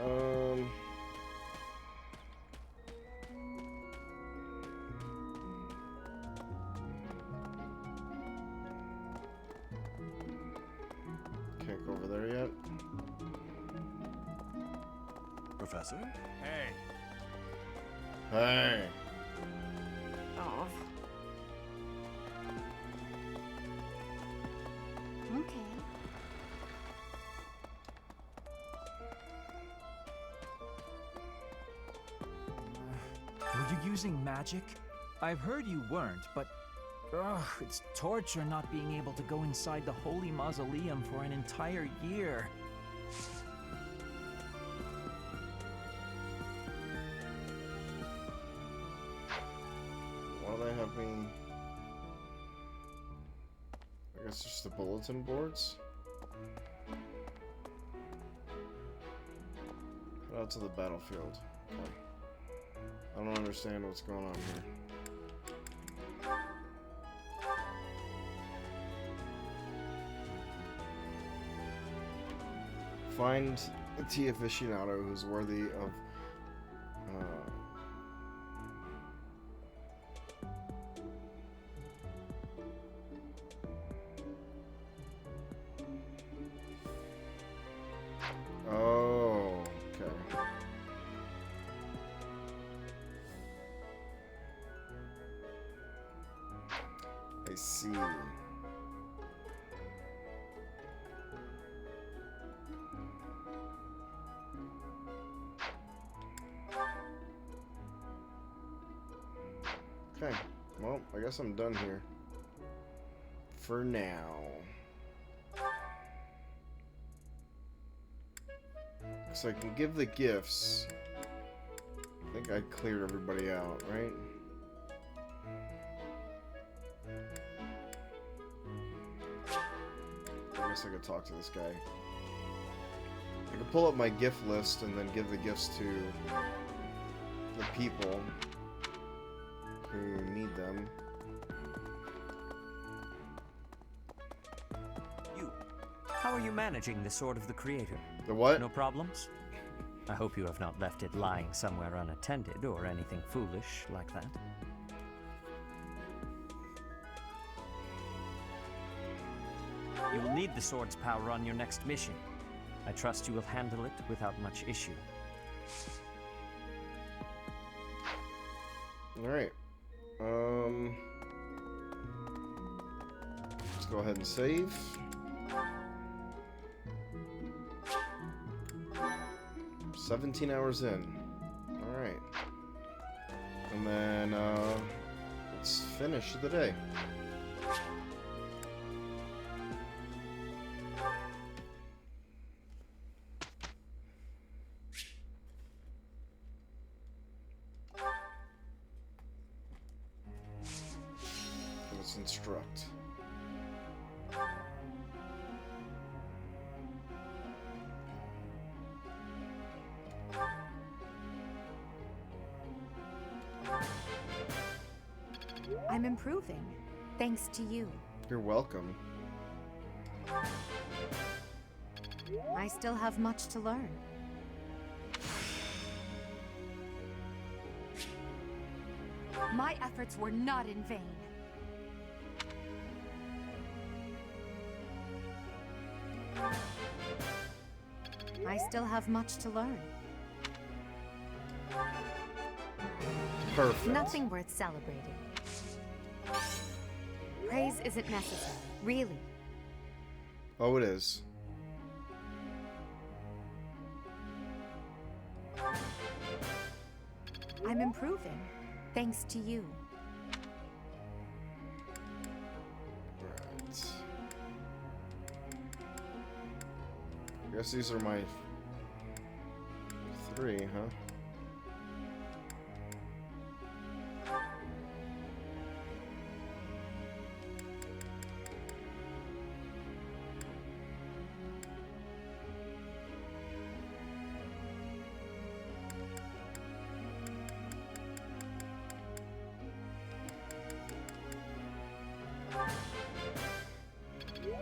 Alright, can't go over there yet. Professor? Hey. Hey. Oh. Okay. Were you using magic? I've heard you weren't, but it's torture not being able to go inside the holy mausoleum for an entire year. Why do they have me? I guess just the bulletin boards. Head out to the battlefield. Okay. I don't understand what's going on here. Find a tea aficionado who's worthy of oh, okay. I see. Okay, well, I guess I'm done here. For now. So I can give the gifts. I think I cleared everybody out, right? I guess I could talk to this guy. I could pull up my gift list and then give the gifts to the people who need them. How are you managing the Sword of the Creator? The what? No problems? I hope you have not left it lying somewhere unattended or anything foolish like that. You will need the sword's power on your next mission. I trust you will handle it without much issue. Alright. Let's go ahead and save. "17 hours in." Alright. And then, let's finish the day. Let's instruct. I'm improving, thanks to you. You're welcome. I still have much to learn. My efforts were not in vain. I still have much to learn. Perfect. Nothing worth celebrating. Praise isn't necessary, really. Oh, it is. I'm improving, thanks to you. Right. I guess these are my 3, huh?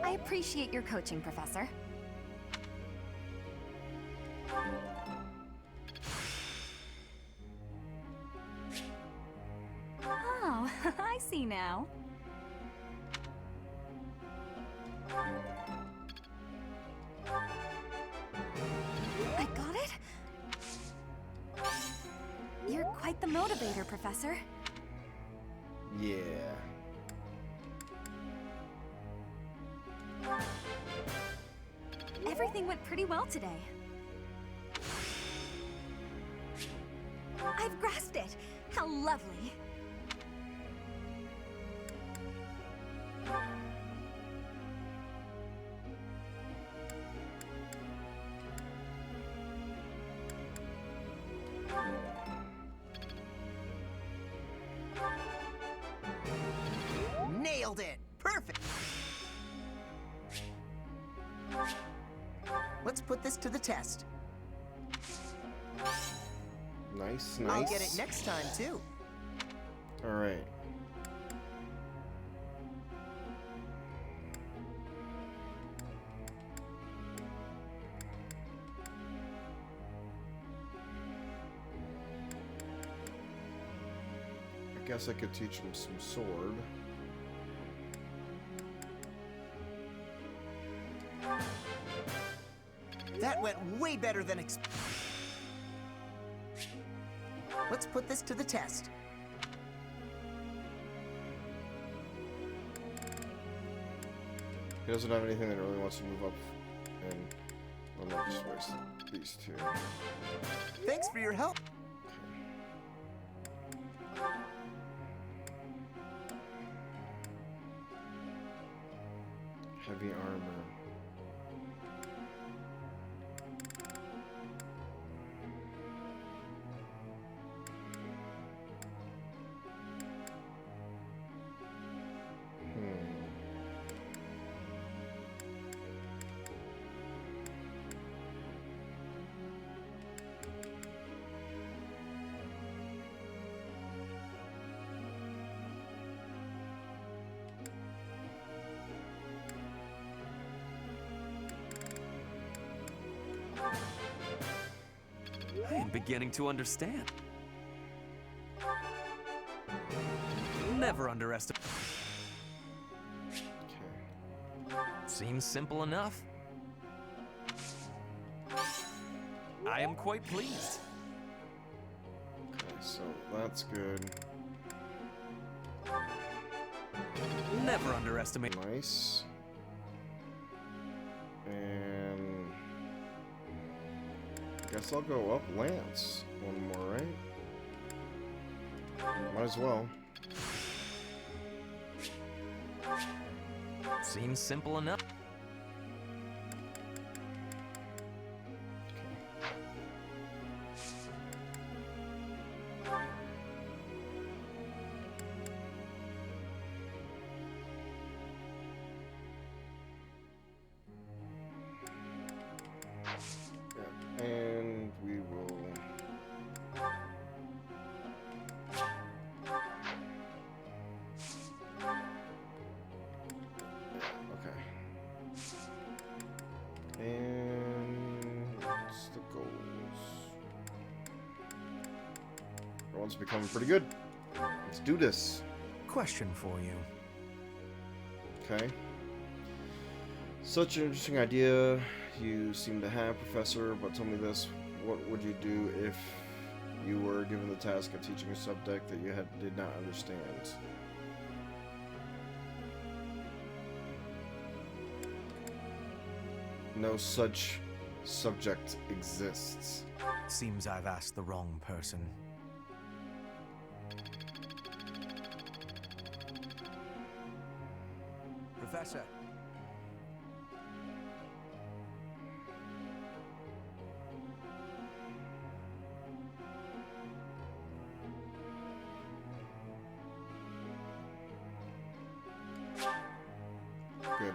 I appreciate your coaching, Professor. Oh, I see now. I got it? You're quite the motivator, Professor. Yeah. Everything went pretty well today. I've grasped it. How lovely. Nailed it! Perfect! Let's put this to the test. Nice, nice. I'll get it next time, too. Alright. I guess I could teach him some sword. That went way better than expected. Let's put this to the test. He doesn't have anything that really wants to move up, and I'm not just waste these two. Thanks for your help. Heavy armor. I am beginning to understand. Never underestimate. Seems simple enough. I am quite pleased. Okay, so that's good. Never underestimate. Nice. And guess I'll go up Lance one more, right? Might as well. Seems simple enough. Yeah, and we will. Okay. And what's the goals? Everyone's becoming pretty good. Let's do this. Question for you. Okay. Such an interesting idea you seem to have, Professor, but tell me this. What would you do if you were given the task of teaching a subject that you did not understand? No such subject exists. Seems I've asked the wrong person. Professor. Good.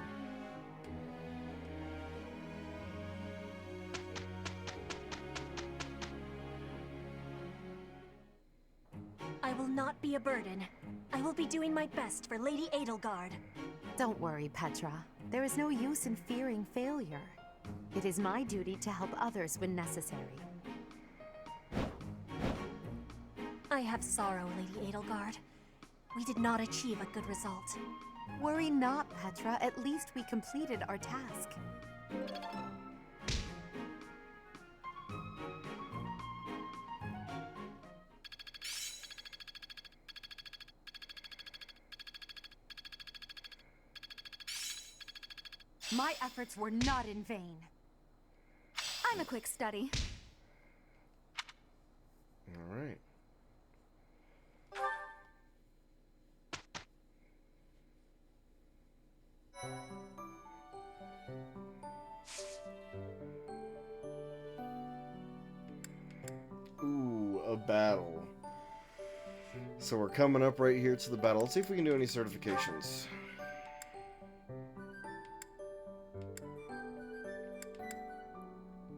I will not be a burden. I will be doing my best for Lady Edelgard. Don't worry, Petra. There is no use in fearing failure. It is my duty to help others when necessary. I have sorrow, Lady Edelgard. We did not achieve a good result. Worry not, Petra. At least we completed our task. My efforts were not in vain. I'm a quick study. All right. Ooh, a battle. So we're coming up right here to the battle. Let's see if we can do any certifications.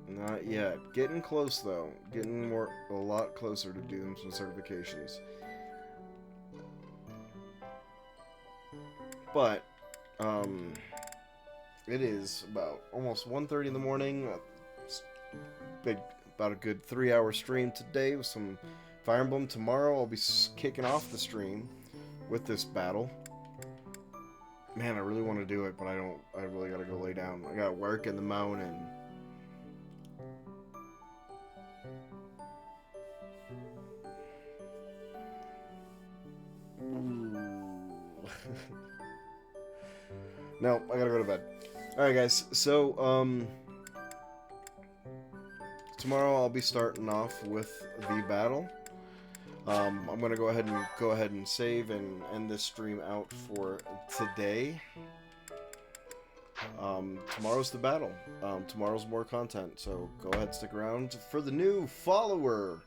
Not yet. Getting close though. Getting a lot closer to doing some certifications. But it is about almost 1:30 in the morning. About a good 3-hour stream today with some Fire Emblem. Tomorrow I'll be kicking off the stream with this battle. Man, I really want to do it, but I don't. I really gotta go lay down. I got work in the morning. No, I gotta go to bed. Alright, guys. So, tomorrow I'll be starting off with the battle. I'm gonna go ahead and save and end this stream out for today. Tomorrow's the battle. Tomorrow's more content, so go ahead, stick around. For the new follower,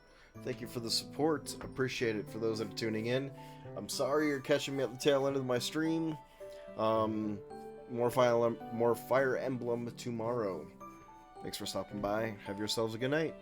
thank you for the support. Appreciate it. For those that are tuning in, I'm sorry you're catching me at the tail end of my stream. More Fire Emblem tomorrow. Thanks for stopping by. Have yourselves a good night.